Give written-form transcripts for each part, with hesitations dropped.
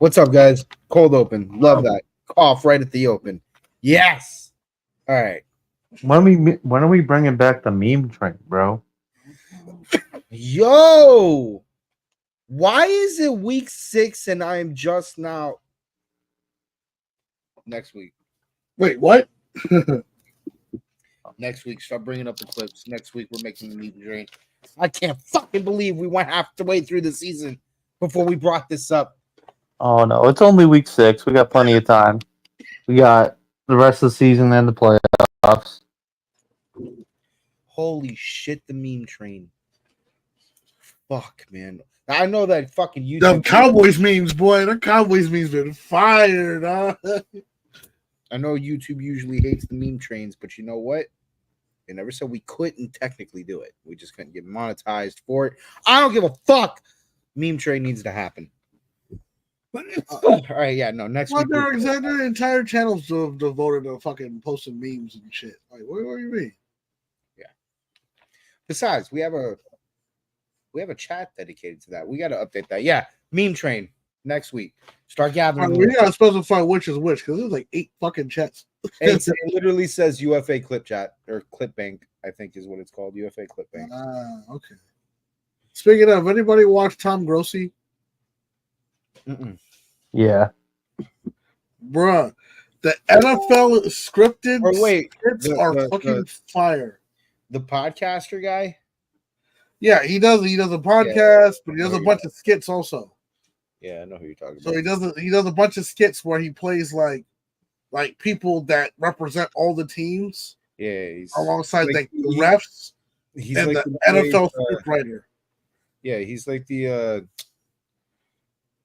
What's up, guys? Cold open. Love that. Cough right at the open. Yes. All right. When are we bringing back the meme train, bro? Yo, why is it week 6 and I am just now next week? Wait, what? Next week, start bringing up the clips. Next week, we're making the meme train. I can't fucking believe we went halfway through the season before we brought this up. Oh no, it's only week 6. We got plenty of time. We got the rest of the season and the playoffs. Holy shit, the meme train. Fuck, man. I know that fucking YouTube. Them Cowboys memes, boy. The Cowboys memes been fired. I know YouTube usually hates the meme trains, but you know what? They never said we couldn't technically do it. We just couldn't get monetized for it. I don't give a fuck. Meme train needs to happen. All right, yeah, no. Next week, their entire channels devoted to fucking posting memes and shit. Like, what do you mean? Yeah. Besides, we have a chat dedicated to that. We got to update that. Yeah, meme train next week. Start gathering. We gotta specify which is which because there's like 8 fucking chats. It literally says UFA clip chat or clip bank, I think is what it's called. UFA clip bank. Okay. Speaking of, anybody watch Tom Grossi? Yeah. Bruh, the NFL scripted skits are fucking fire. The podcaster guy? Yeah, he does a podcast, but he does a bunch of skits also. Yeah, I know who you're talking about. So he does a bunch of skits where he plays like people that represent all the teams. Yeah, he's alongside like the refs. He's and like the NFL script writer. Yeah, he's like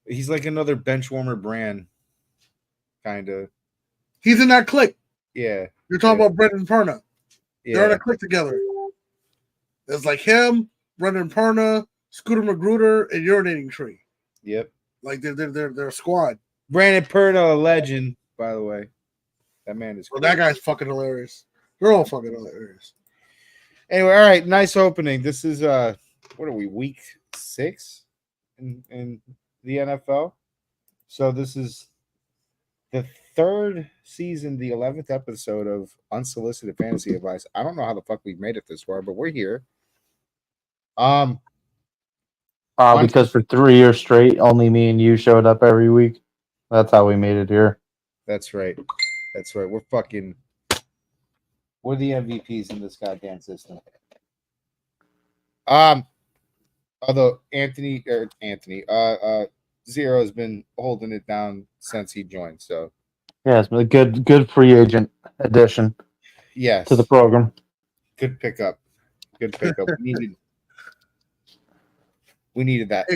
he's like another bench warmer brand, kind of. He's in that clique. Yeah, you're talking about Brendan Perna. Yeah. They're in a clique together. It's like him, Brendan Perna, Scooter Magruder, and Urinating Tree. Yep, like they're a squad. Brandon Perna, a legend, by the way. That man is. Well, that guy's fucking hilarious. They're all fucking hilarious. Anyway, all right, nice opening. This is what are we, week 6 in the NFL? So this is the 3rd season, the 11th episode of Unsolicited Fantasy Advice. I don't know how the fuck we've made it this far, but we're here. Because for 3 years straight, only me and you showed up every week. That's how we made it here. That's right. That's right. We're the MVPs in this goddamn system. Although Zero has been holding it down since he joined. So yeah, it's been a good free agent addition. Yes. To the program. Good pickup. Good pickup. We needed that.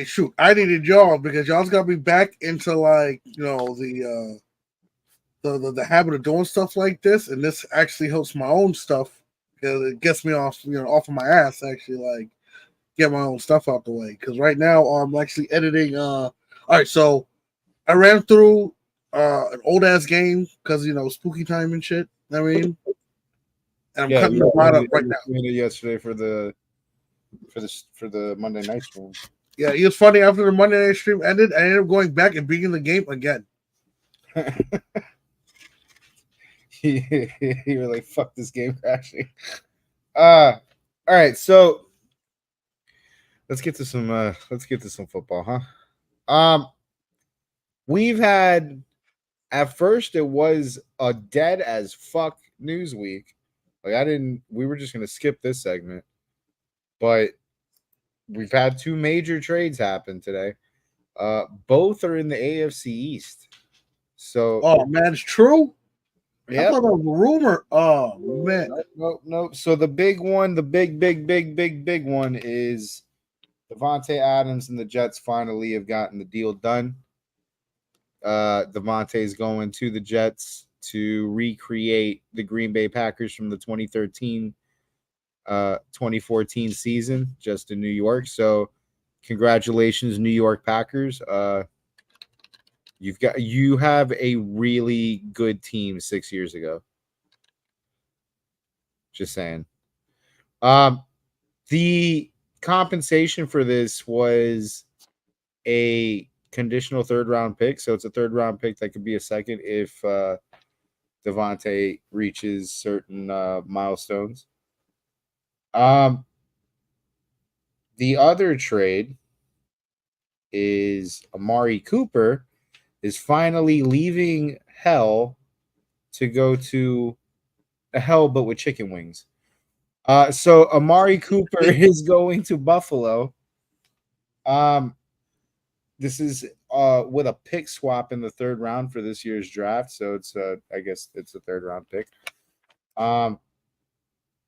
Shoot, I needed y'all because y'all's got me back into like the habit of doing stuff like this, and this actually helps my own stuff because it gets me off of my ass. Actually, like get my own stuff out the way because right now I'm actually editing. All right, so I ran through an old ass game because spooky time and shit. I mean, and I'm cutting the lot up right now. Yesterday for the Monday night stream. Yeah, it was funny. After the Monday night stream ended, I ended up going back and beating the game again. You were like, "Fuck this game crashing." All right, so let's get to some football, huh? We've had, at first it was a dead as fuck news week. Like we were just gonna skip this segment, but we've had 2 major trades happen today. Both are in the AFC East. So, oh man, it's true. Yeah, I thought that was a rumor. Oh man, nope. So the big one, the big one is Devontae Adams and the Jets finally have gotten the deal done. Devontae's going to the Jets to recreate the Green Bay Packers from the 2013-2014 season, just in New York. So, congratulations, New York Packers. You have a really good team 6 years ago. Just saying. The compensation for this was a conditional third round pick. So it's a third round pick that could be a second if Devontae reaches certain milestones. The other trade is Amari Cooper is finally leaving hell to go to a hell, but with chicken wings. So Amari Cooper is going to Buffalo. This is with a pick swap in the third round for this year's draft. So it's I guess it's a third round pick.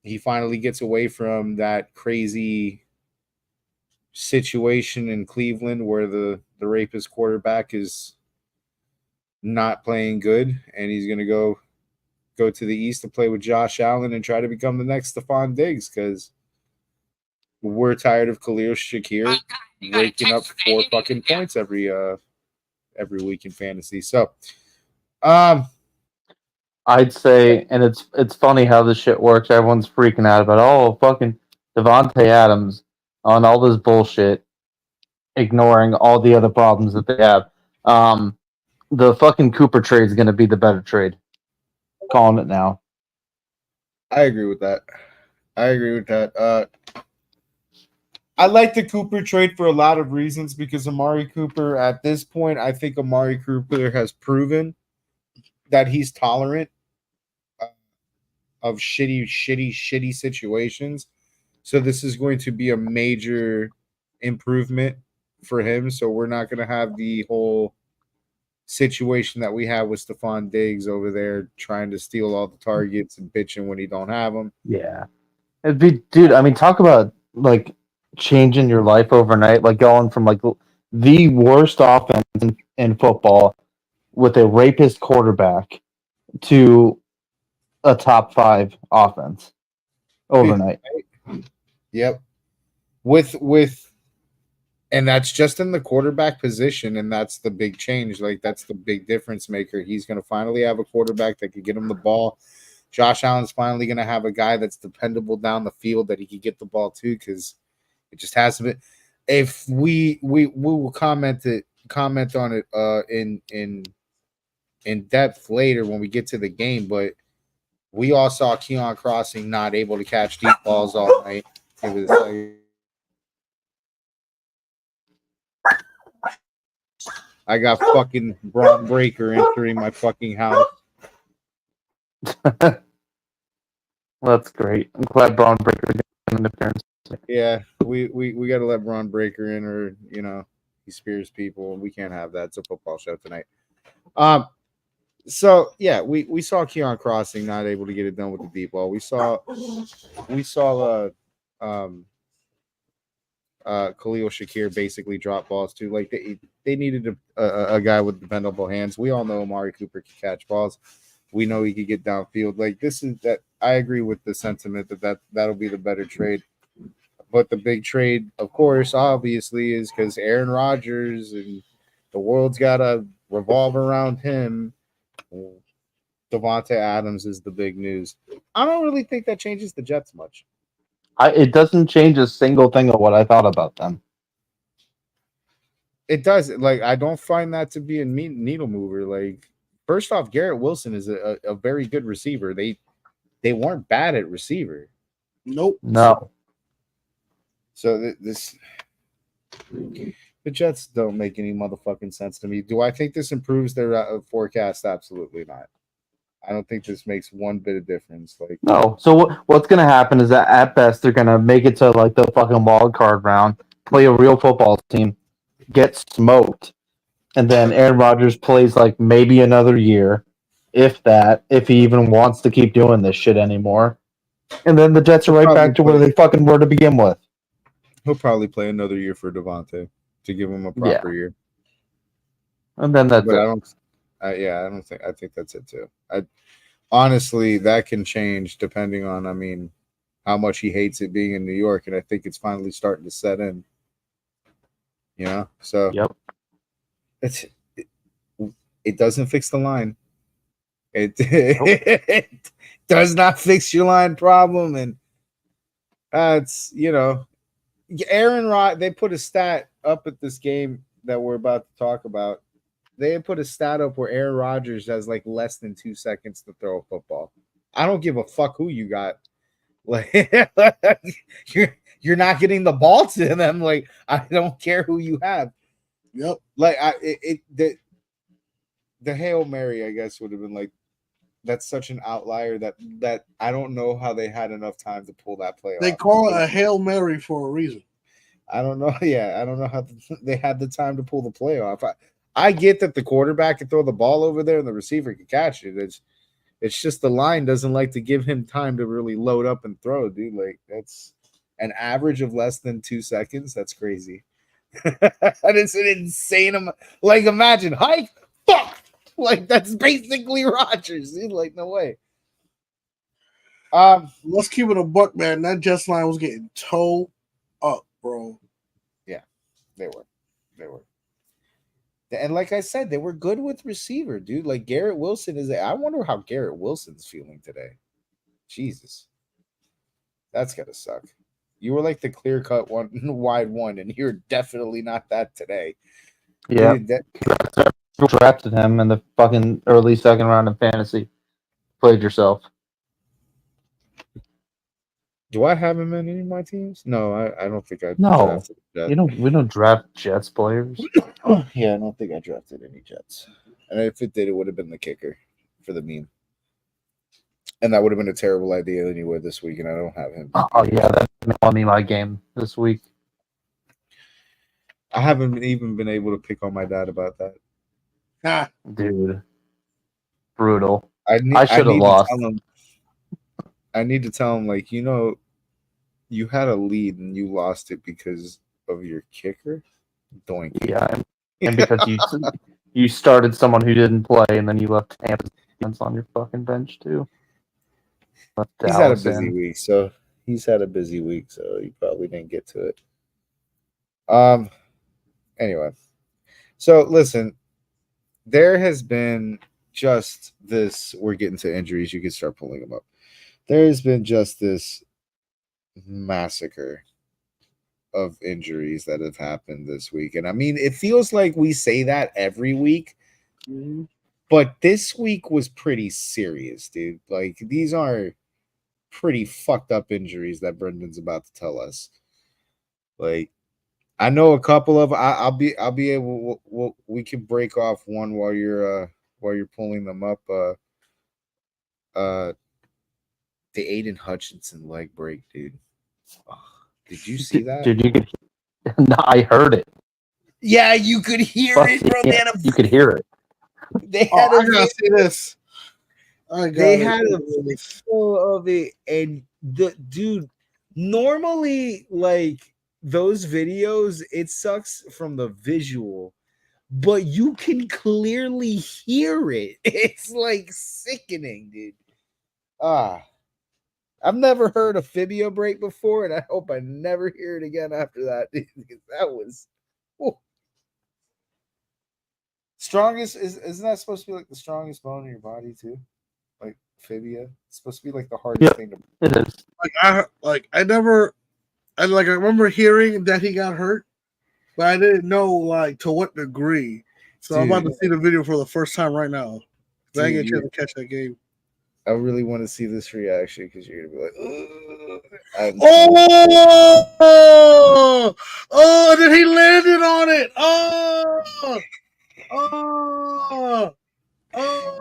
He finally gets away from that crazy situation in Cleveland where the rapist quarterback is not playing good, and he's going to go to the East to play with Josh Allen and try to become the next Stephon Diggs, because we're tired of Khalil Shakir raking up 4 fucking points every week in fantasy. So, I'd say, and it's funny how this shit works. Everyone's freaking out about fucking Devontae Adams on all this bullshit, ignoring all the other problems that they have. The fucking Cooper trade is going to be the better trade. Calling it now. I agree with that. I like the Cooper trade for a lot of reasons, because Amari Cooper, at this point, I think Amari Cooper has proven that he's tolerant of shitty situations. So this is going to be a major improvement for him. So we're not going to have the whole situation that we have with Stephon Diggs over there trying to steal all the targets and bitching when he don't have them. Yeah. It'd be, dude, I mean, talk about like changing your life overnight, like going from like the worst offense in football with a rapist quarterback to a top 5 offense overnight. Yep. With and that's just in the quarterback position, and that's the big change. Like, that's the big difference maker. He's going to finally have a quarterback that could get him the ball. Josh Allen's finally going to have a guy that's dependable down the field that he could get the ball to, because it just hasn't been. If we will comment on it in depth later when we get to the game, but we all saw Keon Crossing not able to catch deep balls all night. It was like, I got fucking Braun Breaker entering my fucking house. That's great. I'm glad Braun Breaker got an appearance. Yeah, we got to let Braun Breaker in, or he spears people. We can't have that. It's a football show tonight. So yeah, we saw Keon Crossing not able to get it done with the deep ball. We saw Khalil Shakir basically drop balls too. Like, they needed a guy with dependable hands. We all know Amari Cooper can catch balls. We know he could get downfield. Like, this is that. I agree with the sentiment that'll be the better trade. But the big trade, of course, obviously, is because Aaron Rodgers and the world's got to revolve around him. Devontae Adams is the big news. I don't really think that changes the Jets much. It doesn't change a single thing of what I thought about them. It does. Like, I don't find that to be a needle mover. Like, first off, Garrett Wilson is a very good receiver. They weren't bad at receiver. Nope. No. So the Jets don't make any motherfucking sense to me. Do I think this improves their forecast? Absolutely not. I don't think this makes one bit of difference. Like, No. So what's going to happen is that at best they're going to make it to like the fucking wild card round, play a real football team, get smoked, and then Aaron Rodgers plays like maybe another year, if he even wants to keep doing this shit anymore. And then the Jets are right back to where they fucking were to begin with. He'll probably play another year for Devontae to give him a proper year. And then that's it. I think that's it too. Honestly, that can change depending on, how much he hates it being in New York, and I think it's finally starting to set in. So yep. It doesn't fix the line. It does not fix your line problem, and it's Aaron Rod. They put a stat up at this game that we're about to talk about, they had put a stat up where Aaron Rodgers has like less than 2 seconds to throw a football. I don't give a fuck who you got. Like you're not getting the ball to them. Like I don't care who you have. Yep. Like the Hail Mary, I guess, would have been like, that's such an outlier that I don't know how they had enough time to pull that play They off. call it a Hail Mary for a reason. I don't know. Yeah, I don't know how they had the time to pull the play off. I get that the quarterback can throw the ball over there and the receiver can catch it. It's just the line doesn't like to give him time to really load up and throw, dude. Like that's an average of less than 2 seconds. That's crazy. That is an insane like imagine hike, fuck. Like that's basically Rodgers, dude. Like no way. Let's keep it a buck, man. That Jets line was getting towed up, bro. Yeah, they were. And like I said, they were good with receiver, dude. Like Garrett Wilson is. I wonder how Garrett Wilson's feeling today. Jesus, that's gotta suck. You were like the clear cut one, wide one, and you're definitely not that today. Yeah, dude, drafted him in the fucking early second round of fantasy. Played yourself. do I have him in any of my teams? No, I don't think I. No, drafted Jets. we don't draft Jets players. Yeah, I don't think I drafted any Jets. And if it did, it would have been the kicker for the meme. And that would have been a terrible idea anyway this week, and I don't have him. Oh yeah, that won me my game this week. I haven't even been able to pick on my dad about that. Nah. Dude, brutal. I should have lost. I need to tell him, like, you had a lead and you lost it because of your kicker. Doink. Yeah, and because you started someone who didn't play, and then you left Tampa's on your fucking bench too. He's had a busy week, so he probably didn't get to it. Anyway, so listen, there has been just this. We're getting to injuries. You can start pulling them up. There has been just this massacre of injuries that have happened this week, and I mean, it feels like we say that every week. Mm-hmm. But this week was pretty serious, dude. Like these are pretty fucked up injuries that Brendan's about to tell us. Like I know a couple of. I'll be able. We can break off one while you're pulling them up. The Aiden Hutchinson leg break, dude. Oh, did you see that? Did you? No, I heard it. Yeah, you could hear it, bro. Yeah, you could hear it. They had I gotta see this. They had a video of it, and the dude. Normally, like those videos, it sucks from the visual, but you can clearly hear it. It's like sickening, dude. I've never heard a fibia break before, and I hope I never hear it again after that. Because that was strongest. Isn't that supposed to be like the strongest bone in your body too? Like fibia, it's supposed to be like the hardest thing to. It is. I remember hearing that he got hurt, but I didn't know like to what degree. So I'm about to see the video for the first time right now. I ain't get a chance to catch that game. I really want to see this reaction because you're gonna be like, oh, then he landed on it.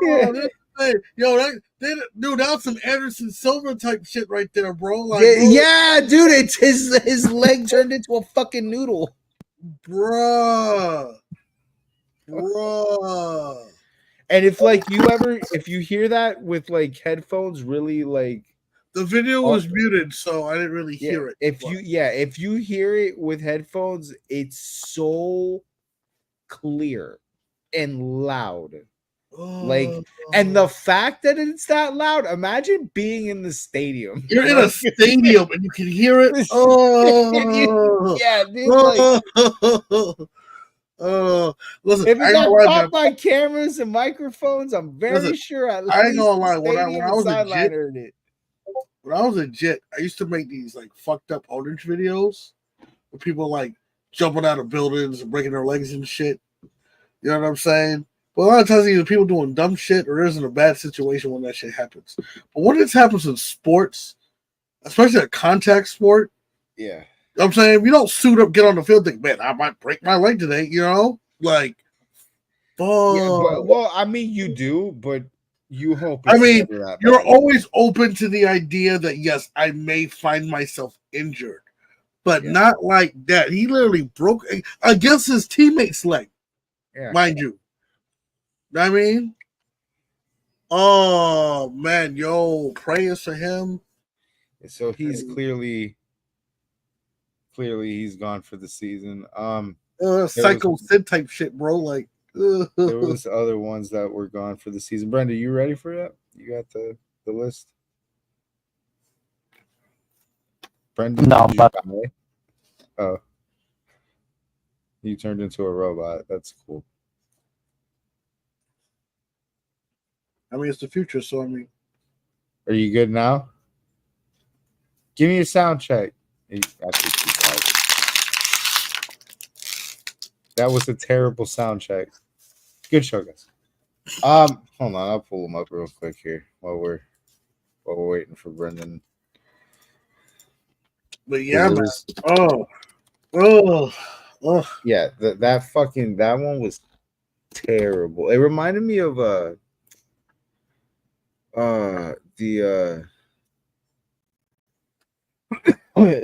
Yeah. That was some Anderson Silva type shit right there, bro. Like, yeah, dude, it's his leg turned into a fucking noodle, bruh. And if you hear that with like headphones, really like the video was muted, so I didn't really hear it. If you hear it with headphones, it's so clear and loud. And the fact that it's that loud, imagine being in the stadium. You're in a stadium and you can hear it. Yeah, dude. Listen, if it got caught by cameras and microphones, I'm very sure I ain't gonna lie. When I was a Jet, I used to make these like fucked up orange videos where people like jumping out of buildings and breaking their legs and shit. You know what I'm saying? But a lot of times either people doing dumb shit or there's in a bad situation when that shit happens. But when this happens in sports, especially a contact sport, Yeah. you know what I'm saying? If you don't suit up, get on the field, think, man, I might break my leg today, you know? Like, fuck. Yeah, but well, I mean, you do, but you hope. I mean, never that you're bad. always open to the idea that, yes, I may find myself injured, but not like that. He literally broke against his teammate's leg, mind you. I mean, oh man, yo, prayers for him. So he's clearly he's gone for the season. Psycho Sid type shit, bro. Like there was other ones that were gone for the season. Brenda, you ready for that? You got the list? Brenda, no, but oh, you turned into a robot. That's cool. I mean, it's the future, so I mean, are you good now? Give me a sound check. That was a terrible sound check. Good show, guys. Hold on, I'll pull them up real quick here while we're waiting for Brendan. But yeah, man. Oh, yeah, that one was terrible. It reminded me of it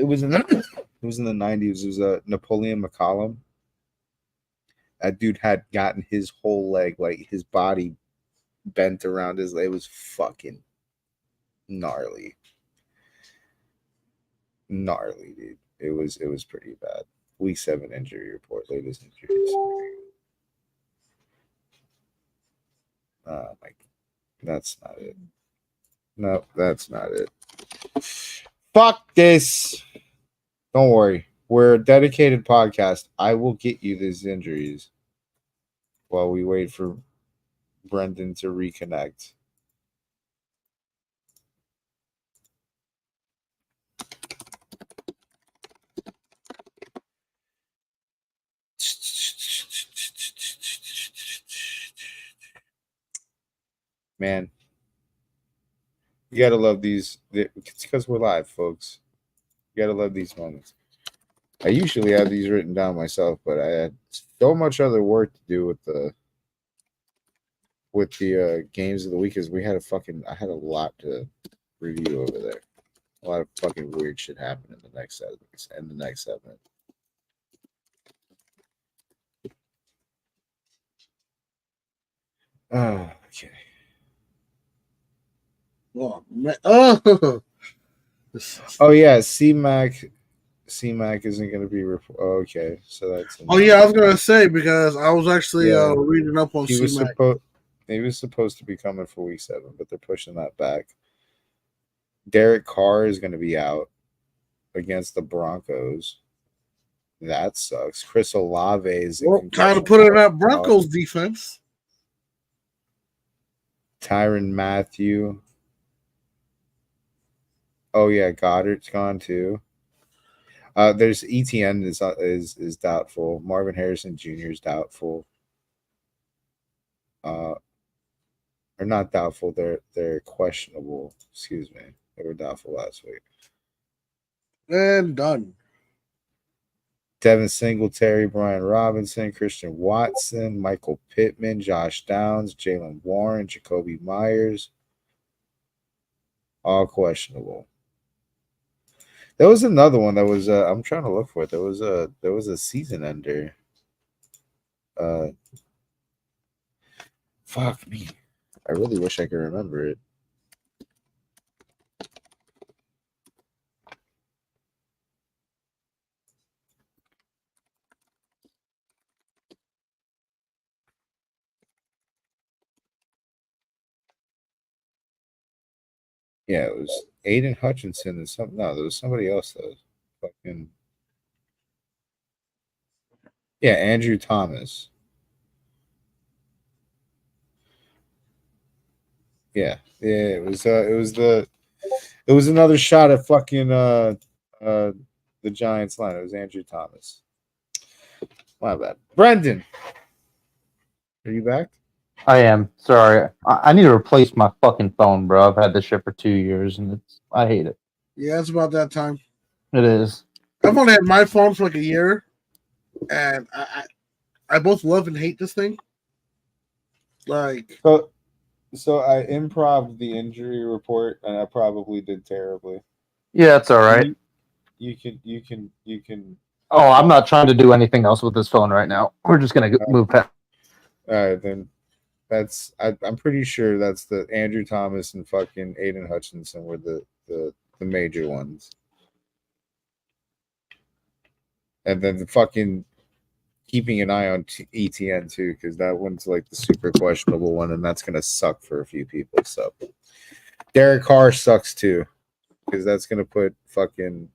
was in the 90s. It was Napoleon McCollum. That dude had gotten his whole leg, like his body bent around his leg. It was fucking gnarly, dude. It was pretty bad. Week 7 injury report, latest injuries. Like, that's not it. No, that's not it. Fuck this. Don't worry. We're a dedicated podcast. I will get you these injuries while we wait for Brendan to reconnect. Man, you gotta love these. It's because we're live, folks. You gotta love these moments. I usually have these written down myself, but I had so much other work to do with the games of the week. Because I had a lot to review over there. A lot of fucking weird shit happened in the next segment. Oh, okay. oh man. Oh yeah, C-Mac isn't going to be okay, so that's oh yeah, I was gonna say because I was actually reading up on he was C-Mac. He was supposed to be coming for week 7, but they're pushing that back. Derek Carr is going to be out against the Broncos. That sucks. Chris Olave is kind of put in that Broncos defense. Tyrann Mathieu. Oh yeah, Goddard's gone too. There's ETN is doubtful. Marvin Harrison Jr. is doubtful. Or not doubtful. They're questionable. Excuse me. They were doubtful last week. And done. Devin Singletary, Brian Robinson, Christian Watson, Michael Pittman, Josh Downs, Jalen Warren, Jacoby Myers. All questionable. There was another one that was I'm trying to look for it. There was a season ender. Fuck me. I really wish I could remember it. Yeah, it was Aiden Hutchinson and something. No, there was somebody else though. Fucking yeah, Andrew Thomas. Yeah, it was another shot at fucking the Giants line. It was Andrew Thomas. My bad. Brendan, are you back? I am. Sorry. I need to replace my fucking phone, bro. I've had this shit for 2 years, and I hate it. Yeah, it's about that time. It is. I've only had my phone for like a year, and I both love and hate this thing. Like, So I improv the injury report, and I probably did terribly. Yeah, it's all right. You can. Oh, I'm not trying to do anything else with this phone right now. We're just gonna move past. All right, then. I'm pretty sure that's the Andrew Thomas and fucking Aiden Hutchinson were the major ones. And then the fucking keeping an eye on ETN too, because that one's like the super questionable one, and that's gonna suck for a few people. So Derek Carr sucks too, because that's gonna put fucking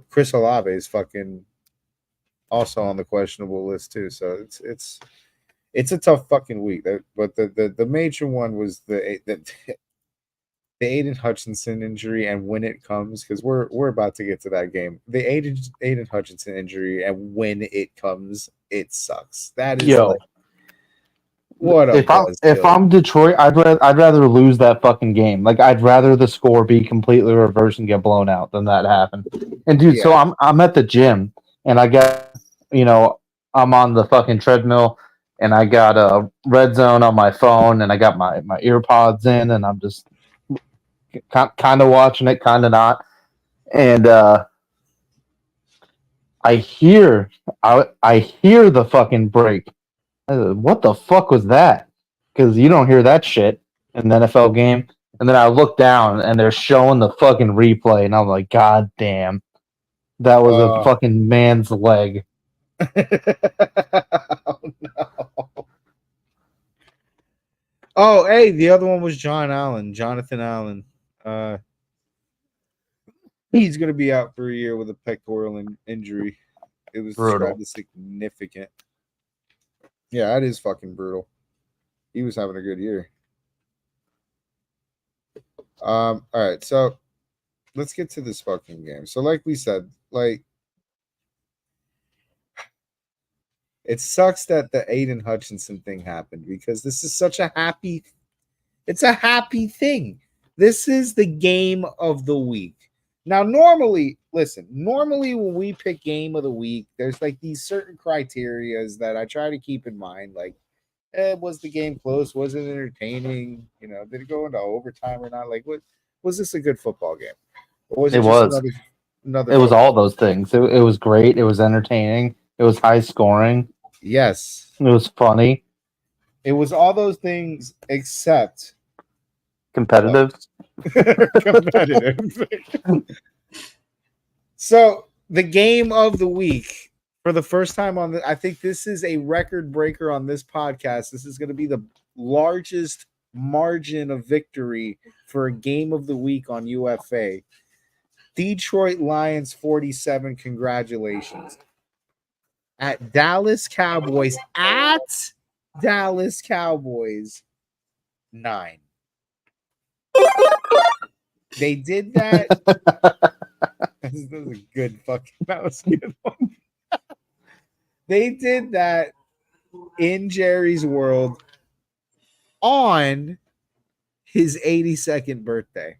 Chris Olave is fucking also on the questionable list too. So it's a tough fucking week. But the major one was the Aiden Hutchinson injury, and when it comes, because we're about to get to that game. The Aiden Hutchinson injury, and when it comes, it sucks. That is like, what a if I'm Detroit, I'd rather lose that fucking game. Like I'd rather the score be completely reversed and get blown out than that happen. And dude, so I'm at the gym and I got I'm on the fucking treadmill and I got a red zone on my phone and I got my earpods in and I'm just kind of watching it, kind of not. And I hear the fucking break. What the fuck was that? Because you don't hear that shit in the NFL game. And then I look down and they're showing the fucking replay, and I'm like, God damn, that was a fucking man's leg. Oh no! Oh, hey, the other one was Jonathan Allen. He's gonna be out for a year with a pectoral injury. It was described as significant. Yeah, that is fucking brutal. He was having a good year. All right, so let's get to this fucking game. So, like we said, like it sucks that the Aiden Hutchinson thing happened because this is such a happy. It's a happy thing. This is the game of the week. Now, normally when we pick game of the week, there's like these certain criterias that I try to keep in mind. Like, was the game close? Was it entertaining? Did it go into overtime or not? Like, what was this a good football game? Or was it another? It was all those things. It was great. It was entertaining. It was high scoring. Yes. It was funny. It was all those things except competitive. Competitive. So the game of the week for the first time I think this is a record breaker on this podcast. This is going to be the largest margin of victory for a game of the week on UFA. Detroit Lions 47. Congratulations. At Dallas Cowboys 9. They did that. This was a good one. They did that in Jerry's world on his 82nd birthday.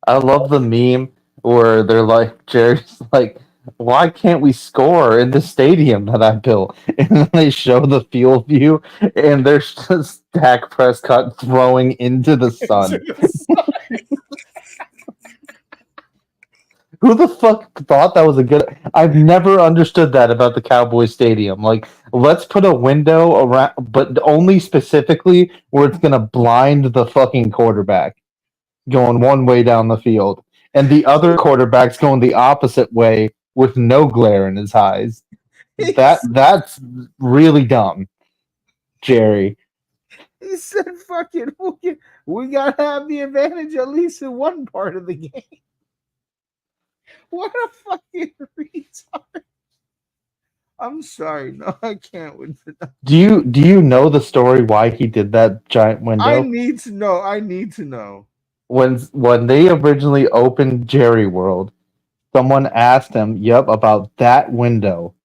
I love the meme where they're like, Jerry's like, why can't we score in the stadium that I built? And then they show the field view, and there's just Dak Prescott throwing into the sun. Who the fuck thought that was a good... I've never understood that about the Cowboys Stadium. Like, let's put a window around, but only specifically where it's going to blind the fucking quarterback going one way down the field. And the other quarterback's going the opposite way with no glare in his eyes. That's really dumb, Jerry. He said, fucking, we got to have the advantage at least in one part of the game. What a fucking retard. I'm sorry. No, I can't win for that. Do you know the story why he did that giant window? I need to know. When they originally opened Jerry World, someone asked him, about that window,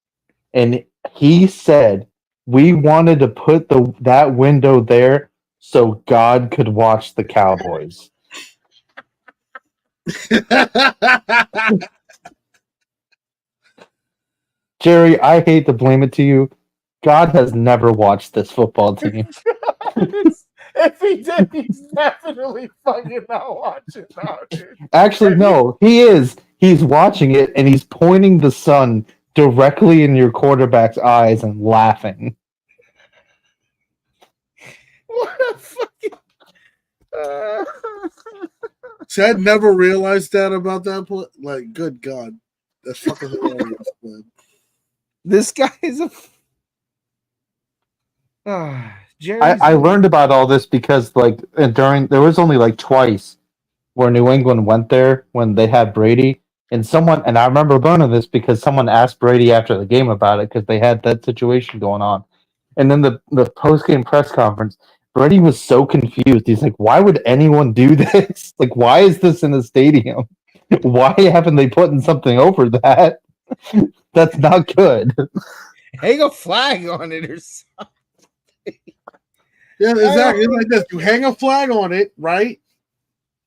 and he said, "We wanted to put that window there so God could watch the Cowboys." Jerry, I hate to blame it to you. God has never watched this football team. If he did, he's definitely fucking not watching now, dude. Actually, no, he is. He's watching it and he's pointing the sun directly in your quarterback's eyes and laughing. What a fucking. Chad never realized that about that play. Like, good God. That's fucking hilarious, man. This guy is a. I learned about all this because there was only like twice where New England went there when they had Brady, and I remember learning this because someone asked Brady after the game about it because they had that situation going on, and then the post game press conference, Brady was so confused. He's like, "Why would anyone do this? Like, why is this in the stadium? Why haven't they put something over that? That's not good." Hang a flag on it or something. Yeah, exactly. It's like this. You hang a flag on it, right?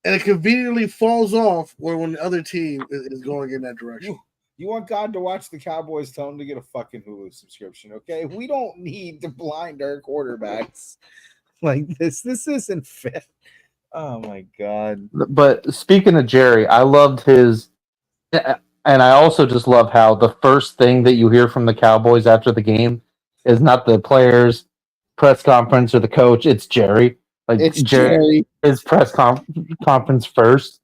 And it conveniently falls off when the other team is going in that direction. You want God to watch the Cowboys? Tell him to get a fucking Hulu subscription, okay? We don't need to blind our quarterbacks like this. This isn't fit. Oh my God. But speaking of Jerry, I loved his, and I also just love how the first thing that you hear from the Cowboys after the game is not the players' press conference or the coach. It's Jerry. Like It's Jerry. His press conference first,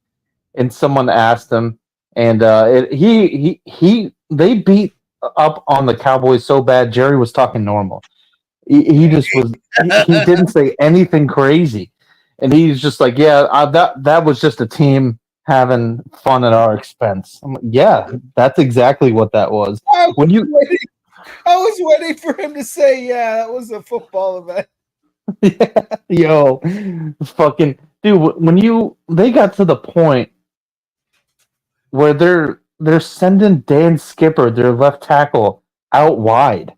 and someone asked him, and they beat up on the Cowboys so bad. Jerry was talking normal. He just was. He didn't say anything crazy, and he's just like, "Yeah, that was just a team having fun at our expense." I'm like, "Yeah, that's exactly what that was." I was waiting for him to say, "Yeah, that was a football event." Yeah, yo, fucking dude. When they got to the point where they're sending Dan Skipper, their left tackle, out wide.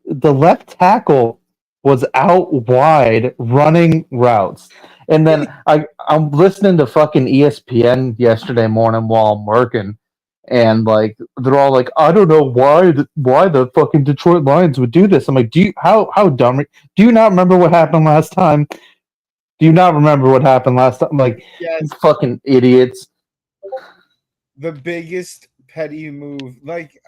The left tackle was out wide running routes. And then I'm listening to fucking ESPN yesterday morning while I'm working, and like they're all like, "I don't know why the fucking Detroit Lions would do this." I'm like, how dumb? Do you not remember what happened last time? Do you not remember what happened last time? Like, yes. Fucking idiots. The biggest petty move. Like,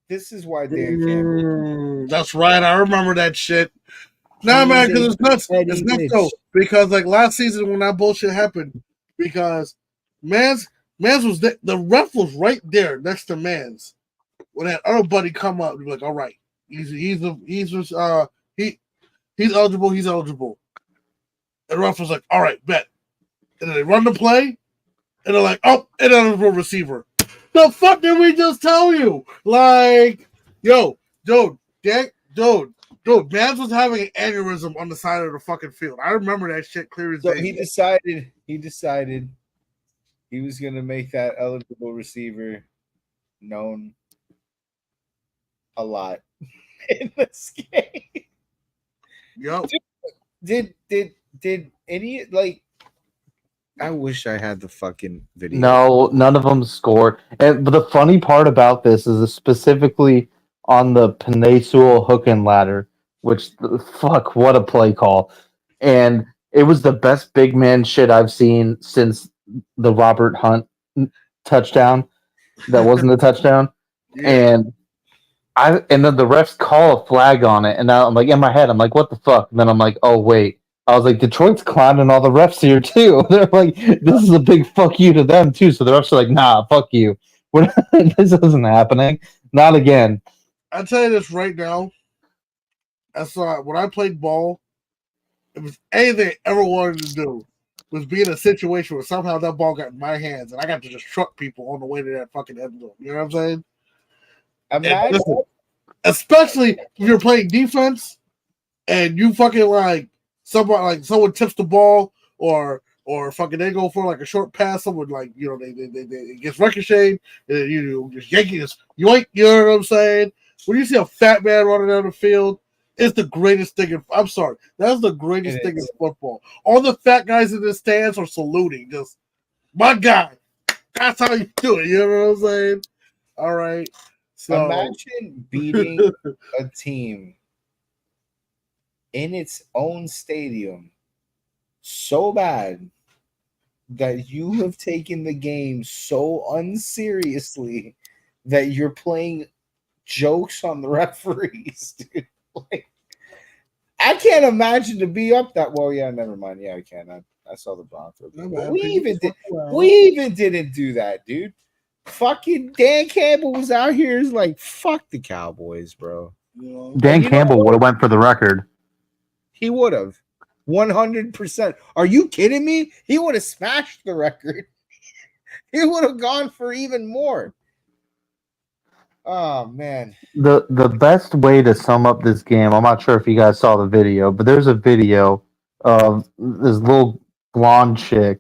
this is why Dan Campbell. That's right. I remember that shit. Nah, man, because it's nuts. It's nuts, though. Because, like, last season when that bullshit happened, because Mans was the ref was right there next to Mans. When that other buddy come up, be like, all right, he's eligible, he's eligible. And the ref was like, all right, bet. And then they run the play, and they're like, oh, ineligible receiver. The fuck did we just tell you? Like, yo, dude, Mans was having an aneurysm on the side of the fucking field. I remember that shit clear as day. So he decided he was gonna make that eligible receiver known a lot in this game. Yo. Did any, like, I wish I had the fucking video. No, none of them scored. But the funny part about this is specifically on the Penei Sewell hook and ladder, which, fuck, what a play call. And it was the best big man shit I've seen since the Robert Hunt touchdown. That wasn't a touchdown. Yeah. And then the refs call a flag on it. And now I'm like, in my head, I'm like, what the fuck? And then I'm like, oh, wait. I was like, Detroit's clowning all the refs here, too. They're like, this is a big fuck you to them, too. So the refs are like, nah, fuck you. This isn't happening. Not again. I'll tell you this right now. I saw when I played ball, it was anything I ever wanted to do was be in a situation where somehow that ball got in my hands and I got to just truck people on the way to that fucking end zone. You know what I'm saying? Listen, especially if you're playing defense and you fucking like someone tips the ball or or fucking they go for like a short pass, someone like they it gets ricocheted, and then you just yanking this yoink, you know what I'm saying? When you see a fat man running down the field, it's the greatest thing. I'm sorry, that's the greatest thing in football. All the fat guys in the stands are saluting, just my guy. That's how you do it. You know what I'm saying? All right. So imagine beating a team in its own stadium so bad that you have taken the game so unseriously that you're playing jokes on the referees, dude. Like, I can't imagine to be up that. Well, yeah, never mind. Yeah, I can. I saw the Broncos. We even didn't do that, dude. Fucking Dan Campbell was out here is like, fuck the Cowboys, bro. Dan Campbell would have went for the record. He would have. 100%. Are you kidding me? He would have smashed the record. He would have gone for even more. Oh, man. The best way to sum up this game, I'm not sure if you guys saw the video, but there's a video of this little blonde chick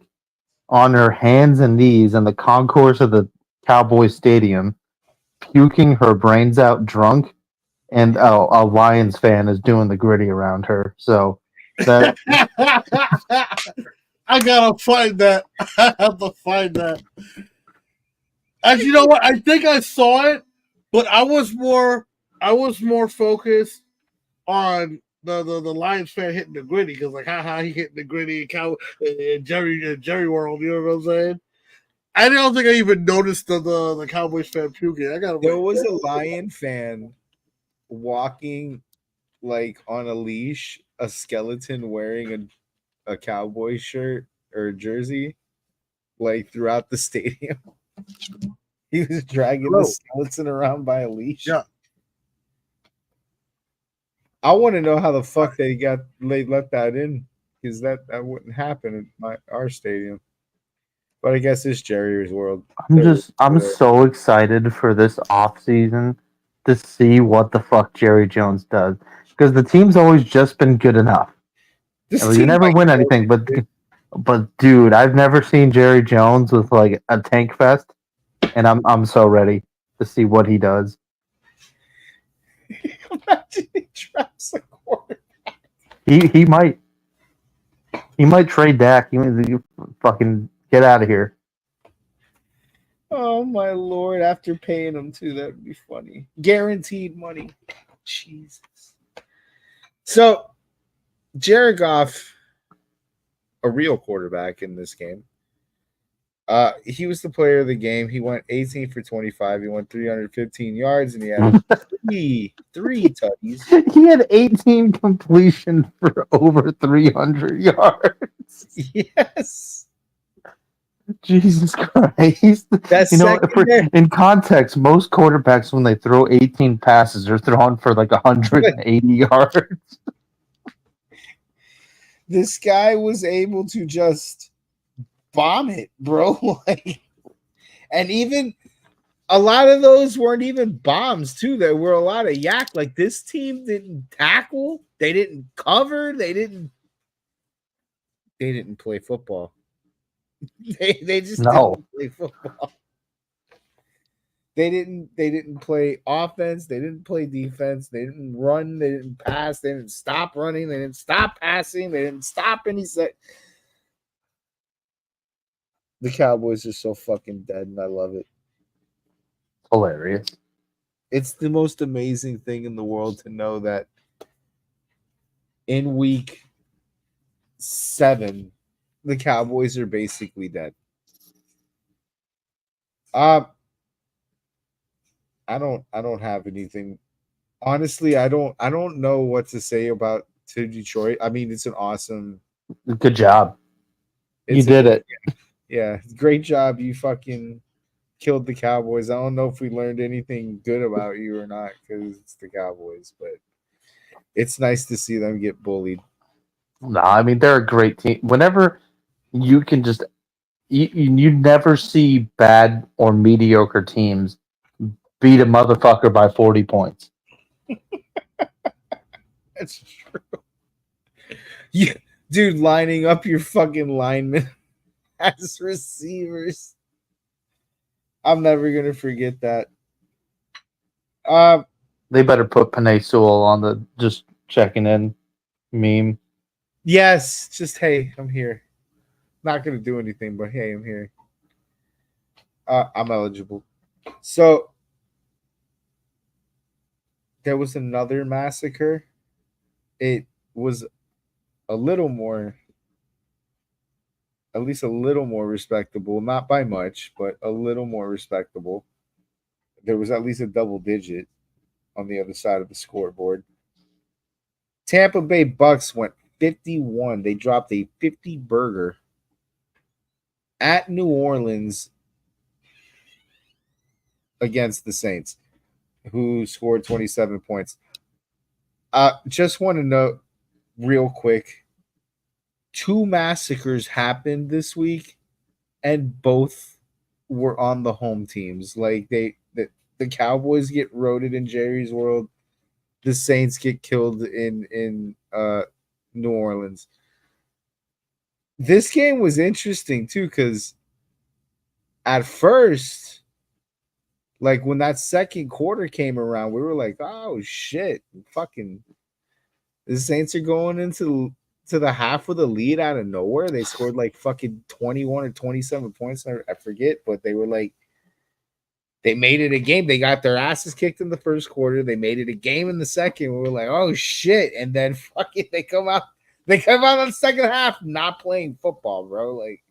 on her hands and knees in the concourse of the Cowboys Stadium, puking her brains out drunk, and a Lions fan is doing the gritty around her. So that I gotta find that. I have to find that. Actually, you know what? I think I saw it, but I was more focused on the Lions fan hitting the gritty because like haha he hitting the gritty and Jerry World. You know what I'm saying? I don't think I even noticed the Cowboys fan puking. There was a Lion fan walking like on a leash, a skeleton wearing a Cowboy shirt or jersey, like throughout the stadium. He was dragging the skeleton around by a leash. Yeah. I want to know how the fuck they let that in, because that wouldn't happen at our stadium. But I guess it's Jerry's world. I'm so excited for this off season to see what the fuck Jerry Jones does, because the team's always just been good enough. You never win anything, but dude, I've never seen Jerry Jones with like a tank fest, and I'm so ready to see what he does. Imagine he traps a quarterback. He might trade Dak. He fucking get out of here. Oh my lord! After paying him too, that would be funny. Guaranteed money. Jesus. So, Jared Goff, a real quarterback in this game. He was the player of the game. He went 18 for 25. He went 315 yards, and he had three tutties. He had 18 completions for over 300 yards. Yes. Jesus Christ. That's in context, most quarterbacks, when they throw 18 passes, are throwing for like 180 yards. This guy was able to just bomb it, bro. Like, and even a lot of those weren't even bombs, too. There were a lot of yak. Like, this team didn't tackle. They didn't cover. They didn't play football. They just didn't play football. They didn't play offense. They didn't play defense. They didn't run. They didn't pass. They didn't stop running. They didn't stop passing. They didn't stop any set. The Cowboys are so fucking dead, and I love it. Hilarious. It's the most amazing thing in the world to know that in week 7, the Cowboys are basically dead. I don't have anything. Honestly, I don't know what to say about to Detroit. I mean, it's an awesome. Good job. You did it. Yeah, great job. You fucking killed the Cowboys. I don't know if we learned anything good about you or not because it's the Cowboys, but it's nice to see them get bullied. No, I mean, they're a great team. Whenever you can just you never see bad or mediocre teams beat a motherfucker by 40 points. That's true. Yeah, dude, lining up your fucking linemen as receivers. I'm never gonna forget that. They better put Panay Sewell on the just checking in meme. Yes, just hey, I'm here. Not gonna do anything, but hey, I'm here. I'm eligible. So there was another massacre. It was a little more, at least a little more respectable, not by much, but a little more respectable. There was at least a double digit on the other side of the scoreboard. Tampa Bay Bucks went 51. They dropped a 50 burger at New Orleans against the Saints, who scored 27 points. Just want to note real quick, 2 massacres happened this week, and both were on the home teams. Like the Cowboys get roaded in Jerry's World, the Saints get killed in New Orleans. This game was interesting too, because at first, like when that second quarter came around, we were like, "Oh shit, fucking!" The Saints are going into the half with a lead out of nowhere. They scored like fucking 21 or 27 points. I forget, but they were like, they made it a game. They got their asses kicked in the first quarter. They made it a game in the second. We were like, oh shit. And then fucking they come out on the second half not playing football, bro. Like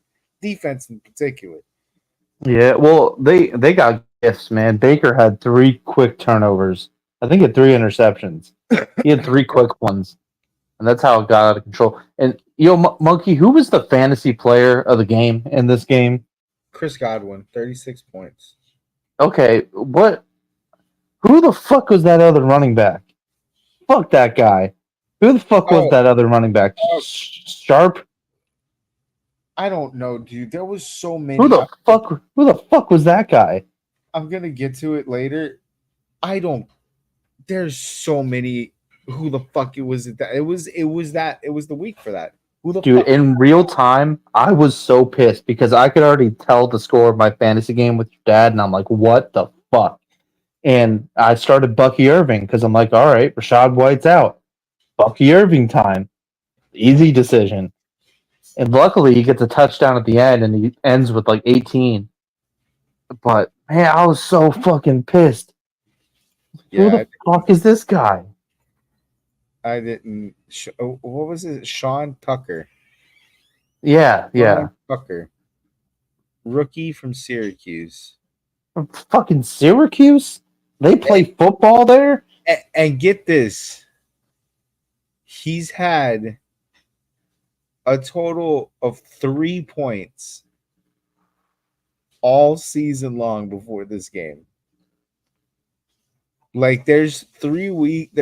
defense in particular. Yeah, well, they got gifts, man. Baker had 3 quick turnovers. I think he had 3 interceptions. He had 3 quick ones, and that's how it got out of control. And Monkey, who was the fantasy player of the game in this game? Chris Godwin, 36 points. Okay, what? Who the fuck was that other running back? Fuck that guy. Who the fuck was that other running back? Sharp? I don't know, dude. There was so many. Who the fuck was that guy? I'm gonna get to it later. There's so many. Who the fuck it was? It was the week for that. Who the Dude, fuck? in real time, I was so pissed because I could already tell the score of my fantasy game with your dad, and I'm like, what the fuck? And I started Bucky Irving because I'm like, all right, Rashad White's out. Bucky Irving time. Easy decision. And luckily, he gets a touchdown at the end, and he ends with like 18. But, man, I was so fucking pissed. Who the fuck is this guy? I didn't. What was it? Sean Tucker. Yeah. Sean Tucker. Rookie from Syracuse. Fucking Syracuse? They play football there? And get this. He's had a total of 3 points all season long before this game. Like there's 3 weeks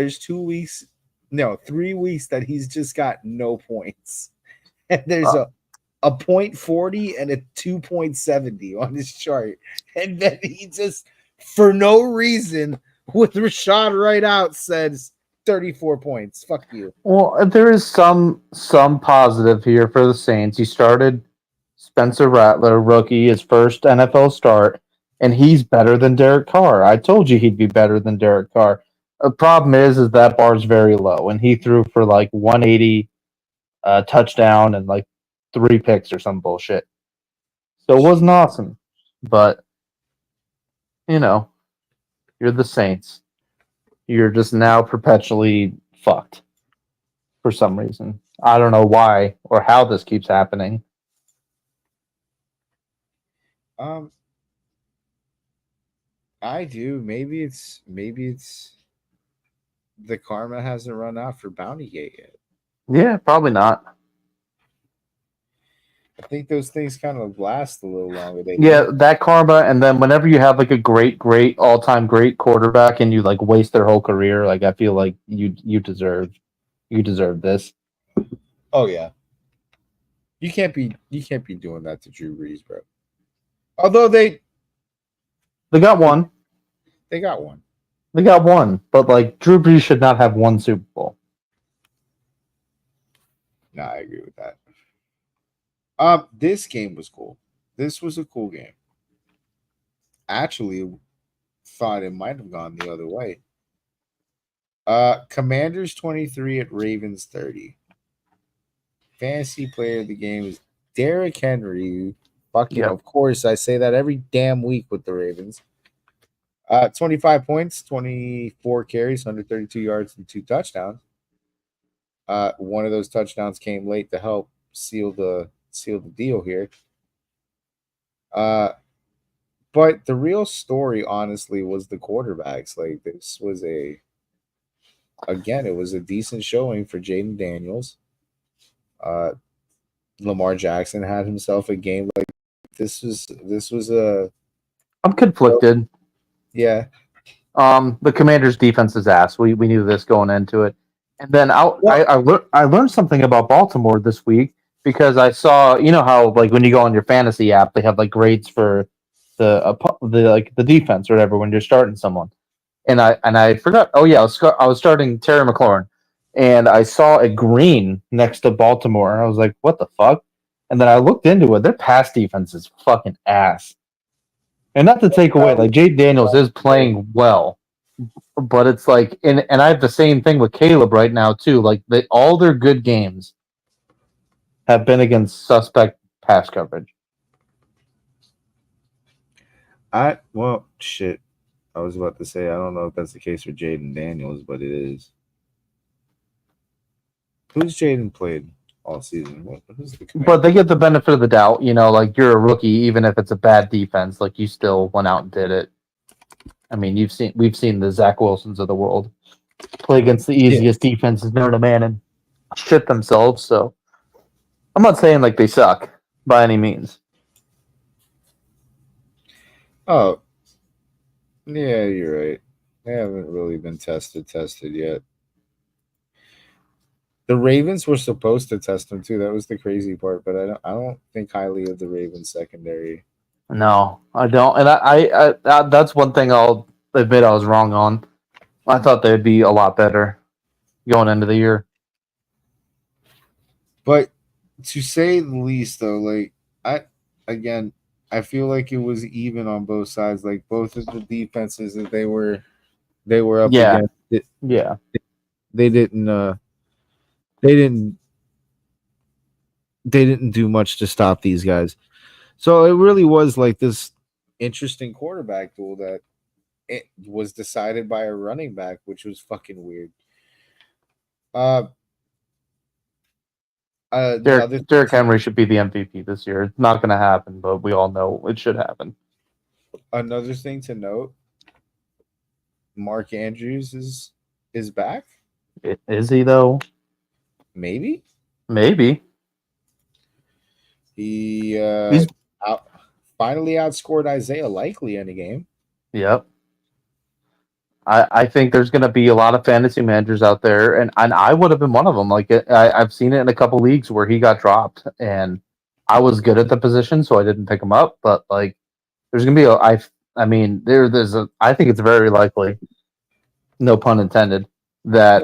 that he's just got no points. And there's a .40 and a 2.70 on his chart. And then he just, for no reason, with Rashad right out, says 34 points. Fuck you. Well, there is some positive here for the Saints. He started Spencer Rattler, rookie, his first NFL start, and he's better than Derek Carr. I told you he'd be better than Derek Carr. The problem is that bar's very low, and he threw for like 180 touchdown and like 3 picks or some bullshit. So it wasn't awesome, but you're the Saints. You're just now perpetually fucked for some reason. I don't know why or how this keeps happening. I do. Maybe it's the karma hasn't run out for Bountygate yet. Yeah, probably not. I think those things kind of last a little longer. That karma, and then whenever you have like a great all-time great quarterback and you like waste their whole career, like I feel like you deserve this. Oh yeah. You can't be doing that to Drew Brees, bro. Although they got one. They got one. They got one, but like Drew Brees should not have one Super Bowl. No, I agree with that. This game was cool. This was a cool game. Actually, thought it might have gone the other way. Commanders 23 at Ravens 30. Fantasy player of the game is Derrick Henry. Fucking, Yep. of course, I say that every damn week with the Ravens. 25 points, 24 carries, 132 yards, and 2 touchdowns. One of those touchdowns came late to help seal the deal here. But the real story, honestly, was the quarterbacks. Like, this was it was a decent showing for Jaden Daniels. Lamar Jackson had himself a game like this was a I'm conflicted. yeah. The Commanders' defense is ass. We knew this going into it, and then I learned something about Baltimore this week because I saw, you know how like when you go on your fantasy app they have like grades for the defense or whatever when you're starting someone, and I forgot. Oh yeah, I was starting Terry McLaurin, and I saw a green next to Baltimore, and I was like, what the fuck? And then I looked into it. Their pass defense is fucking ass. And not to take away, like Jade Daniels is playing well, but it's like, and I have the same thing with Caleb right now too. Like all their good games have been against suspect pass coverage. Shit. I was about to say I don't know if that's the case for Jaden Daniels, but it is. Who's Jaden played all season? Who's the But they get the benefit of the doubt, you know, like you're a rookie, even if it's a bad defense, like you still went out and did it. I mean, we've seen the Zach Wilsons of the world play against the easiest defenses known to man and shit themselves. So I'm not saying like they suck by any means. Oh, yeah, you're right. They haven't really been tested yet. The Ravens were supposed to test them too. That was the crazy part, but I don't think highly of the Ravens secondary. No, I don't, and that's one thing I'll admit I was wrong on. I thought they'd be a lot better going into the year. But to say the least, though, like I feel like it was even on both sides. Like both of the defenses that they were up against, they didn't they didn't do much to stop these guys. So it really was like this interesting quarterback duel that it was decided by a running back, which was fucking weird. Derrick Henry should be the MVP this year. It's not going to happen, but we all know it should happen. Another thing to note: Mark Andrews is back. Is he though? Maybe. He finally outscored Isaiah Likely in a game. Yep. I think there's going to be a lot of fantasy managers out there, and I would have been one of them. Like I've seen it in a couple leagues where he got dropped, and I was good at the position, so I didn't pick him up. But like, there's going to be I think it's very likely, no pun intended, that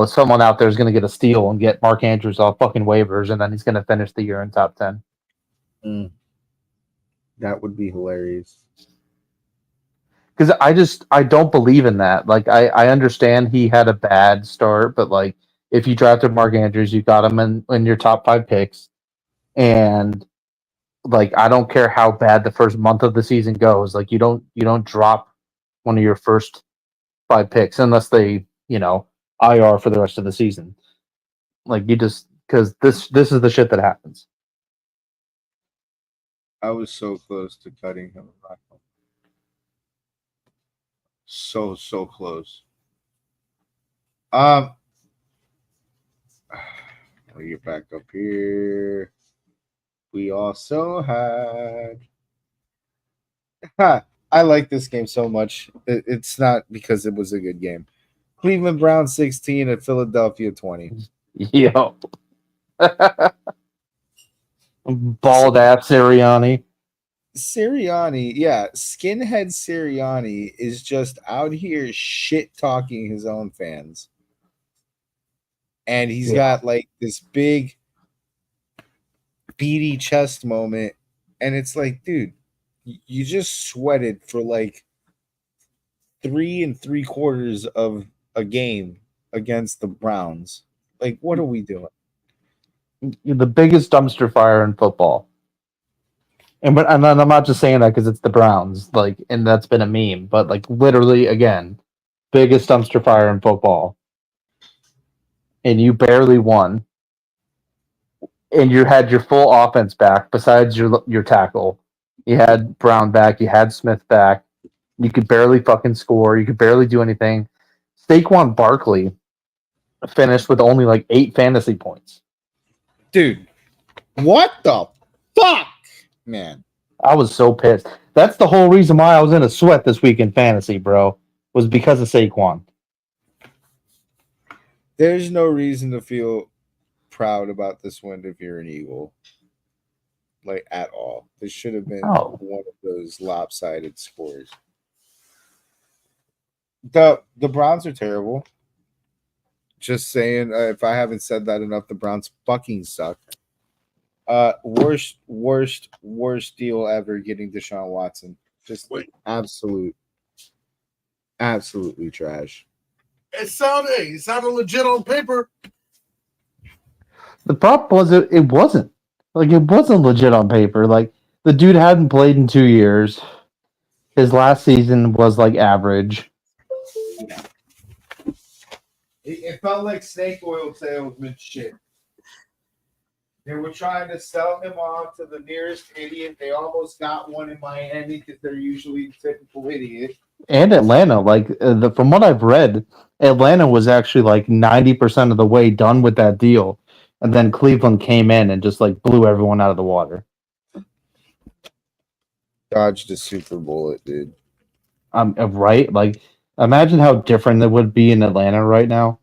someone out there is going to get a steal and get Mark Andrews off fucking waivers, and then he's going to finish the year in top 10. That would be hilarious. Because I don't believe in that. Like I understand he had a bad start, but like if you drafted Mark Andrews, you got him in your top 5 picks, and like I don't care how bad the first month of the season goes. Like you don't drop one of your first 5 picks unless they IR for the rest of the season. Like you just because this is the shit that happens. I was so close to cutting him. So close. Let me get back up here. We also had. I like this game so much. It's not because it was a good game. Cleveland Browns 16 at Philadelphia 20. Yo. Bald ass Sirianni. Yeah, skinhead Sirianni is just out here shit talking his own fans. And he's got like this big beady chest moment, and it's like, dude, you just sweated for like 3 3/4 of a game against the Browns. Like, what are we doing? The biggest dumpster fire in football. And I'm not just saying that because it's the Browns, like, and that's been a meme, but like literally again, biggest dumpster fire in football, and you barely won, and you had your full offense back besides your tackle. You had Brown back, you had Smith back. You could barely fucking score. You could barely do anything. Saquon Barkley finished with only like 8 fantasy points. Dude, what the fuck, man? I was so pissed. That's the whole reason why I was in a sweat this week in fantasy, bro. Was because of Saquon. There's no reason to feel proud about this win if you're an Eagle. Like, at all. This should have been one of those lopsided scores. The Browns are terrible. Just saying, if I haven't said that enough, the Browns fucking suck. Worst deal ever getting Deshaun Watson. Just absolutely trash. It sounded legit on paper. The problem was it wasn't. Like, it wasn't legit on paper. Like, the dude hadn't played in 2 years. His last season was like average. It felt like snake oil salesman shit. They were trying to sell him off to the nearest idiot. They almost got one in Miami because they're usually the typical idiot. And Atlanta, like from what I've read, Atlanta was actually like 90% of the way done with that deal, and then Cleveland came in and just like blew everyone out of the water. Dodged a super bullet, dude. Right? Like, imagine how different it would be in Atlanta right now.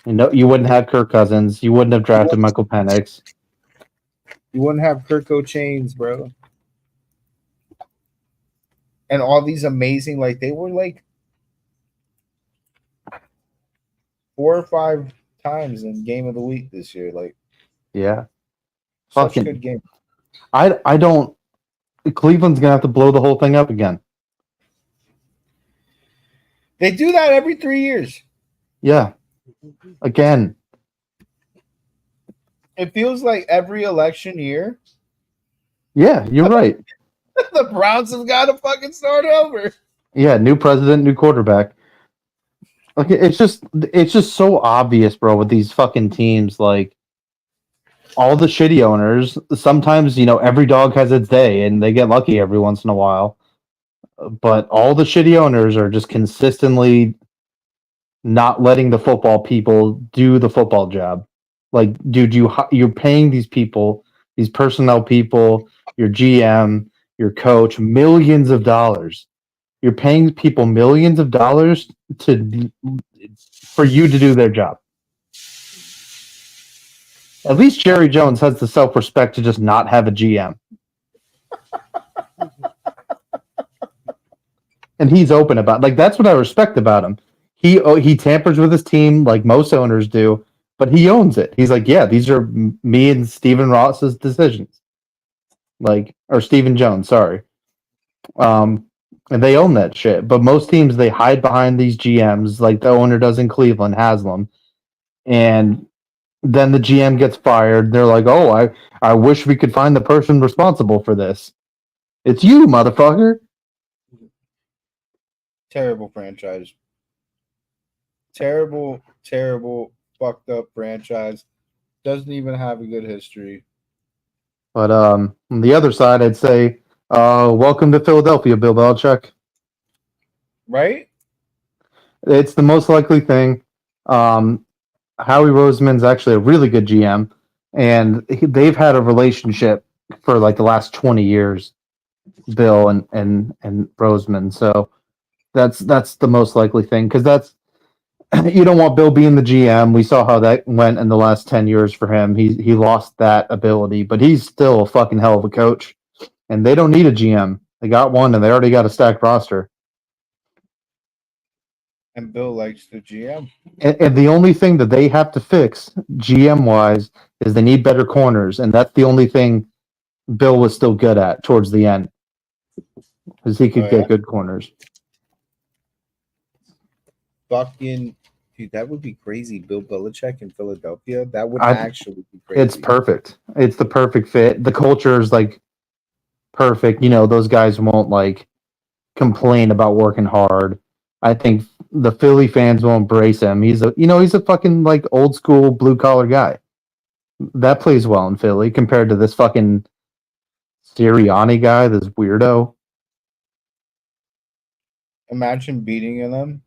You wouldn't have Kirk Cousins. You wouldn't have drafted Michael Penix. You wouldn't have Kirko Chains, bro. And all these amazing, like, they were like 4 or 5 times in game of the week this year. Like, yeah, such a good game. I don't. Cleveland's gonna have to blow the whole thing up again. They do that every 3 years. Yeah, again. It feels like every election year. Yeah, you're right. The Browns have got to fucking start over. Yeah, new president, new quarterback. Like, it's just so obvious, bro, with these fucking teams. Like, all the shitty owners, sometimes, every dog has its day and they get lucky every once in a while. But all the shitty owners are just consistently not letting the football people do the football job. Like, dude, you're paying these people, these personnel people, your GM, your coach, millions of dollars. You're paying people millions of dollars for you to do their job. At least Jerry Jones has the self-respect to just not have a GM. And he's open about, like, that's what I respect about him. He tampers with his team like most owners do, but he owns it. He's like, yeah, these are me and Steven Ross's decisions. Like, or Steven Jones, sorry. And they own that shit. But most teams, they hide behind these GMs, like the owner does in Cleveland, Haslam. And then the GM gets fired. They're like, oh, I wish we could find the person responsible for this. It's you, motherfucker. Terrible franchise. Terrible, fucked up franchise. Doesn't even have a good history. But on the other side, I'd say, welcome to Philadelphia, Bill Belichick. Right? It's the most likely thing. Howie Roseman's actually a really good GM, and they've had a relationship for like the last 20 years, Bill and Roseman. So that's the most likely thing, because that's, you don't want Bill being the GM. We saw how that went in the last 10 years for him. He lost that ability, but he's still a fucking hell of a coach, and they don't need a GM. They got one, and they already got a stacked roster. And Bill likes the GM. And the only thing that they have to fix, GM wise, is they need better corners, and that's the only thing Bill was still good at towards the end, because he could Oh, yeah? get good corners. Fucking dude, that would be crazy. Bill Belichick in Philadelphia. That would I- actually be crazy. It's perfect. It's the perfect fit. The culture is like perfect. You know, those guys won't like complain about working hard. I think the Philly fans will embrace him. He's a fucking like old school blue collar guy. That plays well in Philly compared to this fucking Sirianni guy, this weirdo. Imagine beating them,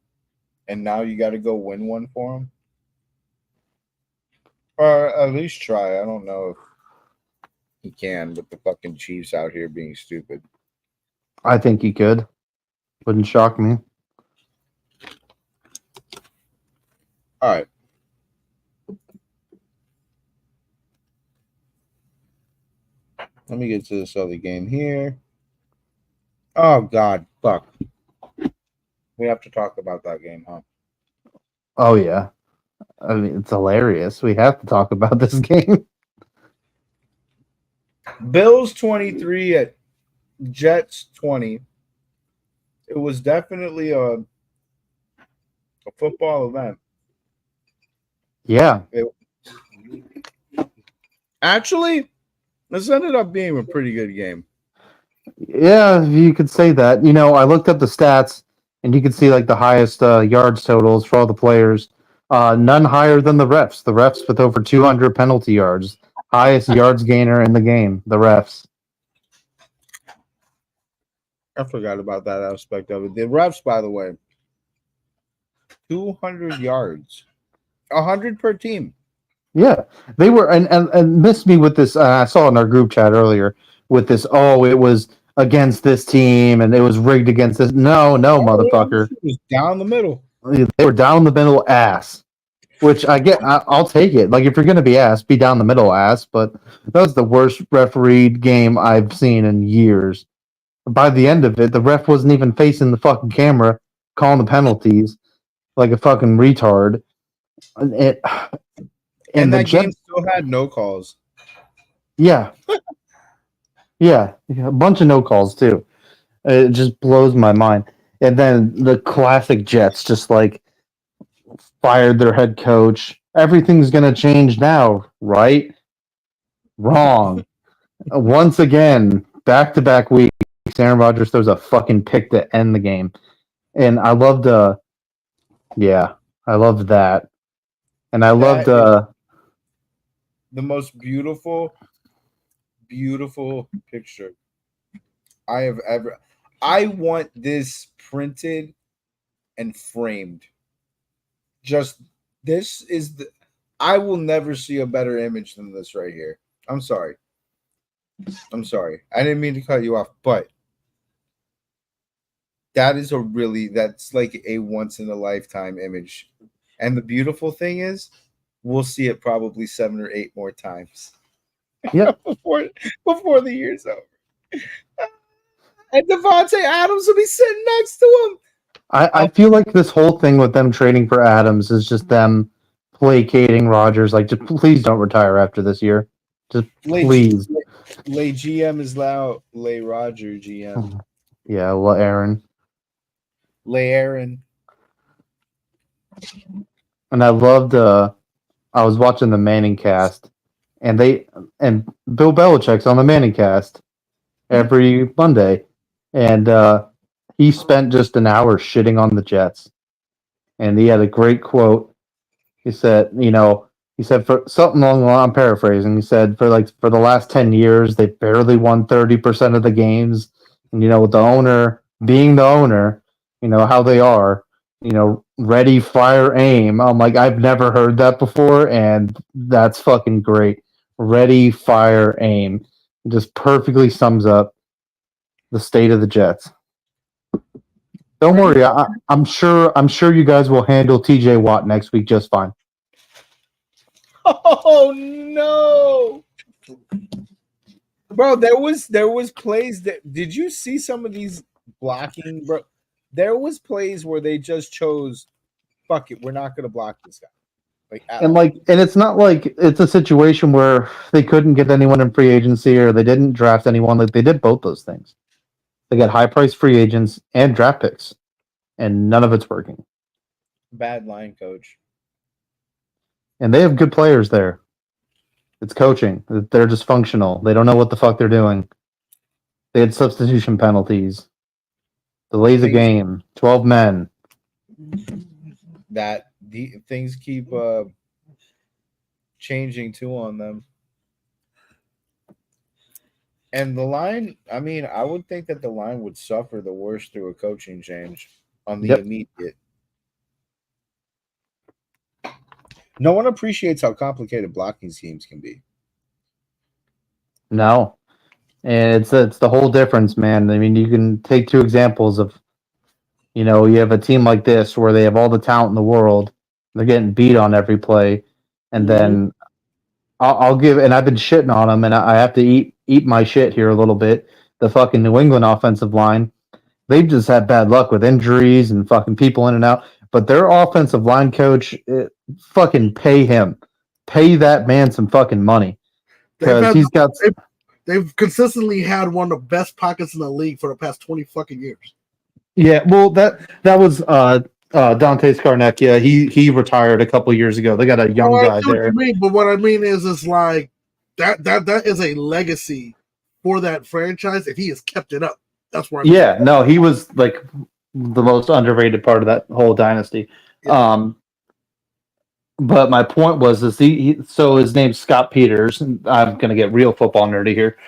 and now you got to go win one for them, or at least try. I don't know if he can with the fucking Chiefs out here being stupid. I think he could. Wouldn't shock me. All right. Let me get to this other game here. Oh God, fuck. We have to talk about that game, huh? Oh yeah. I mean, it's hilarious. We have to talk about this game. Bills 23 at Jets 20. It was definitely a football event. Yeah. Actually, this ended up being a pretty good game. Yeah, you could say that. You know, I looked up the stats, and you could see like the highest yards totals for all the players. None higher than the refs. The refs with over 200 penalty yards. Highest yards gainer in the game. The refs. I forgot about that aspect of it. The refs, by the way, 200 yards, 100 per team. Yeah, they were and missed me with this. I saw in our group chat earlier with this. Oh, it was against this team, and it was rigged against this. No, motherfucker. It was down the middle. They were down the middle ass, which I get. I'll take it. Like if you're gonna be ass, be down the middle ass. But that was the worst refereed game I've seen in years. By the end of it, the ref wasn't even facing the fucking camera, calling the penalties like a fucking retard. And And the that game Jets, still had no calls. yeah, yeah, a bunch of no calls too. It just blows my mind. And then the classic Jets just like fired their head coach. Everything's gonna change now, right? Wrong. Once again, back-to-back weeks, Aaron Rodgers throws a fucking pick to end the game. And I loved I loved that. And I loved The most beautiful picture I have ever. I want this printed and framed. Just this is the. I will never see a better image than this right here. I'm sorry. I didn't mean to cut you off, but that's like a once in a lifetime image. And the beautiful thing is, we'll see it probably 7 or 8 more times. Yeah. before the year's over. And Devontae Adams will be sitting next to him. I feel like this whole thing with them trading for Adams is just them placating Rodgers. Like, just please don't retire after this year. Just please. Lay GM is loud. Lay Roger GM. Yeah, well, Aaron. Lay Aaron. And I loved. I was watching the Manning cast, and Bill Belichick's on the Manning cast every Monday, and he spent just an hour shitting on the Jets, and he had a great quote. He said, for something along the line, I'm paraphrasing. He said, for the last 10 years, they barely won 30% of the games. And, with the owner being the owner, how they are, ready, fire, aim. I'm like, I've never heard that before. And that's fucking great. Ready, fire, aim. It just perfectly sums up the state of the Jets. Don't worry. I'm sure you guys will handle TJ Watt next week just fine. Oh no, bro! There was plays that. Did you see some of these blocking, bro? There was plays where they just chose fuck it, we're not going to block this guy. And it's not like it's a situation where they couldn't get anyone in free agency or they didn't draft anyone. Like they did both those things. They got high priced free agents and draft picks, and none of it's working. Bad line coach. And they have good players there. It's coaching. They're dysfunctional. They don't know what the fuck they're doing. They had substitution penalties. Delays a game. 12 men. Things keep changing too on them. And the line, I mean, I would think that the line would suffer the worst through a coaching change on the immediate. No one appreciates how complicated blocking schemes can be. No. And it's the whole difference, man. I mean, you can take two examples of, you have a team like this where they have all the talent in the world. They're getting beat on every play. And then I'll give, and I've been shitting on them, and I have to eat my shit here a little bit. The fucking New England offensive line, they've just had bad luck with injuries and fucking people in and out. But their offensive line coach, fucking pay him. Pay that man some fucking money. Because he's got... They've consistently had one of the best pockets in the league for the past 20 fucking years. Yeah, well, that was Dante Scarnecchia. He retired a couple years ago. They got a young guy there. But what I mean is like that is a legacy for that franchise if he has kept it up. That's where no, he was like the most underrated part of that whole dynasty. Yeah. But my point was so his name's Scott Peters. And I'm gonna get real football nerdy here.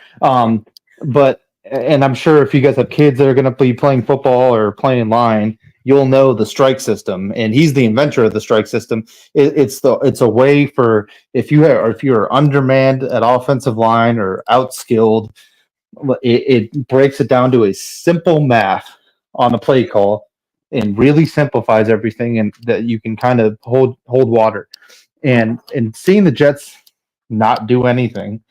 And I'm sure if you guys have kids that are gonna be playing football or playing line, you'll know the strike system. And he's the inventor of the strike system. It's a way for if you're undermanned at offensive line or outskilled, it breaks it down to a simple math on a play call and really simplifies everything, and that you can kind of hold water. And seeing the Jets not do anything,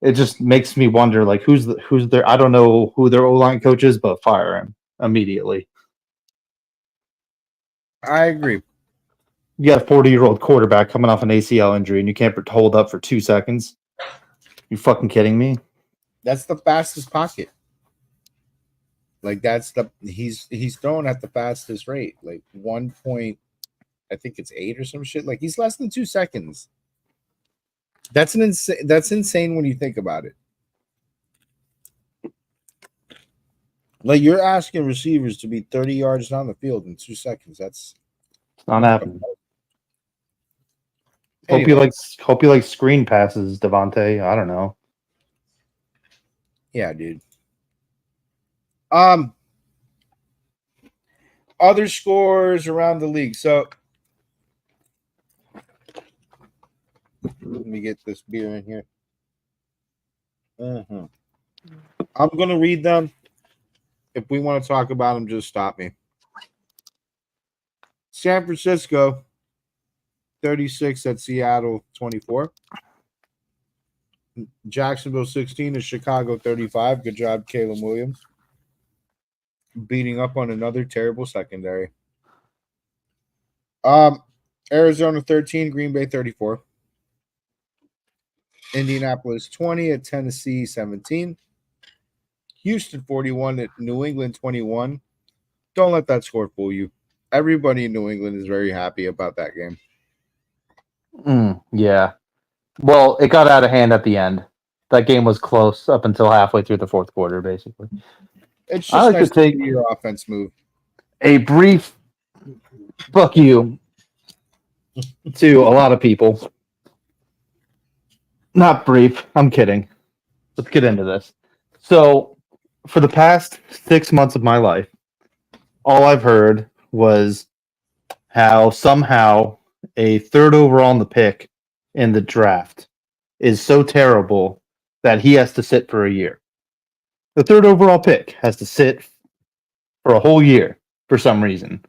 it just makes me wonder, like, who's their, I don't know who their O-line coach is, but fire him immediately. I agree. You got a 40-year-old quarterback coming off an ACL injury, and you can't hold up for 2 seconds. You fucking kidding me? That's the fastest pocket. Like he's throwing at the fastest rate, like 1 point, I think it's 8 or some shit. Like he's less than 2 seconds. That's insane when you think about it. Like you're asking receivers to be 30 yards down the field in 2 seconds. That's not happening. Anyway. Hope you like screen passes, Devontae. I don't know. Yeah, dude. Other scores around the league. So let me get this beer in here. I'm gonna read them. If we want to talk about them, just stop me. San Francisco 36 at Seattle 24. Jacksonville 16 to Chicago 35. Good job, Caleb Williams. Beating up on another terrible secondary. Arizona 13, Green Bay 34. Indianapolis 20 at Tennessee 17. Houston 41 at New England 21. Don't let that score fool you. Everybody in New England is very happy about that game. Yeah. Well, it got out of hand at the end. That game was close up until halfway through the fourth quarter, basically. It's just nice to take your offense move. A brief fuck you to a lot of people. Not brief. I'm kidding. Let's get into this. So, for the past 6 months of my life, all I've heard was how somehow a third overall in the pick in the draft is so terrible that he has to sit for a year. The third overall pick has to sit for a whole year for some reason,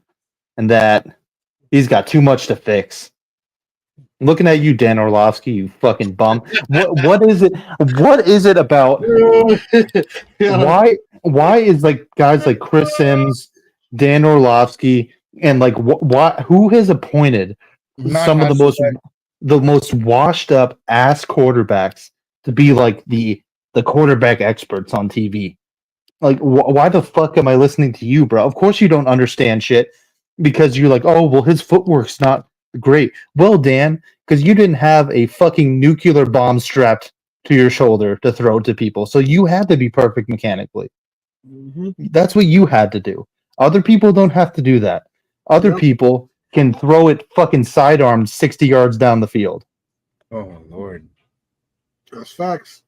and that he's got too much to fix. I'm looking at you, Dan Orlovsky, you fucking bum. What is it? What is it about? Why is like guys like Chris Sims, Dan Orlovsky, And like, what? Who has appointed Not some of Hasselbeck. the most washed up ass quarterbacks to be like the quarterback experts on TV? Like, why the fuck am I listening to you, bro? Of course you don't understand shit because you're like, oh, well, his footwork's not great. Well, Dan, because you didn't have a fucking nuclear bomb strapped to your shoulder to throw to people, so you had to be perfect mechanically. Mhm. That's what you had to do. Other people don't have to do that. Other Yep. people can throw it fucking sidearmed 60 yards down the field. Oh Lord. That's facts.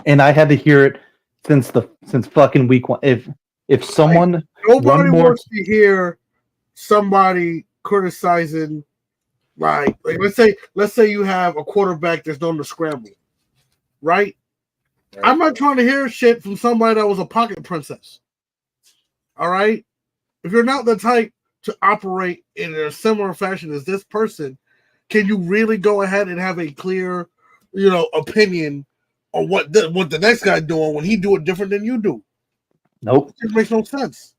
And I had to hear it since fucking week one. If someone Nobody one more wants to hear somebody criticizing, like let's say you have a quarterback that's known to scramble, right? I'm not trying to hear shit from somebody that was a pocket princess. All right, if you're not the type to operate in a similar fashion as this person, can you really go ahead and have a clear, opinion on what the next guy doing when he do it different than you do? nope. It makes no sense.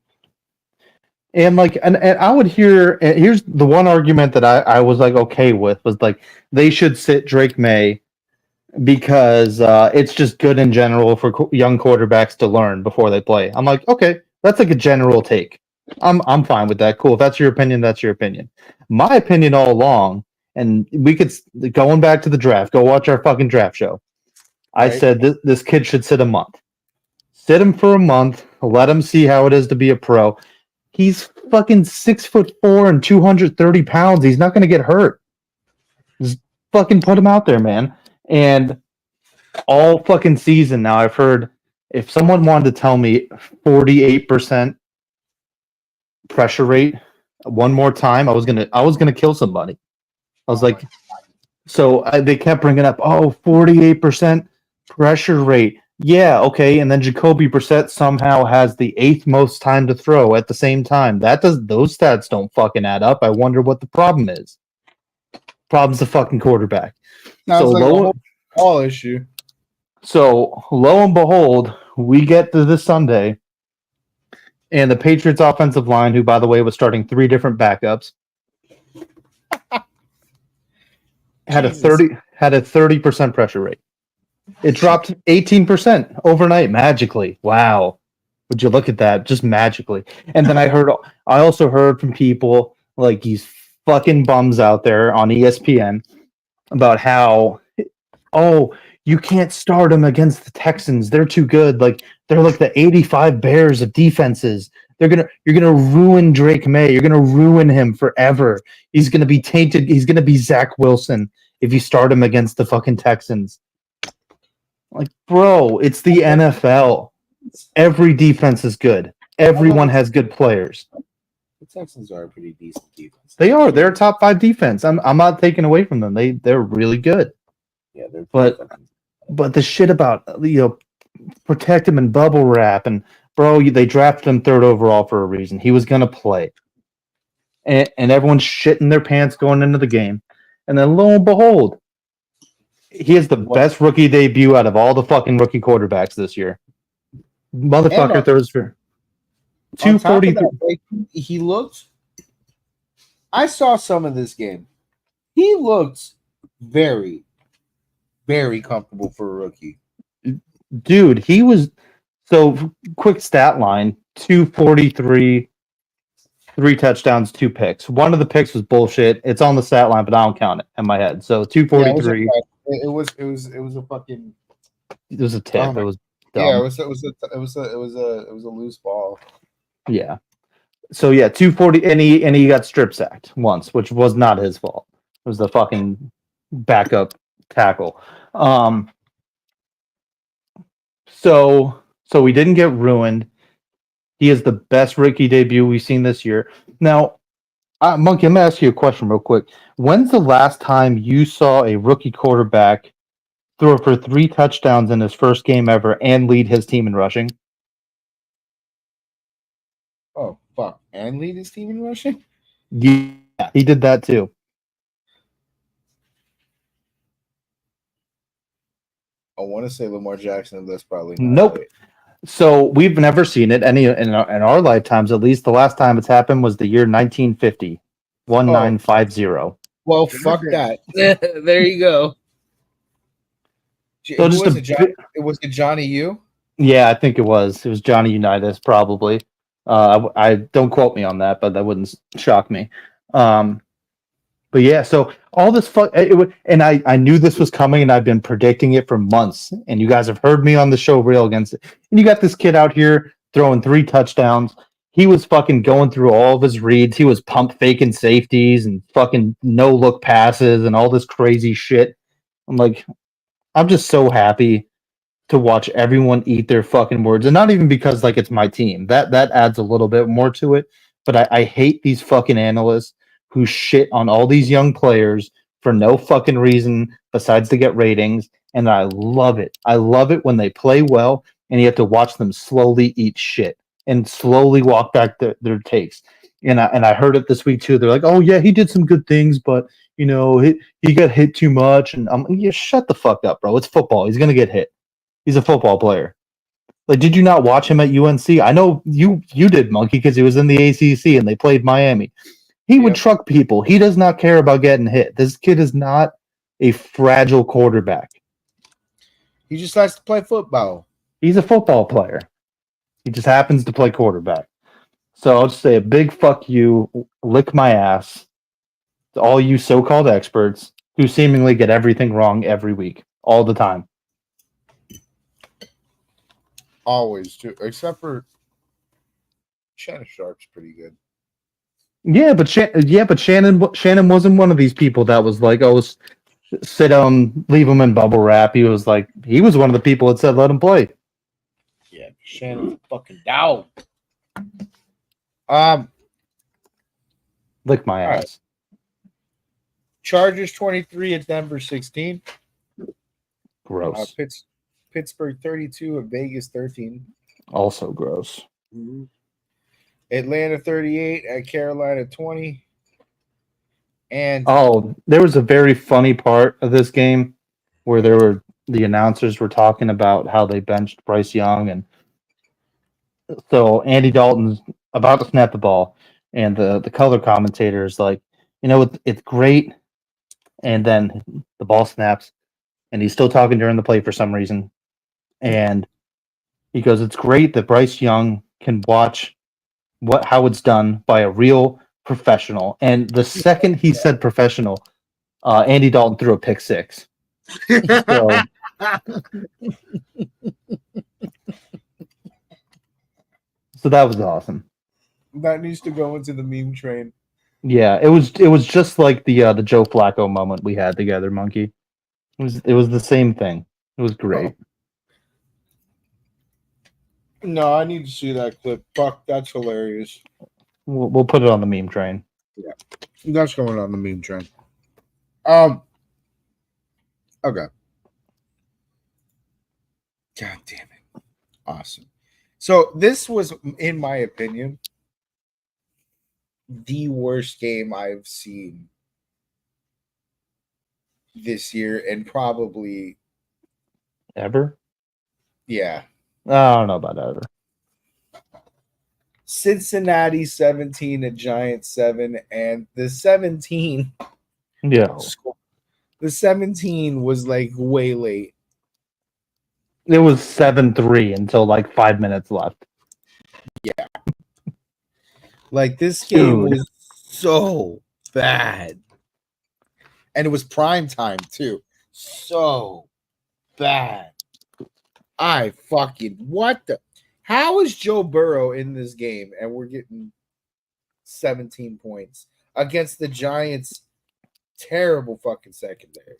And like and I would hear and here's the one argument that I was like okay with was like they should sit Drake May because it's just good in general for young quarterbacks to learn before they play. I'm like, okay, that's like a general take. I'm fine with that. Cool. If that's your opinion, that's your opinion. My opinion all along, and we could going back to the draft. Go watch our fucking draft show. I Right. said this kid should sit a month. Sit him for a month. Let him see how it is to be a pro. He's fucking 6'4" and 230 pounds. He's not going to get hurt. Just fucking put him out there, man. And all fucking season now, I've heard if someone wanted to tell me 48% pressure rate one more time, I was gonna kill somebody. I was like, so they kept bringing up, oh, 48% pressure rate. Yeah, okay, and then Jacoby Brissett somehow has the 8th most time to throw at the same time. Those stats don't fucking add up. I wonder what the problem is. Problem's the fucking quarterback. Sounds like a whole ball issue. So lo and behold, we get to this Sunday, and the Patriots offensive line, who by the way was starting 3 different backups, had Jesus. a 30% pressure rate. It dropped 18% overnight magically. Wow. Would you look at that? Just magically. And then I also heard from people like these fucking bums out there on ESPN about how, oh, you can't start them against the Texans. They're too good. Like they're like the 85 Bears of defenses. You're gonna ruin Drake May. You're gonna ruin him forever. He's gonna be tainted. He's gonna be Zach Wilson if you start him against the fucking Texans. Like, bro, it's the NFL. Every defense is good. Everyone has good players. The Texans are a pretty decent defense. They are. They're a top 5 defense. I'm not taking away from them. They're really good. Yeah, they're But the shit about protect him in bubble wrap and bro, they drafted him 3rd overall for a reason. He was gonna play, and everyone's shitting their pants going into the game, and then lo and behold, he has the best rookie debut out of all the fucking rookie quarterbacks this year. Motherfucker throws for 243. He looked. I saw some of this game. He looked very, very comfortable for a rookie. Dude, he was so quick stat line 243, 3 touchdowns, 2 picks. One of the picks was bullshit. It's on the stat line, but I don't count it in my head. So 243. It was a fucking. It was a tip. It was dumb. Yeah, it was a loose ball. Yeah. So yeah, 240, and he got strip sacked once, which was not his fault. It was the fucking backup tackle. So we didn't get ruined. He is the best rookie debut we've seen this year. Now, Monkey, I'm gonna ask you a question real quick. When's the last time you saw a rookie quarterback throw for 3 touchdowns in his first game ever and lead his team in rushing? Oh fuck! And lead his team in rushing? Yeah, he did that too. I want to say Lamar Jackson, that's probably not Nope. right. So we've never seen it any in our lifetimes. At least the last time it's happened was the year 1950, 1950. Well, fuck that. There you go. So Who just was it? Johnny? Was it Johnny U? yeah, I think it was Johnny Unitas probably. I don't quote me on that, but that wouldn't shock me. But yeah, so all this and I knew this was coming, and I've been predicting it for months. And you guys have heard me on the show rail against it. And you got this kid out here throwing 3 touchdowns. He was fucking going through all of his reads. He was pump faking safeties and fucking no look passes and all this crazy shit. I'm like, I'm just so happy to watch everyone eat their fucking words, and not even because like it's my team. That adds a little bit more to it. But I hate these fucking analysts who shit on all these young players for no fucking reason besides to get ratings. And I love it. I love it when they play well and you have to watch them slowly eat shit and slowly walk back their takes. And I heard it this week too. They're like, "Oh yeah, he did some good things, but you know he got hit too much." And I'm yeah, shut the fuck up, bro. It's football. He's gonna get hit. He's a football player. Like, did you not watch him at UNC? I know you did, Monkey, because he was in the ACC and they played Miami. He would truck people. He does not care about getting hit. This kid is not a fragile quarterback. He just likes to play football. He's a football player. He just happens to play quarterback. So I'll just say a big fuck you, lick my ass to all you so-called experts who seemingly get everything wrong every week, all the time. Always, too. Except for Shannon Sharp's pretty good. Yeah, but Shannon wasn't one of these people that was like, "Oh, sit down, leave him in bubble wrap." He was one of the people that said, "Let him play." Yeah, Shannon's fucking dog. Lick my ass. Right. Chargers 23 at Denver 16. Gross. Pittsburgh 32 at Vegas 13. Also gross. Mm-hmm. Atlanta 38 at Carolina 20. And there was a very funny part of this game where the announcers were talking about how they benched Bryce Young, and so Andy Dalton's about to snap the ball, and the color commentator is like, it's great, and then the ball snaps, and he's still talking during the play for some reason, and he goes, "It's great that Bryce Young can watch how it's done by a real professional." And the second he said professional, Andy Dalton threw a pick six. So, so that was awesome. That needs to go into the meme train. Yeah, it was just like the Joe Flacco moment we had together, Monkey. It was the same thing. It was great. No, I need to see that clip. Fuck, that's hilarious. We'll put it on the meme train. Yeah, that's going on the meme train. Okay. God damn it. Awesome. So this was, in my opinion, the worst game I've seen this year, and probably ever. Yeah. I don't know about ever. Cincinnati 17 at Giants 7, and the 17. Yeah. The 17 was like way late. It was 7-3 until like 5 minutes left. Yeah. Like this game was so bad. And it was prime time too. So bad. What the? How is Joe Burrow in this game and we're getting 17 points against the Giants' terrible fucking secondary?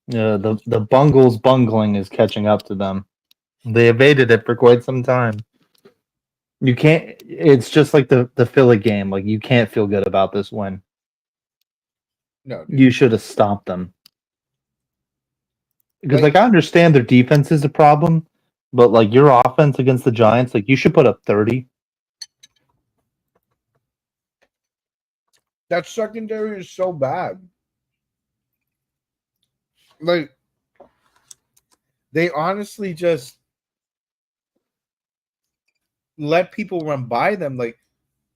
Yeah, the Bungles bungling is catching up to them. They evaded it for quite some time. You can't. It's just like the Philly game. Like you can't feel good about this win. No, dude. You should have stopped them. Because like I understand their defense is a problem, but like your offense against the Giants, like you should put up 30. That secondary is so bad. Like they honestly just let people run by them. Like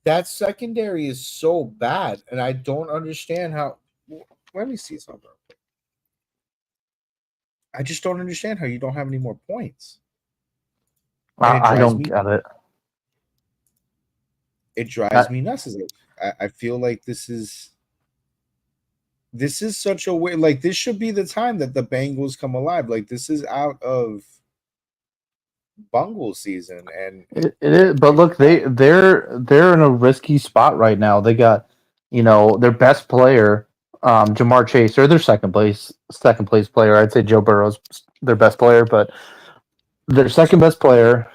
that secondary is so bad, and I don't understand how. Let me see something. I just don't understand how you don't have any more points. And it I drives don't me. get it. It drives me nuts. I feel like this is such a way. Like this should be the time that the Bengals come alive. Like this is out of bungle season, and It is, but look, they're in a risky spot right now. They got, their best player, Jamar Chase, or their second place player. I'd say Joe Burrow's their best player, but their second best player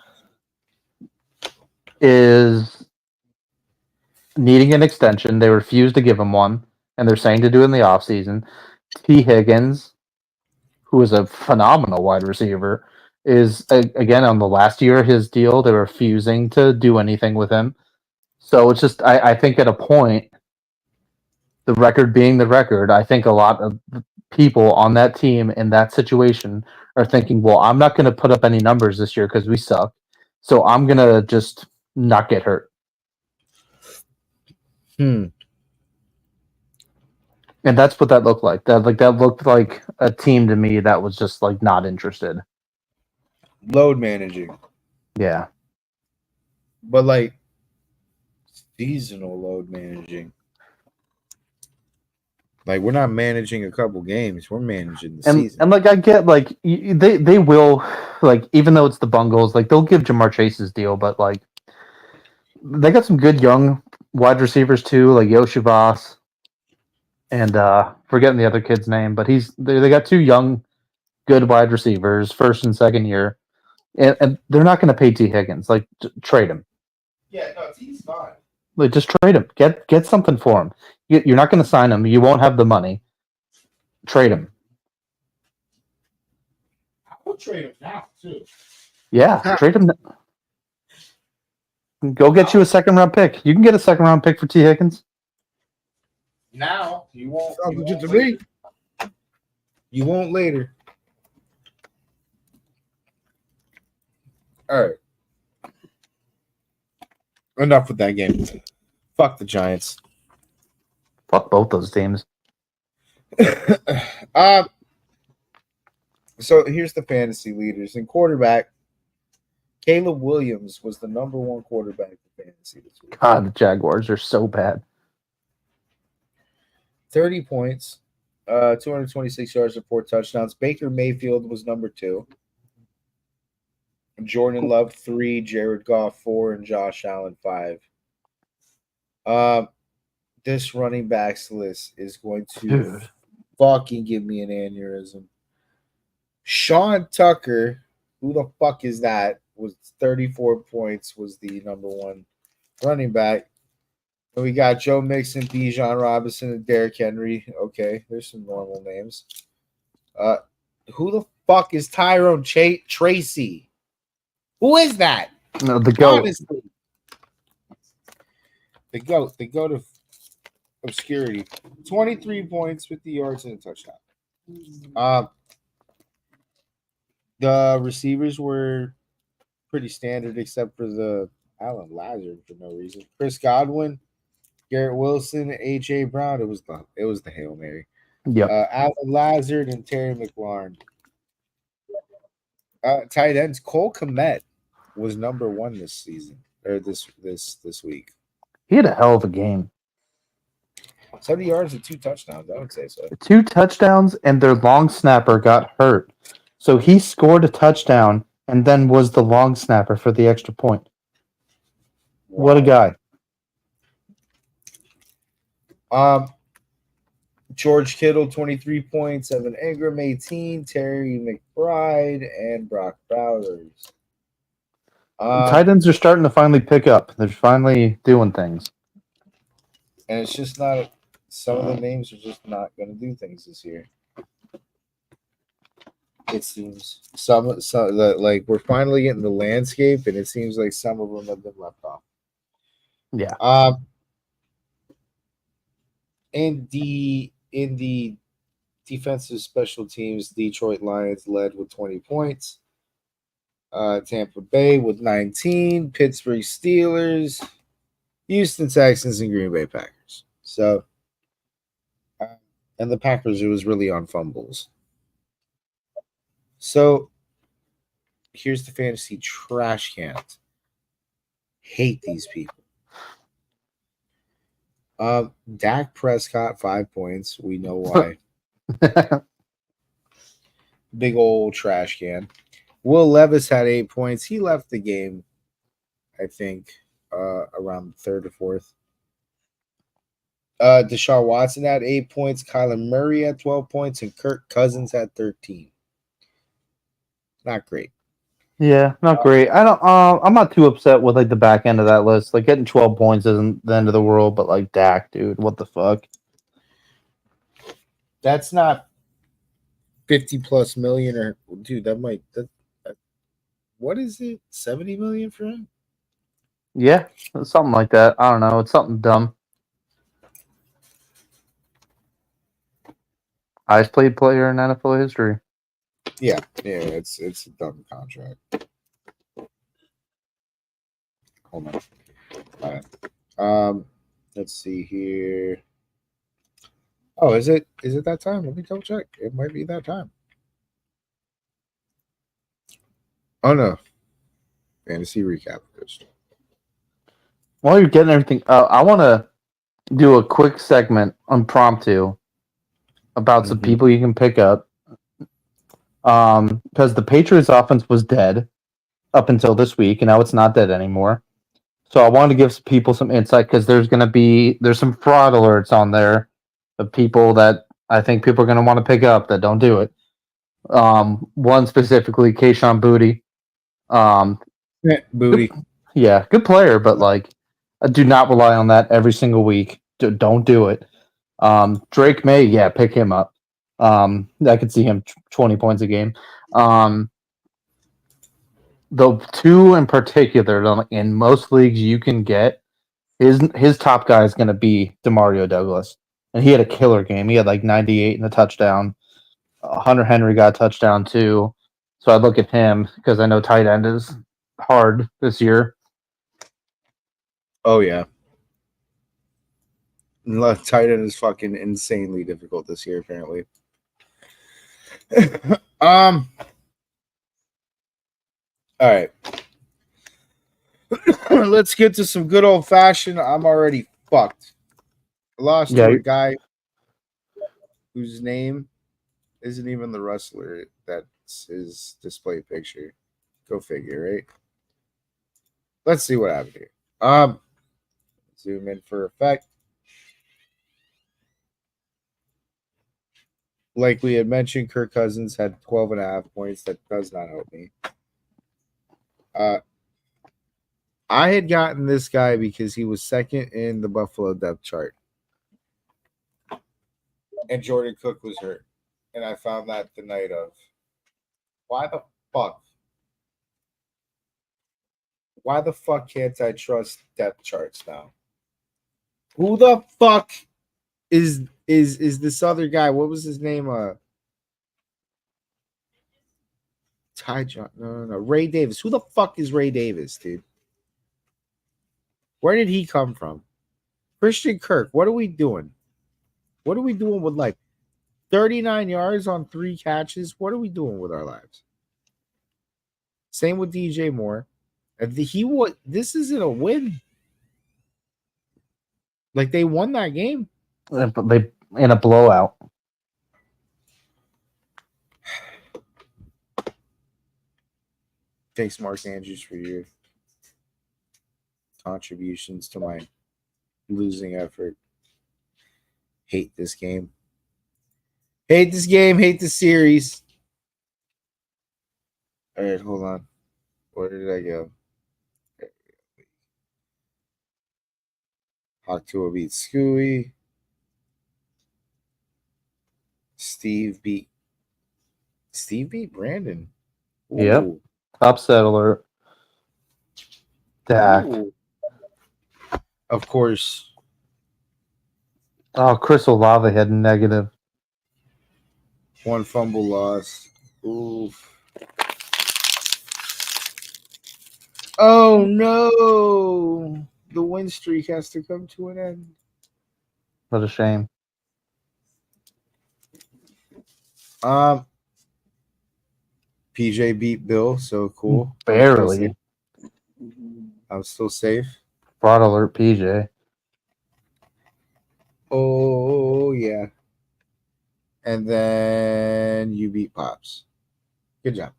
is needing an extension. They refuse to give him one, and they're saying to do it in the offseason. T. Higgins, who is a phenomenal wide receiver, is again on the last year of his deal. They're refusing to do anything with him. So it's just, I think at a point, the record being the record, I think a lot of people on that team in that situation are thinking, well, I'm not going to put up any numbers this year because we suck. So I'm going to just not get hurt. And that's what that looked like. That looked like a team to me that was just like not interested. load managing. Yeah. But like seasonal load managing. Like we're not managing a couple games, we're managing the season. And like I get like they will, like, even though it's the Bungles, like they'll give Jamar Chase's deal, but like they got some good young wide receivers too, like Yoshivas and forgetting the other kid's name, but they got two young good wide receivers, first and second year, and they're not going to pay T. Higgins. Like trade him. Yeah, no, T's fine. Like just trade him. Get something for him. You're not going to sign him. You won't have the money. Trade him. I would trade him now too. Yeah, trade him. Go get you a second round pick. You can get a second round pick for T. Higgins. Now you won't. Sounds legit to me. You won't later. All right. Enough with that game. Fuck the Giants. Fuck both those teams. So here's the fantasy leaders. In quarterback, Caleb Williams was the number one quarterback in fantasy this week. God, the Jaguars are so bad. 30 points, 226 yards and 4 touchdowns. Baker Mayfield was number 2. Jordan Love 3, Jared Goff 4, and Josh Allen 5. This running backs list is going to fucking give me an aneurysm. Sean Tucker, who the fuck is that? Was 34 points, was the number one running back. And we got Joe Mixon, Bijan Robinson, and Derrick Henry. Okay, there's some normal names. Who the fuck is Tyrone Tracy? Who is that? No, the GOAT. Honestly. The GOAT of obscurity. 23 points, 50 yards, and a touchdown. The receivers were pretty standard except for the Alan Lazard for no reason. Chris Godwin, Garrett Wilson, A.J. Brown. It was the Hail Mary. Yep. Alan Lazard and Terry McLaurin. Tight ends. Cole Kmet was number 1 this season or this week. He had a hell of a game. 70 yards and 2 touchdowns. I would say so. 2 touchdowns, and their long snapper got hurt. So he scored a touchdown and then was the long snapper for the extra point. Wow. What a guy. George Kittle, 23 points, Evan Ingram, 18, Terry McBride, and Brock Bowers. Tight ends are starting to finally pick up. They're finally doing things. And it's just not – some of the names are just not going to do things this year. It seems some like we're finally getting the landscape, and it seems like some of them have been left off. Yeah. In the defensive special teams, Detroit Lions led with 20 points. Tampa Bay with 19, Pittsburgh Steelers, Houston Texans, and Green Bay Packers. So, and the Packers, it was really on fumbles. So, here's the fantasy trash cans. Hate these people. Dak Prescott, 5 points. We know why. Big old trash can. Will Levis had 8 points. He left the game, I think, around the third or fourth. Deshaun Watson had 8 points. Kyler Murray had 12 points. And Kirk Cousins had 13. Not great. Yeah, not great. I don't. I'm not too upset with like the back end of that list. Like getting 12 points isn't the end of the world, but like Dak, dude, what the fuck? That's not 50 plus million, or dude, that might. What is it? 70 million for him? Yeah, something like that. I don't know. It's something dumb. Highest paid player in NFL history. Yeah, it's a dumb contract. Hold on. All right. Let's see here. Oh, is it that time? Let me double check. It might be that time. Oh no. Fantasy recap first. While you're getting everything, I want to do a quick segment impromptu about some people you can pick up. Because the Patriots offense was dead up until this week, and now it's not dead anymore. So I wanted to give people some insight because there's some fraud alerts on there of people that I think people are going to want to pick up that don't do it. One specifically, Kayshon Boutte. Booty. Yeah, good player, but like, I do not rely on that every single week. Don't do it. Drake May, yeah, pick him up. I could see him 20 points a game. The two in particular in most leagues you can get, his top guy is going to be Demario Douglas, and he had a killer game. He had like 98 and a touchdown. Hunter Henry got a touchdown too, so I look at him because I know tight end is hard this year. Oh yeah. Left tight end is fucking insanely difficult this year, apparently. All right. Let's get to some good old fashioned. I'm already fucked. I lost to a guy whose name isn't even the wrestler that's his display picture. Go figure, right? Let's see what happened here. Zoom in for effect. Like we had mentioned, Kirk Cousins had 12.5 points. That does not help me. I had gotten this guy because he was second in the Buffalo depth chart. And Jordan Cook was hurt. And I found that the night of. Why the fuck? Why the fuck can't I trust depth charts now? Who the fuck is this other guy? What was his name? Ty John. No. Ray Davis. Who the fuck is Ray Davis, dude? Where did he come from? Christian Kirk. What are we doing? What are we doing with life? 39 yards on 3 catches. What are we doing with our lives? Same with DJ Moore. This isn't a win. Like they won that game. They in a blowout. Thanks, Mark Andrews, for your contributions to my losing effort. Hate this game. Hate this game. Hate the series. All right, hold on. Where did I go? Hawktua beats Scooey. Steve beat Brandon. Ooh. Yep. Upset alert. Dak. Ooh. Of course. Oh, Chris Olave had negative. 1 fumble loss. Oof. Oh no! The win streak has to come to an end. What a shame. PJ beat Bill, so cool. Barely. I was still safe. Fraud alert, PJ. Oh yeah. And then you beat Pops. Good job.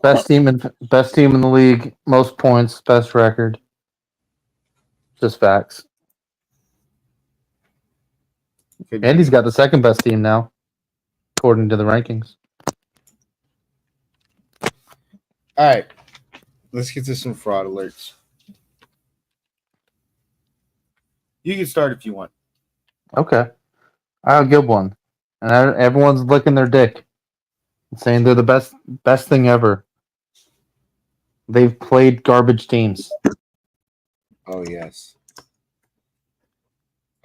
Best team in the league, most points, best record. Just facts. Good And he's job. got the second best team now, according to the rankings. All right. Let's get to some fraud alerts. You can start if you want. Okay. I'll give one. And everyone's licking their dick and saying they're the best thing ever. They've played garbage teams. Oh yes.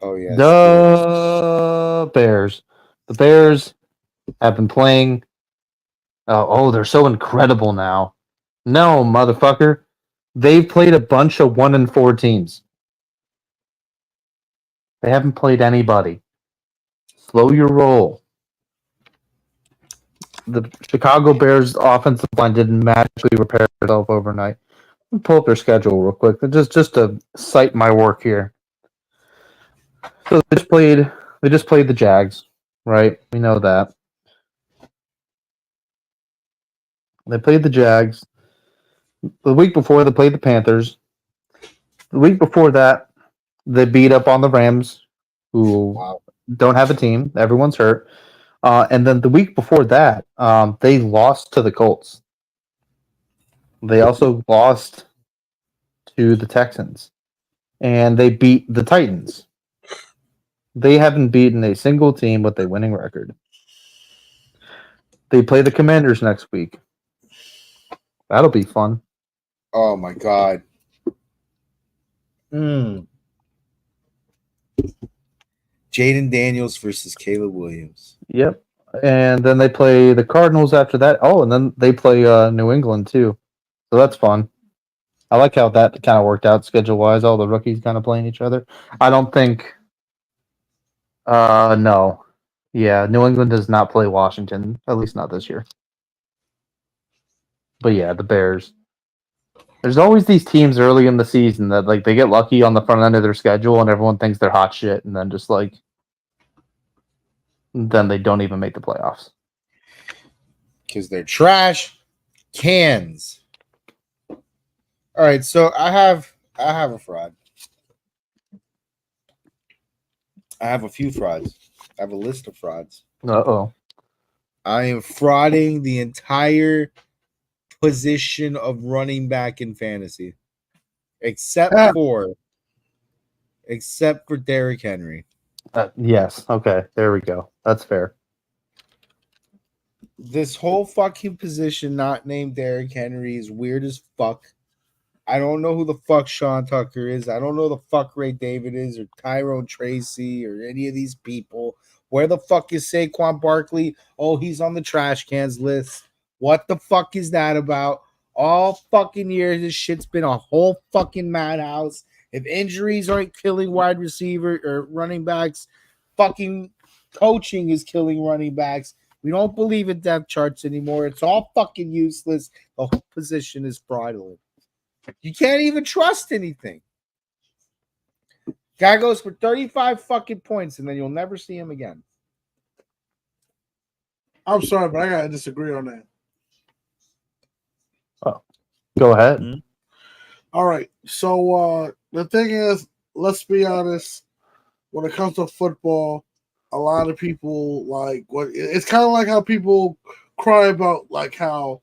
Oh yes. The Bears. The Bears have been playing. They're so incredible now. No, motherfucker. They've played a bunch of 1-4 teams. They haven't played anybody. Slow your roll. The Chicago Bears offensive line didn't magically repair itself overnight. Let me pull up their schedule real quick, just to cite my work here. So they just played the Jags, right? We know that. They played the Jags. The week before, they played the Panthers. The week before that, they beat up on the Rams, who don't have a team. Everyone's hurt. And then the week before that, they lost to the Colts. They also lost to the Texans. And they beat the Titans. They haven't beaten a single team with a winning record. They play the Commanders next week. That'll be fun. Oh my god. Jaden Daniels versus Caleb Williams. Yep. And then they play the Cardinals after that. Oh, and then they play New England too. So that's fun. I like how that kind of worked out schedule-wise. All the rookies kind of playing each other. I don't think... no. Yeah, New England does not play Washington. At least not this year. But yeah, the Bears. There's always these teams early in the season that like they get lucky on the front end of their schedule and everyone thinks they're hot shit and then just like then they don't even make the playoffs. Because they're trash cans. All right, so I have a fraud. I have a few frauds. I have a list of frauds. Uh-oh. I am frauding the entire position of running back in fantasy. Except for Derrick Henry. Yes. Okay. There we go. That's fair. This whole fucking position not named Derrick Henry is weird as fuck. I don't know who the fuck Sean Tucker is. I don't know who the fuck Ray David is or Tyrone Tracy or any of these people. Where the fuck is Saquon Barkley? Oh, he's on the trash cans list. What the fuck is that about? All fucking years, this shit's been a whole fucking madhouse. If injuries aren't killing wide receiver or running backs, fucking coaching is killing running backs. We don't believe in depth charts anymore. It's all fucking useless. The whole position is fraudulent. You can't even trust anything. Guy goes for 35 fucking points, and then you'll never see him again. I'm sorry, but I gotta disagree on that. Oh, go ahead. Mm-hmm. All right. So the thing is, let's be honest. When it comes to football, a lot of people like what it's kind of like how people cry about like how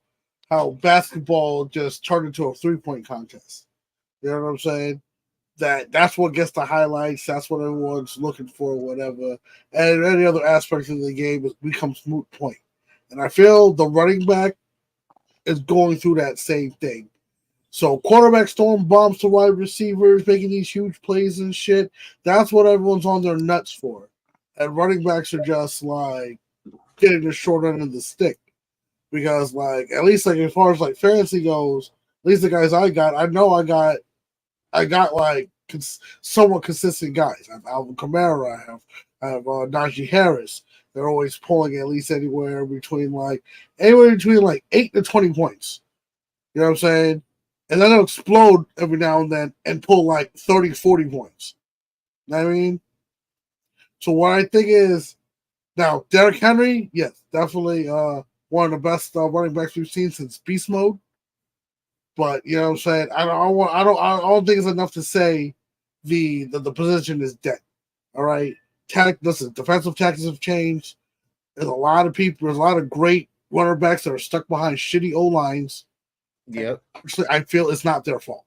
basketball just turned into a 3-point contest. You know what I'm saying? That's what gets the highlights. That's what everyone's looking for, whatever. And any other aspects of the game becomes moot point. And I feel the running back is going through that same thing. So quarterbacks throwing bombs to wide receivers, making these huge plays and shit. That's what everyone's on their nuts for. And running backs are just like getting the short end of the stick. Because like at least like as far as like fantasy goes, least the guys I got, I know I got like somewhat consistent guys. I have Alvin Kamara. I have Najee Harris. They're always pulling at least anywhere between like 8 to 20 points. You know what I'm saying? And then they'll explode every now and then and pull like 30, 40 points. You know what I mean? So what I think is now Derrick Henry, yes, definitely one of the best running backs we've seen since Beast Mode. But you know what I'm saying? I don't think it's enough to say the position is dead. All right. Listen, defensive tactics have changed. There's a lot of people, there's a lot of great running backs that are stuck behind shitty O lines. Yep. Actually, I feel it's not their fault.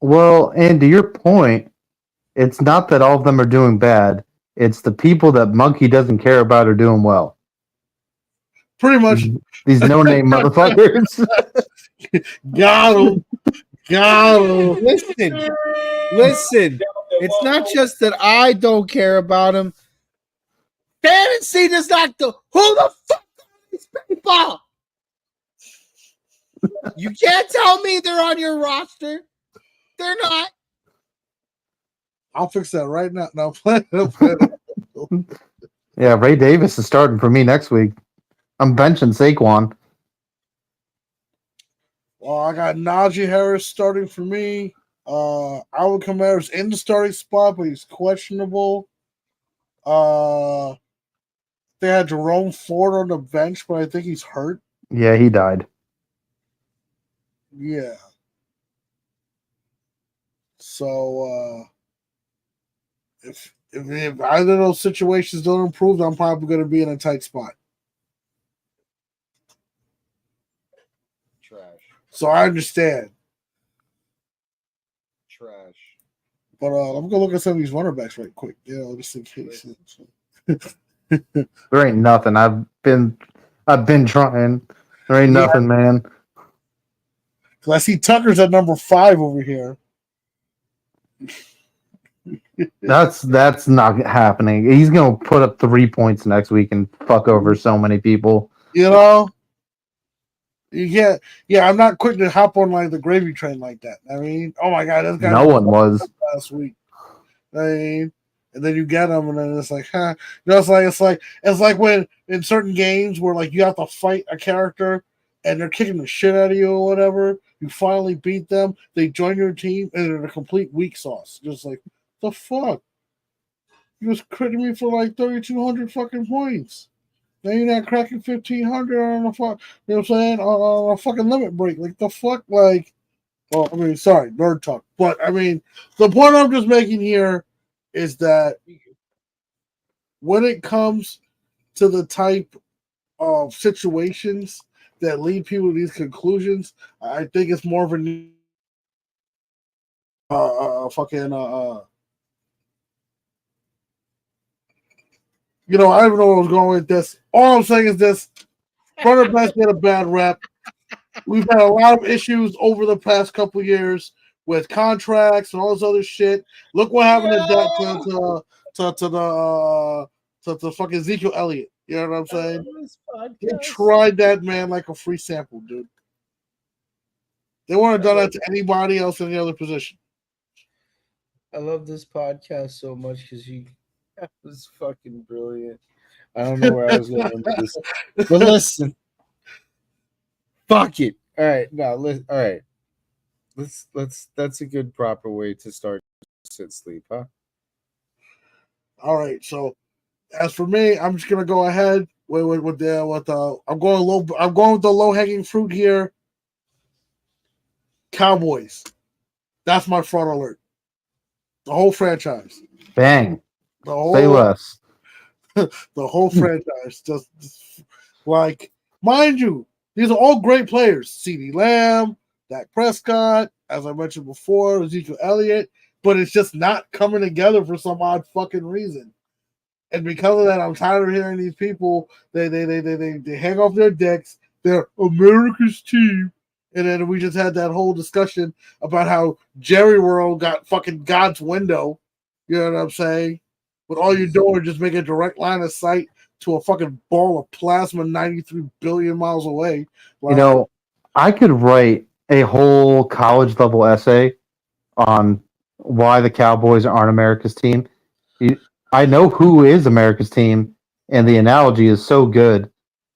Well, and to your point, it's not that all of them are doing bad. It's the people that Monkey doesn't care about are doing well. Pretty much. These no-name motherfuckers. Got him. Got him. Listen. It's not just that I don't care about him. Fantasy does not do. Who the fuck are these people? You can't tell me they're on your roster. They're not. I'll fix that right now. No, Yeah, Ray Davis is starting for me next week. I'm benching Saquon. Well, I got Najee Harris starting for me. Alvin Kamara's in the starting spot, but he's questionable. They had Jerome Ford on the bench, but I think he's hurt. Yeah, he died. Yeah. So if either of those situations don't improve, I'm probably going to be in a tight spot. Trash. So I understand. Trash. But I'm gonna look at some of these running backs right quick, just in case. There ain't nothing. I've been trying. There ain't nothing, man. Cause I see Tucker's at number 5 over here. That's not happening. He's gonna put up 3 points next week and fuck over so many people. You know? Yeah, I'm not quick to hop on like the gravy train like that. I mean, oh my god, this guy No one was last week. I mean, and then you get them, and then it's like, huh? It's like when in certain games where like you have to fight a character and they're kicking the shit out of you or whatever. You finally beat them. They join your team, and they're a complete weak sauce. Just like the fuck, you was critting me for like 3,200 fucking points. Now you're not cracking 1,500 on a fuck. You know what I'm saying? On a fucking limit break. Like the fuck, like. Well, I mean, sorry, nerd talk. But I mean, the point I'm just making here is that when it comes to the type of situations that lead people to these conclusions, I think it's more of a I don't even know where I was going with this. All I'm saying is this: running backs get a bad rep. We've had a lot of issues over the past couple years with contracts and all this other shit. Look what happened to fucking Ezekiel Elliott. You know what I'm saying? They tried that man like a free sample, dude. They wouldn't have done that to anybody else in the other position. I love this podcast so much because that was fucking brilliant. I don't know where I was going with this, but listen, fuck it. All right, now all right. Let's. That's a good proper way to start sit sleep, huh? All right. So, as for me, I'm just gonna go ahead with the. I'm going low. I'm going with the low hanging fruit here. Cowboys. That's my front alert. The whole franchise. bang. The whole, Say less. The whole franchise. Just like, mind you, these are all great players. CeeDee Lamb, Dak Prescott, as I mentioned before, Ezekiel Elliott, but it's just not coming together for some odd fucking reason. And because of that, I'm tired of hearing these people. They hang off their decks. They're America's team. And then we just had that whole discussion about how Jerry World got fucking God's window. You know what I'm saying? But all you're doing is just make a direct line of sight to a fucking ball of plasma 93 billion miles away. Like, I could write a whole college level essay on why the Cowboys aren't America's team. I know who is America's team, and the analogy is so good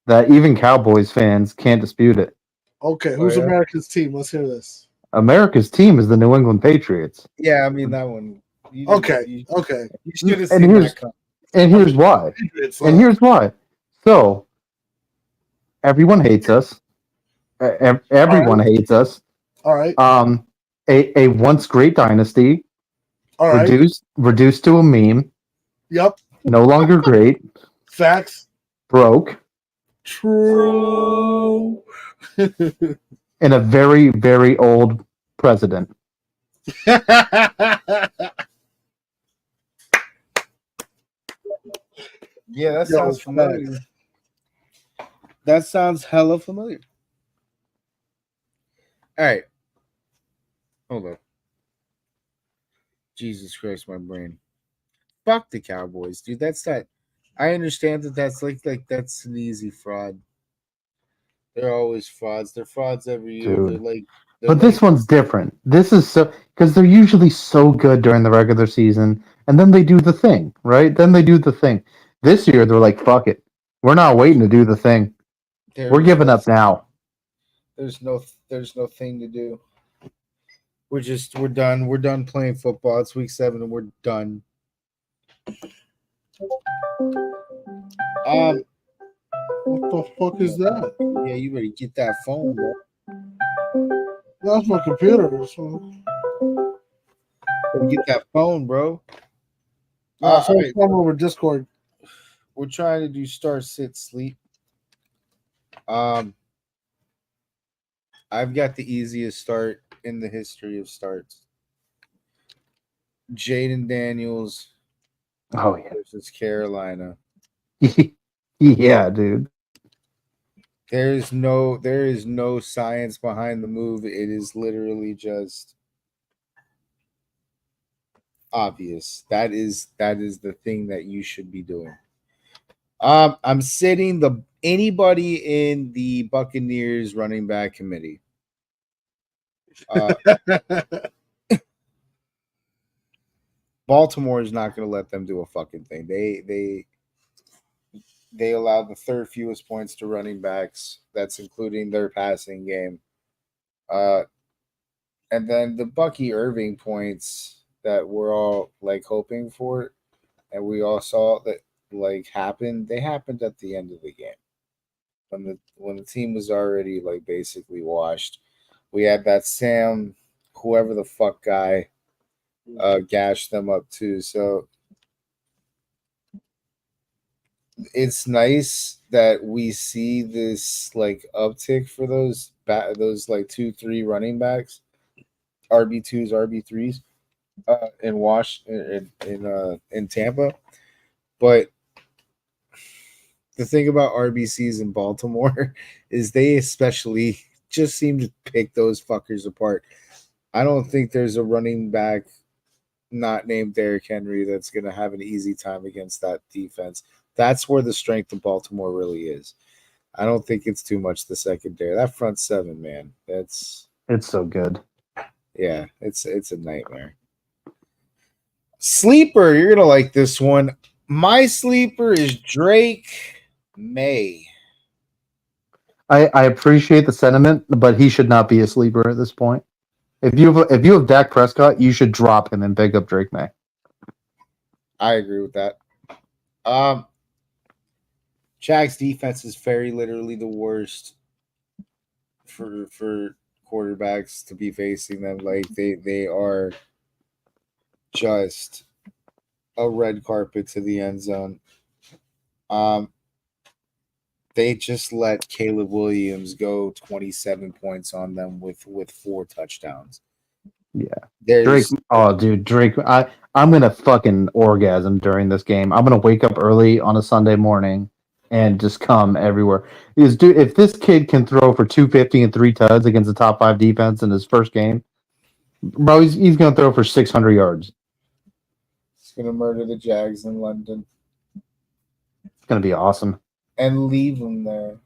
that even Cowboys fans can't dispute it. Okay, Oh, who's yeah? America's team? Let's hear this. America's team is the New England Patriots. Yeah, I mean that one. Okay, You okay. should have And seen that coming. here's why. Patriots, And here's why. So everyone hates us. Everyone hates us. all right, A once great dynasty all right. reduced to a meme. Yep, No longer great. facts. Broke. True. And a very, very old president. Yeah, that Yo, sounds familiar. That sounds hella familiar. All right. Hold on. Jesus Christ, my brain. Fuck the Cowboys, dude. That's not. I understand that that's like that's an easy fraud. They're always frauds. They're frauds every year. Dude. They're But this like, one's different. This is so because they're usually so good during the regular season, and then they do the thing, right? Then they do the thing. This year they're like, "Fuck it, we're not waiting to do the thing. We're giving up now." There's no thing to do. We're done. We're done playing football. It's week 7 and we're done. What the fuck is that? Yeah, you better get that phone, bro. That's my computer. So. Better get that phone, bro. So it's come over Discord. We're trying to do start, sit, sleep. I've got the easiest start in the history of starts. Jaden Daniels Oh yeah, versus Carolina. yeah, dude. There is no science behind the move. It is literally just obvious. That is the thing that you should be doing. I'm sitting anybody in the Buccaneers running back committee. Baltimore is not going to let them do a fucking thing. They allow the third fewest points to running backs. That's including their passing game. And then the Bucky Irving points that we're all like hoping for, and we all saw that like happen. They happened at the end of the game when the team was already like basically washed. We had that Sam, whoever the fuck guy, gashed them up too. So it's nice that we see this like uptick for those like 2-3 running backs, RB2s, RB3s, in Tampa. But the thing about RBCs in Baltimore is they especially just seem to pick those fuckers apart. I don't think there's a running back not named Derrick Henry that's going to have an easy time against that defense. That's where the strength of Baltimore really is. I don't think it's too much the secondary. That front seven, man, it's so good. Yeah, it's a nightmare. Sleeper, you're gonna like this one. My sleeper is Drake May. I appreciate the sentiment, but he should not be a sleeper at this point. If you have Dak Prescott, you should drop him and pick up Drake May. I agree with that. Jags defense is very literally the worst for quarterbacks to be facing them. Like they are just a red carpet to the end zone. They just let Caleb Williams go 27 points on them with 4 touchdowns. Yeah. Drake. Oh, dude, Drake. I'm gonna fucking orgasm during this game. I'm gonna wake up early on a Sunday morning and just come everywhere. Because, dude, if this kid can throw for 250 and 3 tuds against the top 5 defense in his first game, bro, he's gonna throw for 600 yards. He's gonna murder the Jags in London. It's gonna be awesome. And leave them there.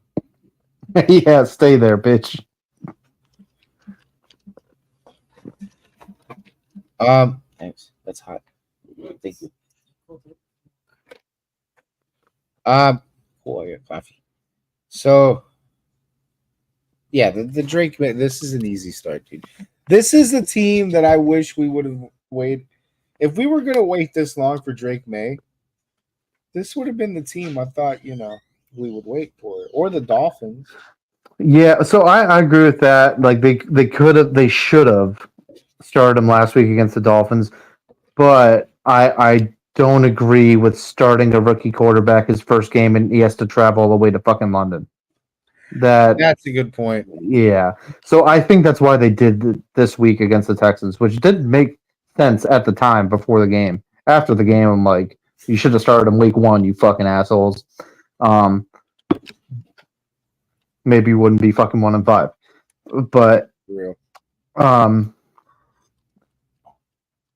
Yeah, stay there, bitch. Thanks. That's hot. Thank you. Cool, your coffee. So, yeah, the Drake. This is an easy start, dude. This is the team that I wish we would have waited. If we were gonna wait this long for Drake May, this would have been the team I thought we would wait for, or the Dolphins. Yeah, so I agree with that. Like they should have started him last week against the Dolphins, but I don't agree with starting a rookie quarterback his first game and he has to travel all the way to fucking London. That's a good point. Yeah. So I think that's why they did this week against the Texans, which did make sense at the time before the game. After the game, I'm like, you should have started him week 1, you fucking assholes. Maybe you wouldn't be fucking 1-5. But Real.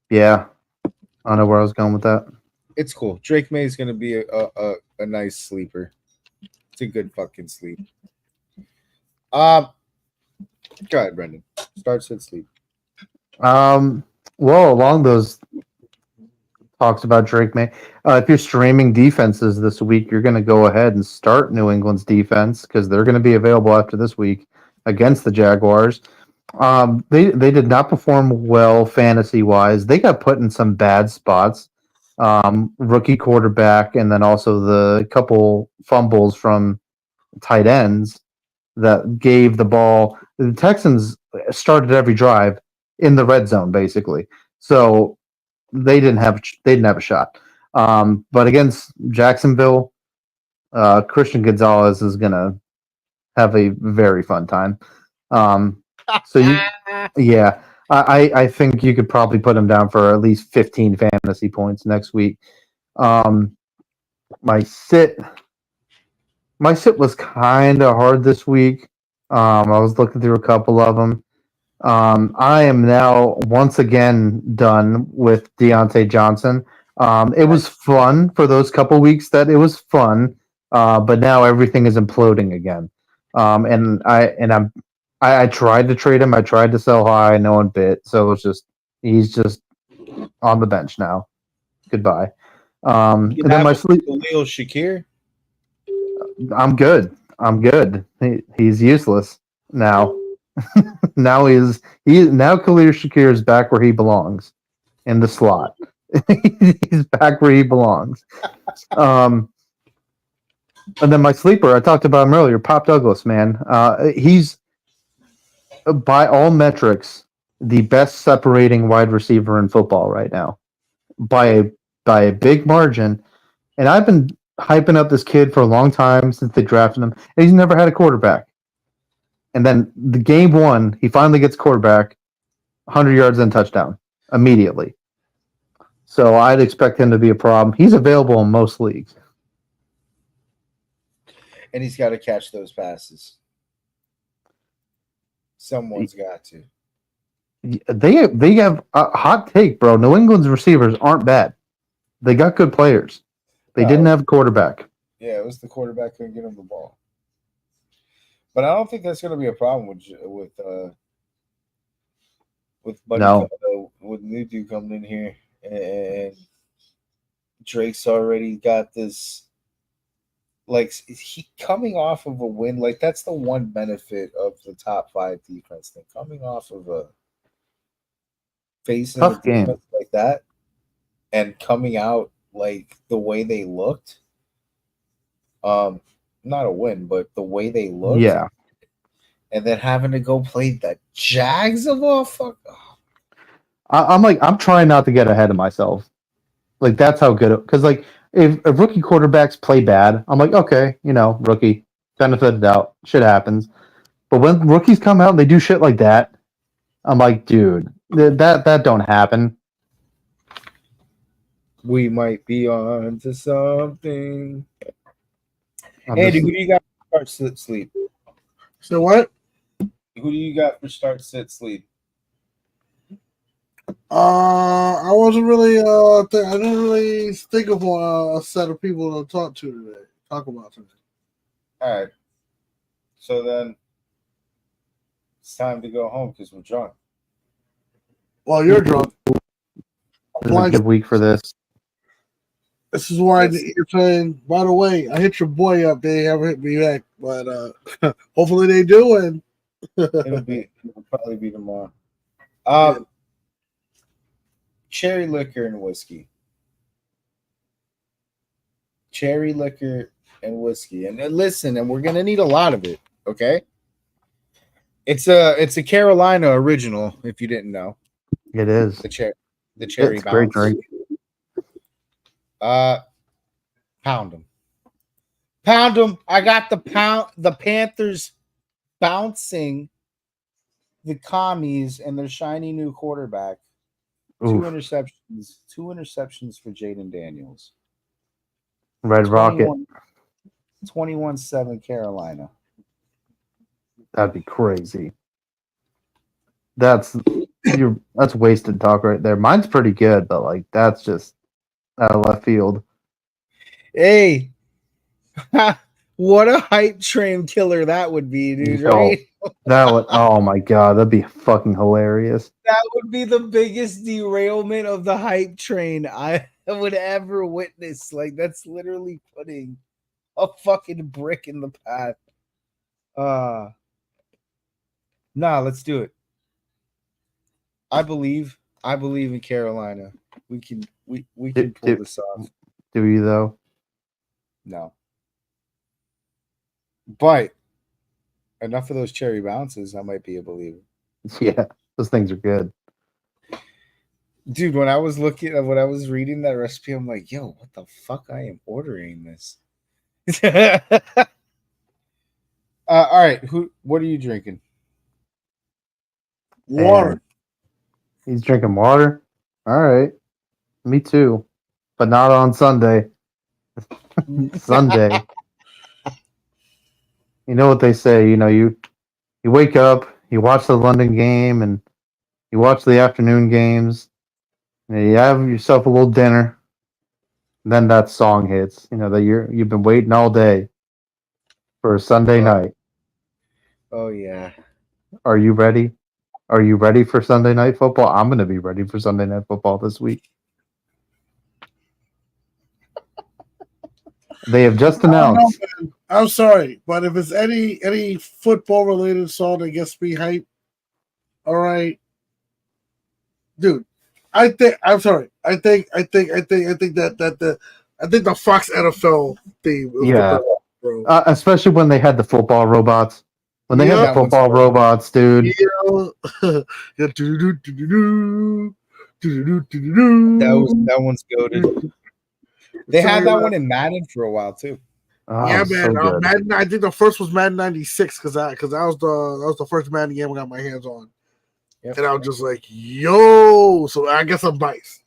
yeah. I don't know where I was going with that. It's cool. Drake May is gonna be a nice sleeper. It's a good fucking sleep. Go ahead, Brendan. Start, sit, sleep. Well, along those talks about Drake May, if you're streaming defenses this week, you're going to go ahead and start New England's defense because they're going to be available after this week against the Jaguars. They did not perform well fantasy wise. They got put in some bad spots. Rookie quarterback, and then also the couple fumbles from tight ends that gave the ball. The Texans started every drive in the red zone, basically. So they didn't have a shot. But against Jacksonville, Christian Gonzalez is gonna have a very fun time. I think you could probably put him down for at least 15 fantasy points next week. My sit was kind of hard this week. I was looking through a couple of them. I am now once again done with Deontay Johnson. It was fun for those couple weeks that it was fun, but now everything is imploding again. I tried to trade him. I tried to sell high. No one bit. So he's just on the bench now. Goodbye. And then my sleep. Khalil Shakir. I'm good. He's useless now. now Khalil Shakir is back where he belongs, in the slot. He's back where he belongs. And then my sleeper, I talked about him earlier, Pop Douglas, man. He's by all metrics the best separating wide receiver in football right now, by a big margin. And I've been hyping up this kid for a long time since they drafted him, and he's never had a quarterback. And then the game 1, he finally gets quarterback, 100 yards and touchdown immediately. So I'd expect him to be a problem. He's available in most leagues. And he's got to catch those passes. Someone's got to. They have a hot take, bro. New England's receivers aren't bad. They got good players. They didn't have a quarterback. Yeah, it was the quarterback couldn't get him the ball. But I don't think that's going to be a problem with Buddy with new dude coming in here, and Drake's already got this. Like, he coming off of a win, like that's the one benefit of the top 5 defense thing. Coming off of a facing tough a game defense like that, and coming out like the way they looked. Not a win, but the way they looked. Yeah. And then having to go play the Jags of all fuck. I'm trying not to get ahead of myself. Like, that's how good because like if rookie quarterbacks play bad, I'm like, okay, rookie, benefit of the doubt, shit happens. But when rookies come out and they do shit like that, I'm like, dude, that don't happen. We might be on to something. Andy, who do you got for start, sit, sleep? So what? Who do you got for start, sit, sleep? I wasn't really. I didn't really think of a set of people to talk about today. All right. So then it's time to go home because we're drunk. Well, you're drunk. This is a good week for this. This is why you're saying, by the way, I hit your boy up. They haven't hit me back, but hopefully they do. And It'll probably be tomorrow. Cherry liquor and whiskey. Cherry liquor and whiskey. And listen, and we're gonna need a lot of it. Okay. It's a Carolina original. If you didn't know, It is the cherry it's bounce. a great drink. Pound them. I got the Panthers bouncing the commies and their shiny new quarterback. Oof. Two interceptions for Jaden Daniels. Red Rocket. 21-7 Carolina. That'd be crazy. That's wasted talk right there. Mine's pretty good, but like that's just out of left field. Hey, what a hype train killer that would be, dude, right? Oh my god, that'd be fucking hilarious. That would be the biggest derailment of the hype train I would ever witness. Like, that's literally putting a fucking brick in the path. Nah, let's do it. I believe in Carolina. We can pull this off. Do you though? No. But enough of those cherry bounces, I might be a believer. Yeah, those things are good. Dude, when I was reading that recipe, I'm like, yo, what the fuck? I am ordering this. All right, what are you drinking? Water. And he's drinking water. All right. Me too. But not on Sunday. Sunday. You know what they say, you wake up, you watch the London game and you watch the afternoon games, and you have yourself a little dinner, and then that song hits, that you've been waiting all day for a Sunday night. Oh yeah. Are you ready? Are you ready for Sunday night football? I'm going to be ready for Sunday night football this week. They have just announced. I'm sorry, but if it's any football related song that gets me hyped, all right, dude. I think the Fox NFL theme. Yeah, bro. Especially when they had the football robots. When they had the football robots, dude. That one's goated. They had that one in Madden for a while too. Oh, yeah, man. So Madden. I think the first was Madden '96 because that was the first Madden game I got my hands on, and I was just like, "Yo!" So I guess I'm biased.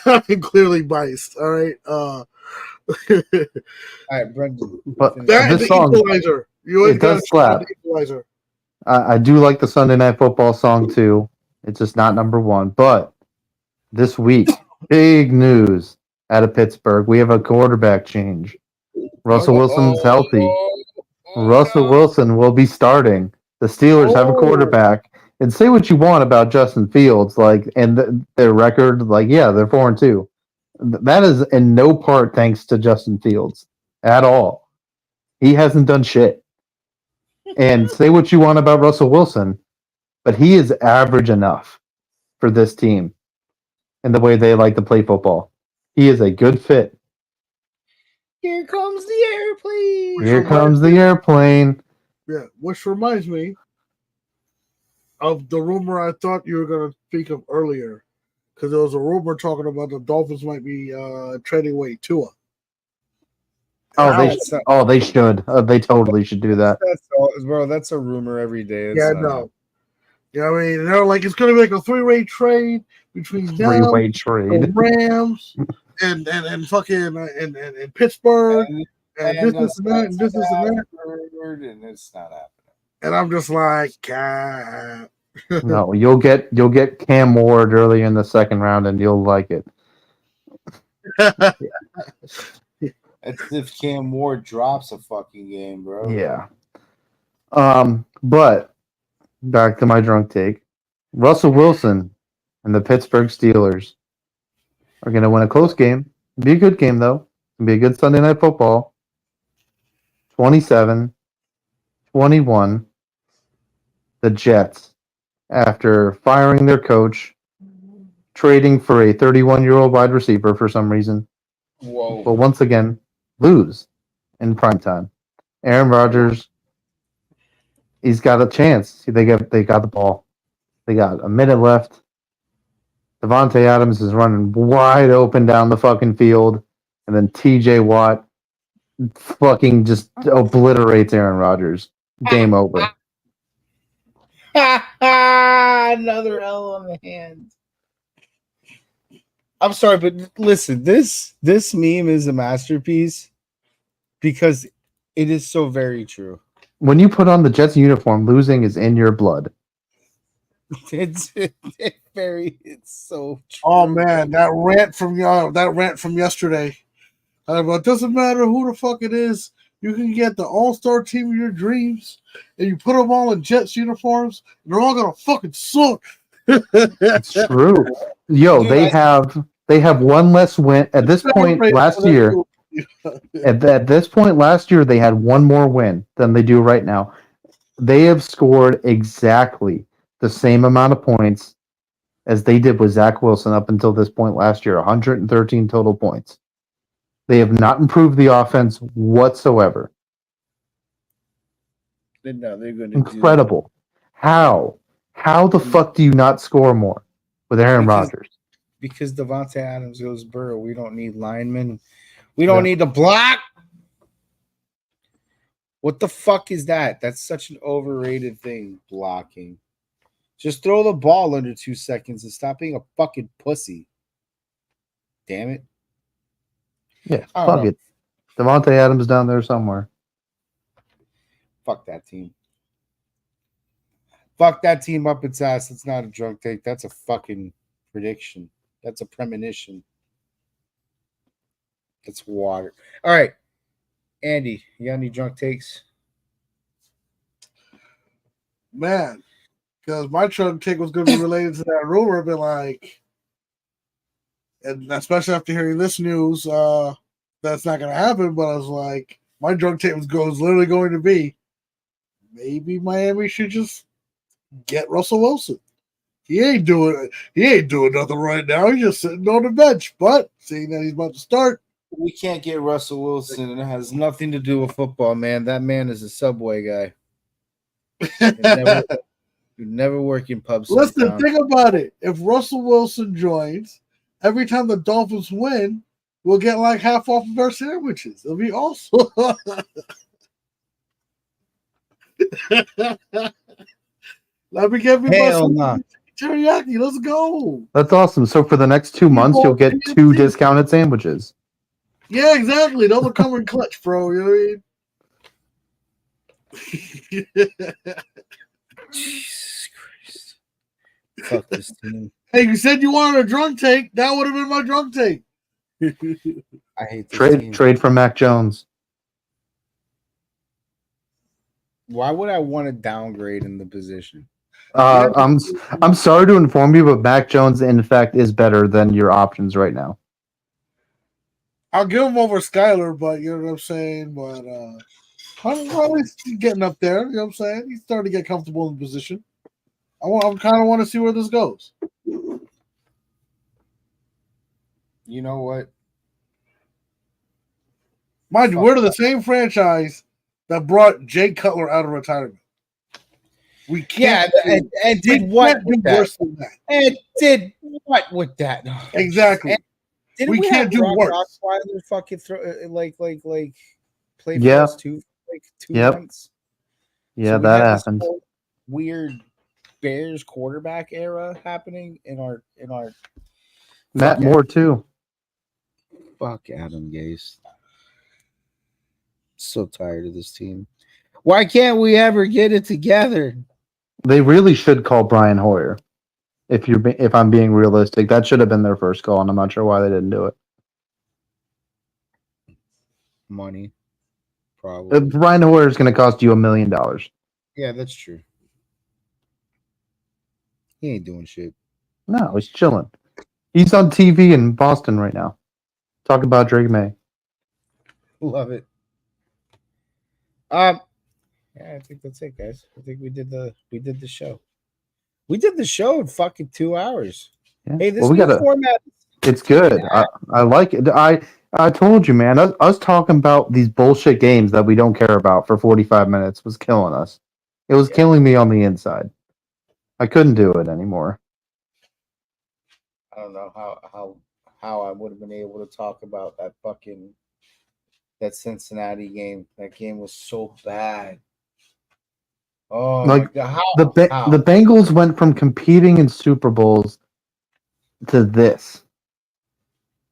I'm clearly biased. All right. All right, Brendan. But this song, equalizer. It does slap. Equalizer. I do like the Sunday Night Football song too. It's just not number one. But this week, big news out of Pittsburgh. We have a quarterback change. Russell Wilson's healthy. Russell Wilson will be starting. The Steelers have a quarterback. And say what you want about Justin Fields, and their record, they're 4-2. That is in no part thanks to Justin Fields at all. He hasn't done shit. And say what you want about Russell Wilson, but he is average enough for this team and the way they like to play football. He is a good fit. Here comes the airplane. Here comes the airplane. Yeah, which reminds me of the rumor I thought you were going to speak of earlier, because there was a rumor talking about the Dolphins might be trading away Tua. They should. They totally should do that. Bro, that's a rumor every day. No. Yeah, I mean, they're like, it's going to be like a three-way trade between them, the Rams, and fucking and Pittsburgh, and this and that, and this and that. And it's not happening. And I'm just like, God. No, you'll get Cam Ward early in the second round, and you'll like it. It's if Cam Ward drops a fucking game, bro. Yeah. But back to my drunk take. Russell Wilson and the Pittsburgh Steelers are going to win a close game. It'll be a good game, though. It'll be a good Sunday Night Football. 27-21. The Jets, after firing their coach, trading for a 31-year-old wide receiver for some reason, Whoa. will once again lose in primetime. Aaron Rodgers, he's got a chance. They got the ball. They got a minute left. Devontae Adams is running wide open down the fucking field, and then TJ Watt fucking just obliterates Aaron Rodgers. Game over. Another L on the hand. I'm sorry, but listen, this meme is a masterpiece because it is so very true. When you put on the Jets uniform, losing is in your blood. It's so true. Oh man, that rant from yesterday. It doesn't matter who the fuck it is. You can get the all-star team of your dreams, and you put them all in Jets uniforms, and they're all gonna fucking suck. It's true. Yo, Dude, they have one less win at this point last year. At this point last year, they had one more win than they do right now. They have scored exactly the same amount of points as they did with Zach Wilson up until this point last year, 113 total points. They have not improved the offense whatsoever. No, they're going to Incredible. How the fuck do you not score more with Aaron Rodgers? Because Devontae Adams goes Burrow. We don't need linemen. We don't need to block. What the fuck is that? That's such an overrated thing, blocking. Just throw the ball under 2 seconds and stop being a fucking pussy. Damn it. Yeah, fuck it. Devontae Adams down there somewhere. Fuck that team. Fuck that team up its ass. It's not a drunk take. That's a fucking prediction. That's a premonition. That's water. All right. Andy, you got any drunk takes? Man, because my drunk take was going to be related to that rumor, but like, and especially after hearing this news, that's not going to happen. But I was like, my drunk take was literally going to be, maybe Miami should just get Russell Wilson. He ain't doing nothing right now. He's just sitting on the bench. But seeing that he's about to start, we can't get Russell Wilson, and it has nothing to do with football, man. That man is a Subway guy. You never work in pubs. Listen, think about it. If Russell Wilson joins, every time the Dolphins win, we'll get like half off of our sandwiches. It'll be awesome. Let me get me some teriyaki. Let's go. That's awesome. So for the next 2 months, you'll get 2 discounted sandwiches. Yeah, exactly. Those will come in clutch, bro. You know what I mean? Jesus Christ. Fuck this team. Hey, you said you wanted a drunk take. That would have been my drunk take. I hate this team. Trade for Mac Jones. Why would I want to downgrade in the position? I'm sorry to inform you, but Mac Jones, in fact, is better than your options right now. I'll give him over Skyler, but you know what I'm saying? But he's getting up there. You know what I'm saying? He's starting to get comfortable in the position. I kind of want to see where this goes. You know what? Mind you, we're the same franchise that brought Jay Cutler out of retirement. We can't. Yeah, and did what with that? Worse than that? And did what with that? Exactly. Didn't we can't do worse. Rottweiler fucking like play for Yeah. us too, like 2 Yep. months. Yeah, we that had this happened. whole weird Bears quarterback era happening in our Matt Moore too. Fuck Adam Gase. So tired of this team. Why can't we ever get it together? They really should call Brian Hoyer. If I'm being realistic, that should have been their first call, and I'm not sure why they didn't do it. Money, probably. Brian Hoyer is going to cost you $1 million. Yeah, that's true. He ain't doing shit. No, he's chilling. He's on TV in Boston right now. Talk about Drake May. Love it. Yeah, I think that's it, guys. I think we did the show. We did the show in fucking 2 hours. Yeah. Hey, this Well, we new gotta. format. It's good. I like it. I told you, man. Us talking about these bullshit games that we don't care about for 45 minutes was killing us. It was killing me on the inside. I couldn't do it anymore. I don't know how I would have been able to talk about that Cincinnati game. That game was so bad. Oh Like my god! How? the Bengals went from competing in Super Bowls to this,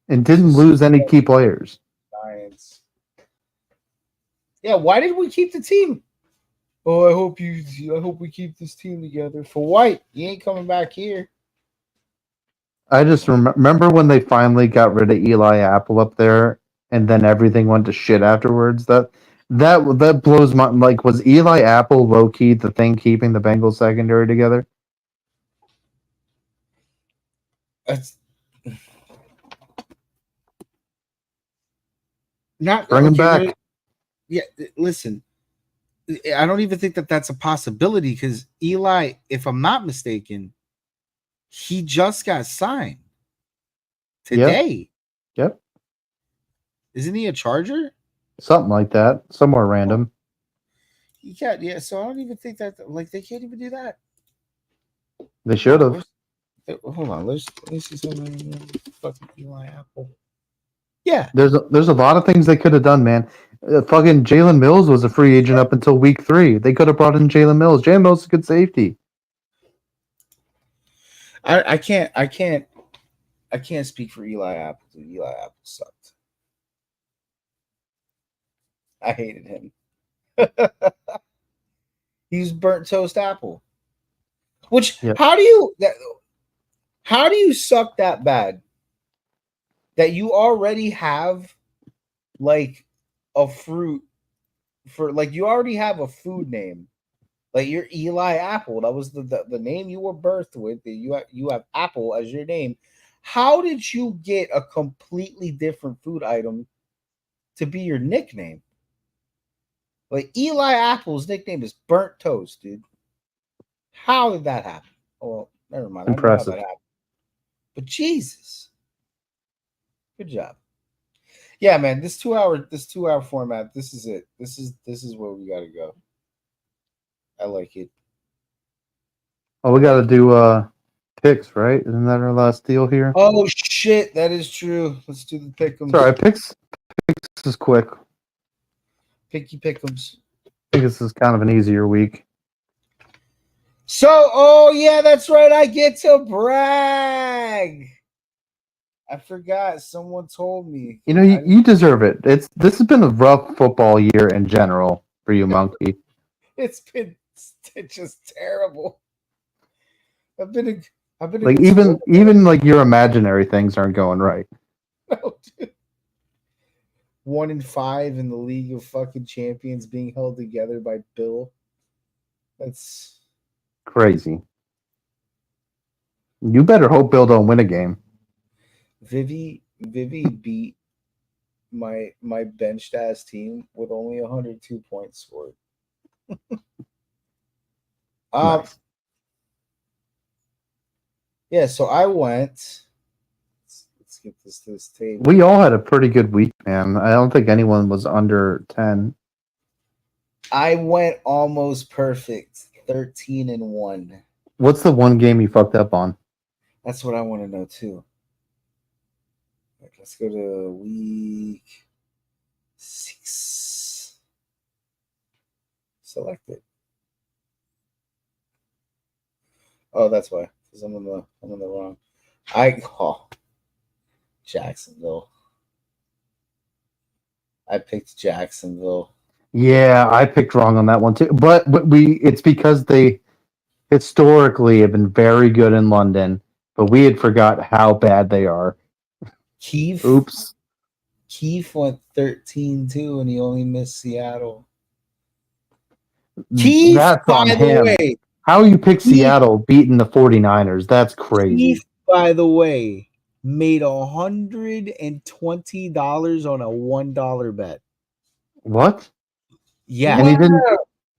and didn't lose any key players. Giants. Yeah, why did we keep the team? Oh, I hope we keep this team together. For White, he ain't coming back here. I just remember when they finally got rid of Eli Apple up there, and then everything went to shit afterwards. That blows my like. Was Eli Apple low key the thing keeping the Bengals secondary together? That's not Bring him back. Yeah, listen. I don't even think that that's a possibility because Eli, if I'm not mistaken, he just got signed today. Yep. Isn't he a Charger? Something like that. Somewhere random. He can't. Yeah. So I don't even think that they can't even do that. They should have. Hold on. Let's see something. Fucking Eli Apple. Yeah. There's a lot of things they could have done, man. Fucking Jalen Mills was a free agent up until week 3. They could have brought in Jalen Mills. Jalen Mills is a good safety. I can't speak for Eli Apple. Dude. Eli Apple sucked. I hated him. He's burnt toast apple. Which how do you suck that bad that you already have like a fruit for you already have a food name, like you're Eli Apple. That was the name you were birthed with. You have Apple as your name. How did you get a completely different food item to be your nickname? Like Eli Apple's nickname is burnt toast, dude. How did that happen? Oh, well, never mind. Impressive. I know how that happened. But Jesus, good job. Yeah, man. This 2 hour format. This is it. This is where we got to go. I like it. Oh, we got to do picks, right? Isn't that our last deal here? Oh shit, that is true. Let's do the pick'ems. Sorry, picks is quick. Picky pick'ems. I think this is kind of an easier week. So, oh yeah, that's right. I get to brag. I forgot. Someone told me. You know, you deserve it. This has been a rough football year in general for you, Monkey. It's been just terrible. I've been like even like your imaginary things aren't going right. No, dude. 1-5 in the League of fucking Champions being held together by Bill. That's crazy. You better hope Bill don't win a game. Vivi beat my benched ass team with only 102 points scored. Nice. Yeah, so I went. Let's get this to this table. We all had a pretty good week, man. I don't think anyone was under 10. I went almost perfect, 13-1. What's the one game you fucked up on? That's what I want to know too. Let's go to week 6. Select it. Oh, that's why. Because I'm in the wrong. Jacksonville. I picked Jacksonville. Yeah, I picked wrong on that one too. But it's because they historically have been very good in London, but we had forgot how bad they are. Keith went 13-2 and he only missed Seattle. Keith, that's by on the him. way. How you pick Seattle beating the 49ers? That's crazy. Keith, by the way, made $120 on a $1 bet. What? Yeah.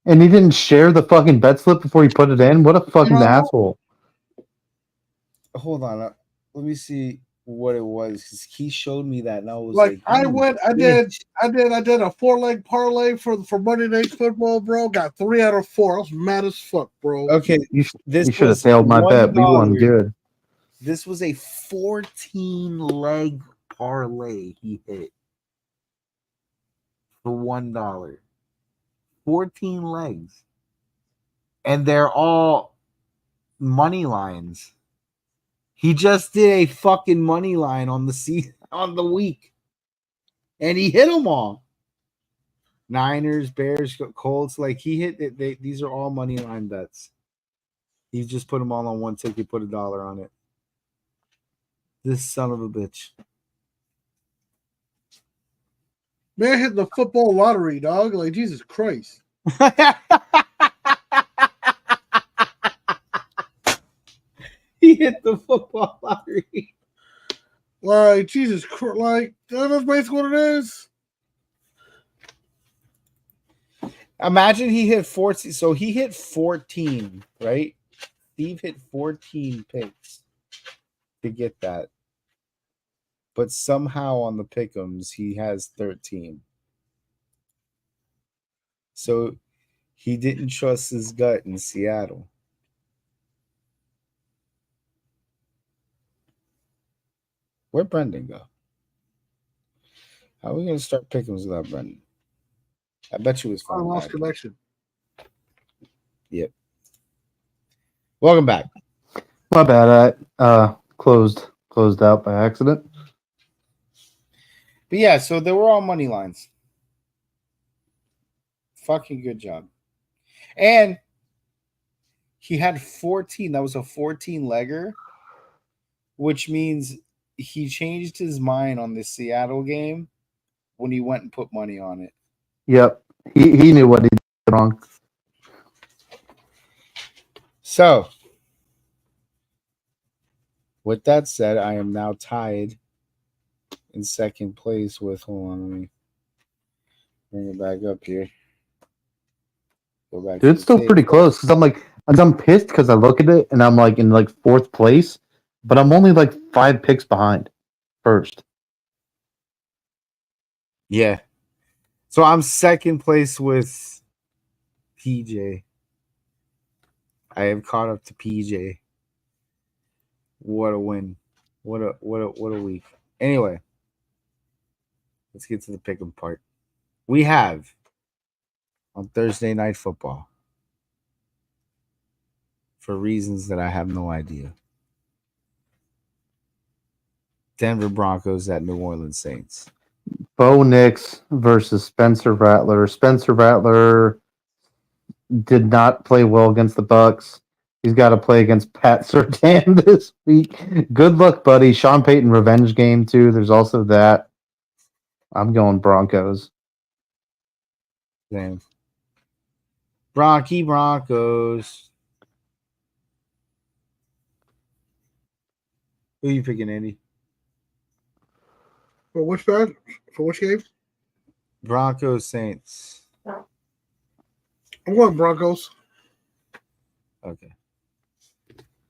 And he didn't share the fucking bet slip before he put it in. What a fucking asshole! Hold on. Let me see what it was. 'Cause he showed me that, and I was Like I "You did bitch." a 4-leg parlay for Monday Night Football, bro. Got 3 out of 4. I was mad as fuck, bro. Okay, You this should have was tailed my bet. We won $1. good. This was a 14-leg parlay he hit for $1. 14 legs. And they're all money lines. He just did a fucking money line on the week. And he hit them all. Niners, Bears, Colts, like he hit it. These are all money line bets. He just put them all on one ticket, put $1 on it. This son of a bitch. Man hit the football lottery, dog. Like Jesus Christ. He hit the football lottery. Like Jesus Christ. Like that's basically what it is. Imagine he hit 14. So he hit 14, right? Steve hit 14 picks to get that. But somehow on the pick'ems, he has 13. So he didn't trust his gut in Seattle. Where'd Brendan go? How are we going to start pick'ems without Brendan? I bet you it was I fun. lost connection. Yep. Welcome back. My bad. I closed out by accident. But yeah, so they were all money lines. Fucking good job. And he had 14. That was a 14-legger, which means he changed his mind on the Seattle game when he went and put money on it. Yep. He knew what he did wrong. So, with that said, I am now tied in second place with, hold on, let me bring it back up here. Go back. Dude, it's still pretty close because I'm pissed because I look at it and I'm like in like fourth place, but I'm only like 5 picks behind first. Yeah. So I'm second place with PJ. I have caught up to PJ. What a win. What a week. Anyway, let's get to the pick'em part. We have on Thursday Night Football, for reasons that I have no idea, Denver Broncos at New Orleans Saints. Bo Nix versus Spencer Rattler. Spencer Rattler did not play well against the Bucks. He's got to play against Pat Surtain this week. Good luck, buddy. Sean Payton revenge game too. There's also that. I'm going Broncos. Damn. Broncos. Who are you picking, Andy? For which bet? For which game? Broncos Saints. I'm going Broncos. Okay.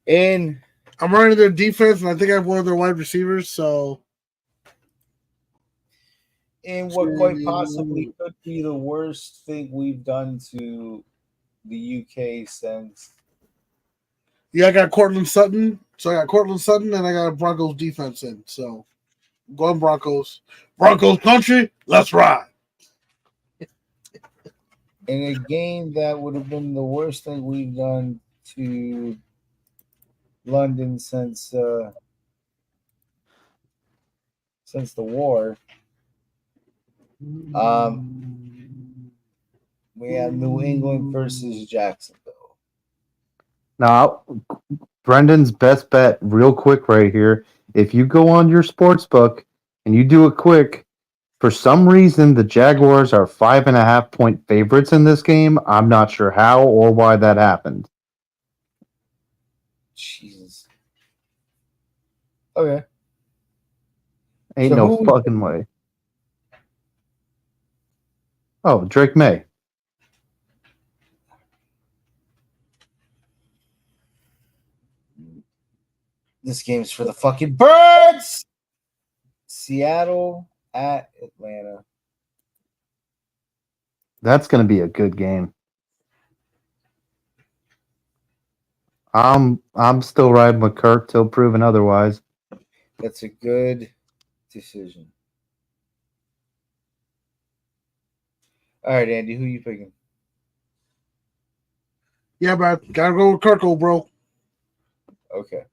And I'm running their defense, and I think I have one of their wide receivers, so. in what quite possibly could be the worst thing we've done to the UK since. Yeah, I got Cortland Sutton. So I got Cortland Sutton, and I got a Broncos defense in. So, going Broncos. Broncos country, let's ride. In a game that would have been the worst thing we've done to London since the war. We have New England versus Jacksonville. Now, Brendan's best bet, real quick right here. If you go on your sports book and you do it quick, for some reason the Jaguars are 5.5-point favorites in this game. I'm not sure how or why that happened. Jesus. Okay. Ain't So no who- fucking way. Oh, Drake May. This game's for the fucking birds. Seattle at Atlanta. That's going to be a good game. I'm still riding with Kirk till proven otherwise. That's a good decision. All right, Andy, who you picking? Yeah, man. Gotta go with Kirko, bro. Okay.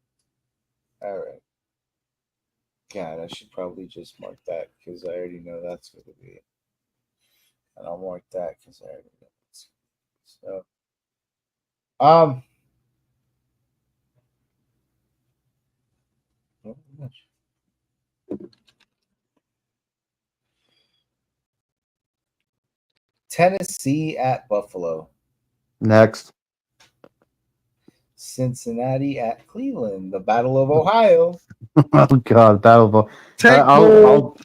All right. God, I should probably just mark that because I already know that's going to be it. And I'll mark that because I already know it's so. Oh, gosh. Tennessee at Buffalo. Next. Cincinnati at Cleveland. The Battle of Ohio. Oh, God. That'll Tank I'll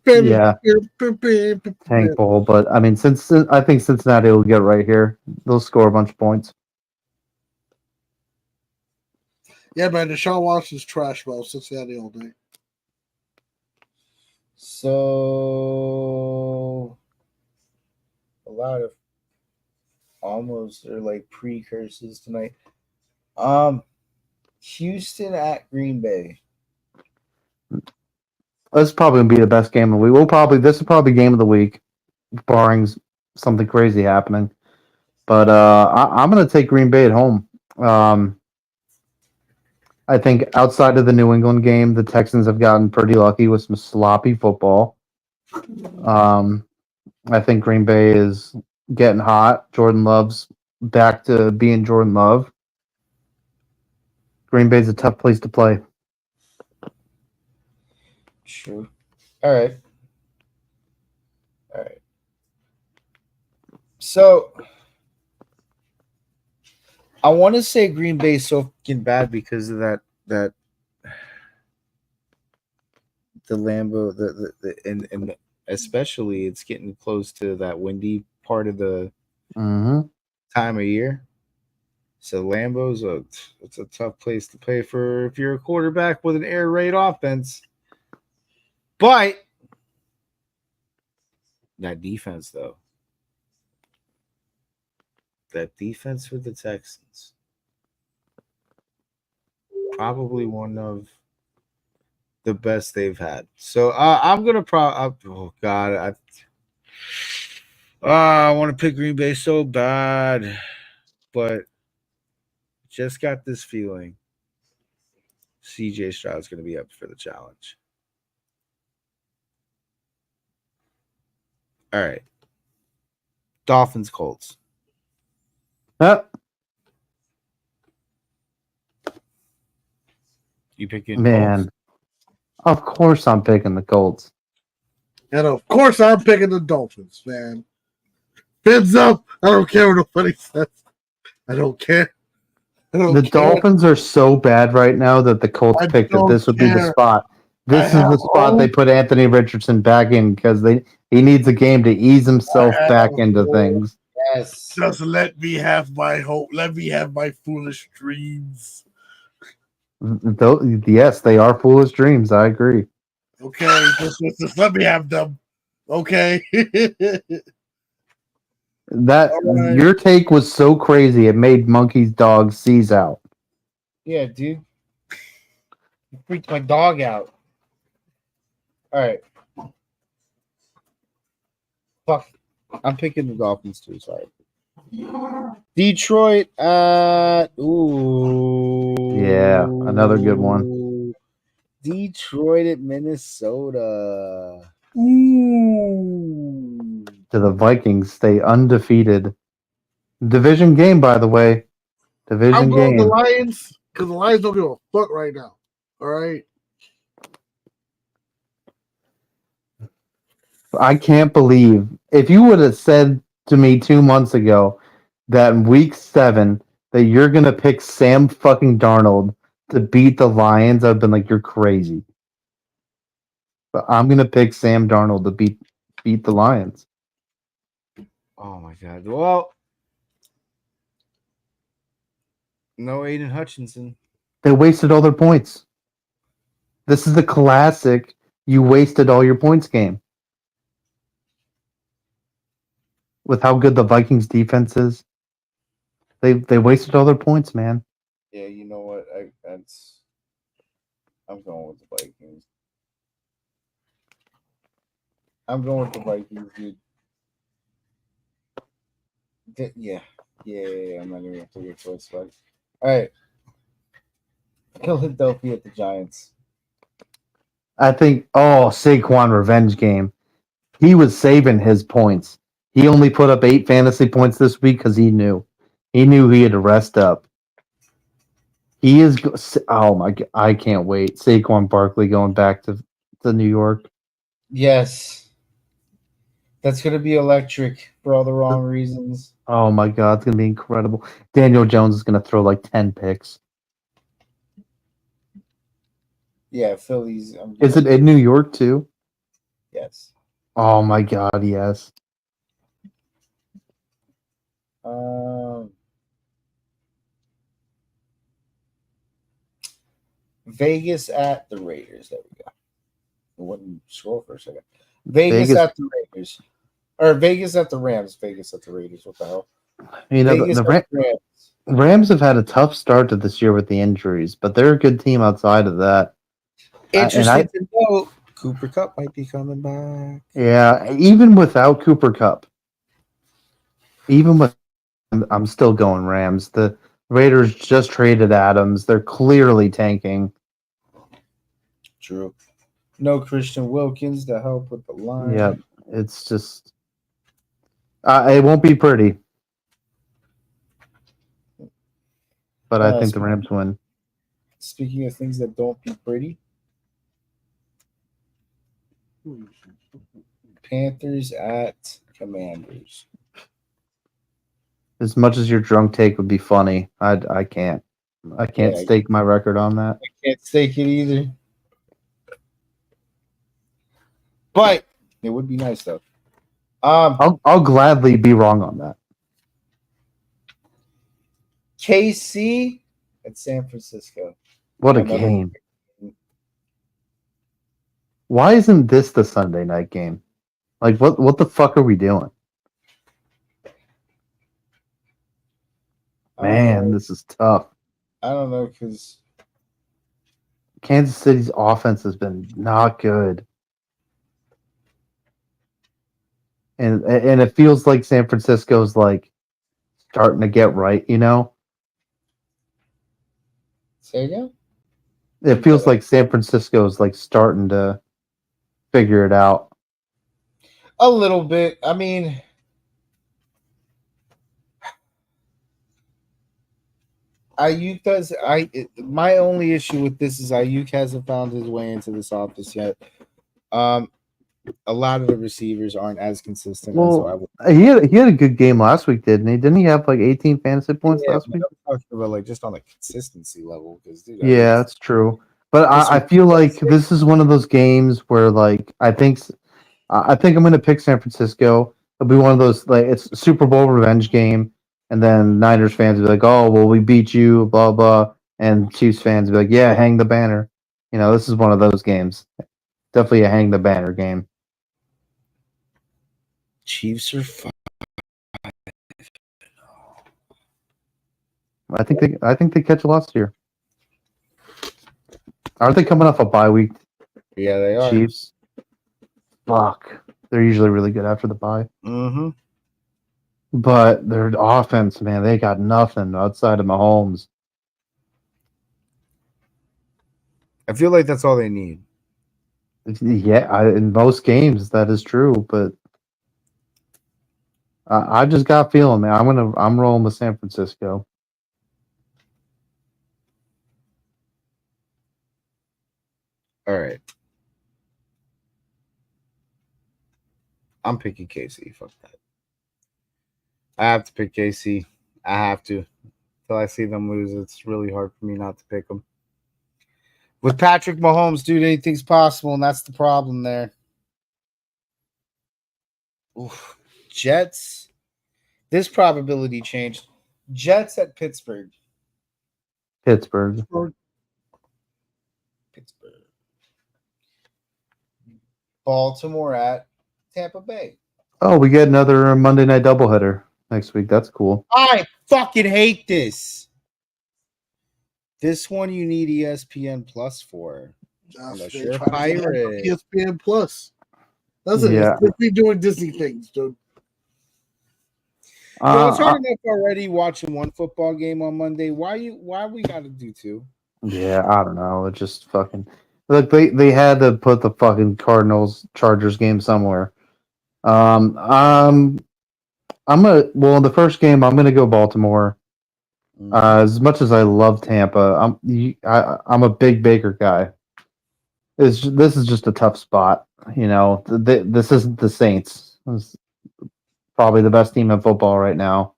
yeah. Tank Tank Bowl. But, I mean, since I think Cincinnati will get right here. They'll score a bunch of points. Yeah, man. Deshaun Watson's trash, bro. Cincinnati all day. So a lot of almost or like precursors tonight. Houston at Green Bay. This is probably gonna be the best game of the week. This is probably game of the week, barring something crazy happening. But I'm gonna take Green Bay at home. I think outside of the New England game, the Texans have gotten pretty lucky with some sloppy football. I think Green Bay is getting hot. Jordan Love's back to being Jordan Love. Green Bay's a tough place to play. True. All right. So I want to say Green Bay is so fucking bad because of that the Lambeau and especially it's getting close to that windy part of the time of year. So Lambeau's it's a tough place to play for if you're a quarterback with an air raid offense. But that defense, though, that defense for the Texans, probably one of the best they've had. So I'm gonna oh God, I want to pick Green Bay so bad, but just got this feeling CJ Stroud's gonna be up for the challenge. All right. Dolphins, Colts. You picking Man, Colts? of course I'm picking the Colts. And of course, I'm picking the Dolphins, man. Fins up. I don't care what nobody says. I don't care. The Dolphins are so bad right now that the Colts picked that this would be the spot. This is the spot they put Anthony Richardson back in because he needs a game to ease himself back into things. Yes. Just let me have my hope. Let me have my foolish dreams. Yes, they are foolish dreams. I agree. Okay, just let me have them. Okay. Your take was so crazy it made Monkey's dog seize out. Yeah, dude. You freaked my dog out. All right. Fuck. I'm picking the Dolphins too, sorry. Detroit at Yeah, another good one. Detroit at Minnesota. Ooh. To the Vikings stay undefeated. Division game, by the way. I'm going the Lions because the Lions don't give a fuck right now. All right. I can't believe if you would have said to me 2 months ago that in week 7 that you're gonna pick Sam fucking Darnold to beat the Lions, I've been like, you're crazy. But I'm gonna pick Sam Darnold to beat the Lions. Oh my god. Well, no Aiden Hutchinson. They wasted all their points. This is the classic. You wasted all your points game with how good the Vikings defense is. They wasted all their points, man. Yeah, you know what? I'm going with the Vikings. I'm going with the Vikings, dude. Yeah. I'm not even gonna take your choice, but all right. Philadelphia at the Giants. I think Saquon revenge game. He was saving his points. He only put up 8 fantasy points this week because he knew he had to rest up. He is. Oh my god! I can't wait. Saquon Barkley going back to New York. Yes. That's gonna be electric for all the wrong reasons. Oh my god, it's gonna be incredible. Daniel Jones is gonna throw like 10 picks. Yeah, Phillies. Is it in New York too? Yes. Oh my god, yes. Vegas at the Raiders. There we go. I wouldn't scroll for a second. Vegas Vegas. at the Raiders. Or Vegas at the Rams. Vegas at the Raiders. What the hell? You know Vegas the at the Rams. Rams have had a tough start to this year with the injuries, but they're a good team outside of that. Interesting to know, Cooper Cup might be coming back. Yeah, even without Cooper Cup, even with I'm still going Rams. The Raiders just traded Adams. They're clearly tanking. True. No Christian Wilkins to help with the line. Yeah, it's just it won't be pretty, but I think the Rams win. Speaking of things that don't be pretty, Panthers at Commanders. As much as your drunk take would be funny, I can't stake my record on that. I can't stake it either. But it would be nice though. I'll gladly be wrong on that. KC at San Francisco. What a game. Why isn't this the Sunday night game? Like what the fuck are we doing? Man, this is tough. I don't know, because Kansas City's offense has been not good. And it feels like San Francisco's like starting to get right, you know? Say again? It feels like San Francisco's like starting to figure it out. A little bit. I mean, Ayuk does. My only issue with this is Ayuk hasn't found his way into this office yet. A lot of the receivers aren't as consistent. Well, he had a good game last week, didn't he? Didn't he have like 18 fantasy points last week? I'm talking about like just on the consistency level, because dude, yeah, that's true. But I feel like this is one of those games where like I think I'm going to pick San Francisco. It'll be one of those like it's Super Bowl revenge game, and then Niners fans will be like, "Oh, well, we beat you," blah blah, and Chiefs fans will be like, "Yeah, hang the banner." You know, this is one of those games. Definitely a hang the banner game. Chiefs are fine. I think they catch a loss here. Aren't they coming off a bye week? Yeah, they are. Chiefs. Fuck. They're usually really good after the bye. Mm-hmm. But their offense, man, they got nothing outside of Mahomes. I feel like that's all they need. Yeah, in most games that is true, but I just got a feeling, man. I'm rolling with San Francisco. All right. I'm picking KC. Fuck that. I have to pick KC. I have to. Until I see them lose, it's really hard for me not to pick them. With Patrick Mahomes, dude, anything's possible, and that's the problem there. Oof. Jets. This probability changed. Jets at Pittsburgh. Pittsburgh. Pittsburgh. Baltimore at Tampa Bay. Oh, we get another Monday night doubleheader next week. That's cool. I fucking hate this. This one you need ESPN Plus for. Unless They you're a try to get pirate. ESPN Plus. That's it. Yeah. Let's be doing Disney things, dude. Yo, it's hard enough already watching one football game on Monday. Why we gotta do two? Yeah, I don't know. It just fucking look. They had to put the fucking Cardinals Chargers game somewhere. I'm the first game I'm gonna go Baltimore. As much as I love Tampa, I'm a big Baker guy. This is just a tough spot. You know, this isn't the Saints. This is probably the best team in football right now,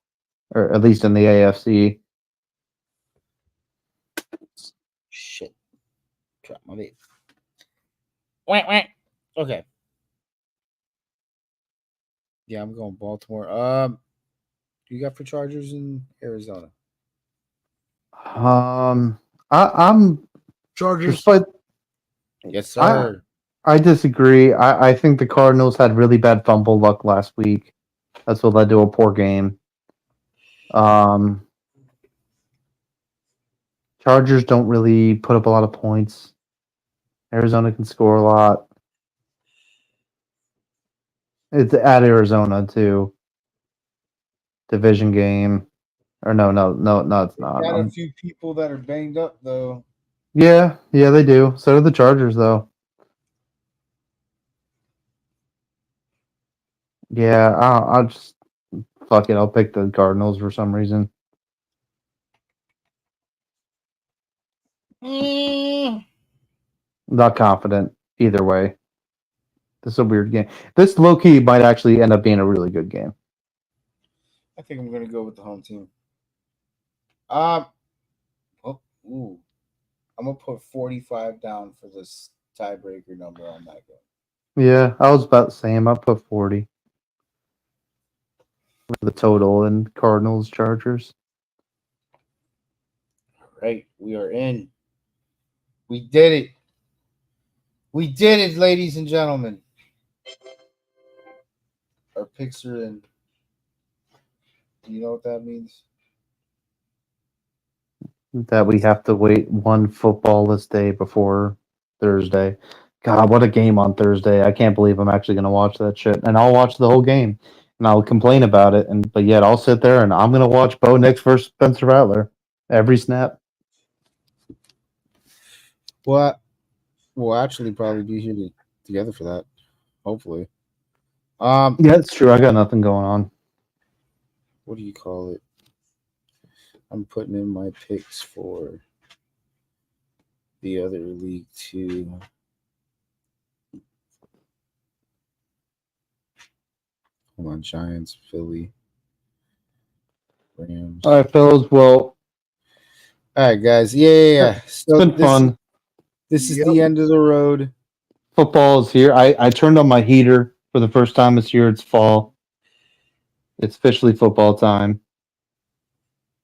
or at least in the AFC. Shit. Drop my vape. Wah. Okay. Yeah, I'm going Baltimore. You got for Chargers in Arizona? I'm Chargers. despite Yes, sir. I disagree. I think the Cardinals had really bad fumble luck last week. That's what led to a poor game. Chargers don't really put up a lot of points. Arizona can score a lot. It's at Arizona too. Division game. Or no, it's not. Got a few people that are banged up though. Yeah, they do. So do the Chargers though. Yeah, I'll just fuck it. I'll pick the Cardinals for some reason. Not confident either way. This is a weird game. This low key might actually end up being a really good game. I think I'm gonna go with the home team. I'm gonna put 45 down for this tiebreaker number on that game. Yeah, I was about the same. I put 40 for the total in Cardinals Chargers. All right, we are in. We did it. We did it, ladies and gentlemen. Our picks are in. Do you know what that means? That we have to wait one footballless day before Thursday. God, what a game on Thursday. I can't believe I'm actually going to watch that shit. And I'll watch the whole game. And I'll complain about it. But yet I'll sit there and I'm going to watch Bo Nix versus Spencer Rattler every snap. Well, we'll actually probably be here together for that. Hopefully. Yeah, it's true. I got nothing going on. What do you call it? I'm putting in my picks for the other league too. Hold on, Giants, Philly, Rams. All right, fellas. Well, all right, guys. Yeah. So it's been fun. This is the end of the road. Football is here. I turned on my heater for the first time this year. It's fall. It's officially football time.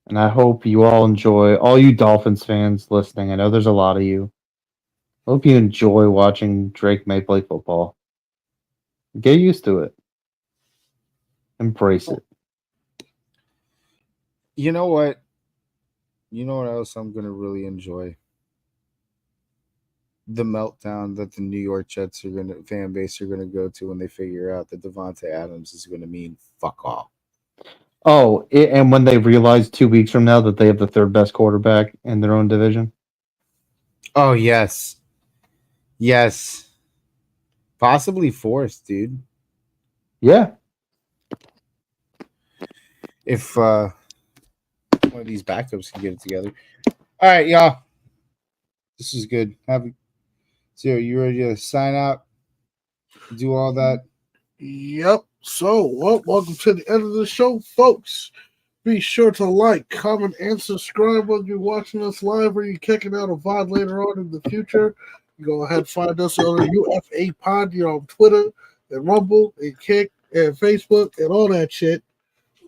And I hope you all enjoy, all you Dolphins fans listening. I know there's a lot of you. I hope you enjoy watching Drake May play football. Get used to it. Embrace it. You know what? You know what else I'm going to really enjoy? The meltdown that the New York Jets fan base are going to go to when they figure out that Devontae Adams is going to mean fuck off. Oh, and when they realize 2 weeks from now that they have the third best quarterback in their own division. Oh, yes. Yes. Possibly fourth, dude. Yeah. If one of these backups can get it together. All right, y'all. This is good. So, you ready to sign out? Do all that? Yep. So, welcome to the end of the show, folks. Be sure to like, comment, and subscribe whether you're watching us live or you're kicking out a VOD later on in the future. You go ahead and find us on the UFA Pod, on Twitter and Rumble and Kick and Facebook and all that shit.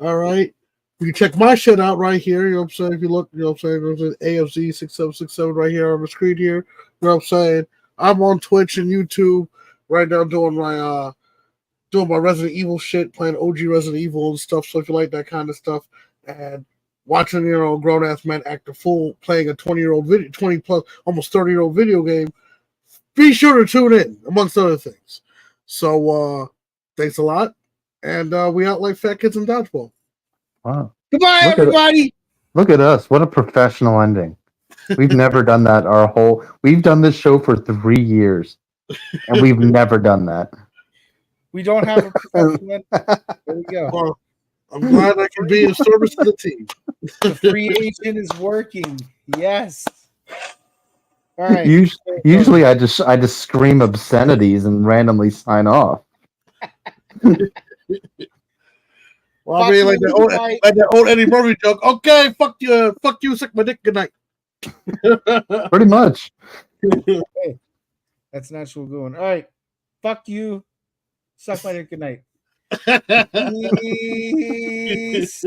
All right. You can check my shit out right here. You know what I'm saying? If you look, you know what I'm saying? There's an AFZ 6767 right here on the screen here. You know what I'm saying? I'm on Twitch and YouTube right now doing my Resident Evil shit, playing OG Resident Evil and stuff. So if you like that kind of stuff and watching, grown ass men act a fool playing a 20-year-old video, 20 plus, almost 30-year-old video game, be sure to tune in, amongst other things. So thanks a lot. And we out like fat kids in dodgeball. Wow. Goodbye, everybody. Look at us. What a professional ending. We've never done that we've done this show for 3 years. And we've never done that. We don't have a professional. There we go. Well, I'm glad I can be of service to the team. The free agent is working. Yes. All right. Usually I just scream obscenities and randomly sign off. Well, I mean, like that old Eddie Murphy joke. Okay, fuck you, suck my dick, good night. Pretty much. Hey, that's natural going. All right. Fuck you. Suck my dick, good night. Peace.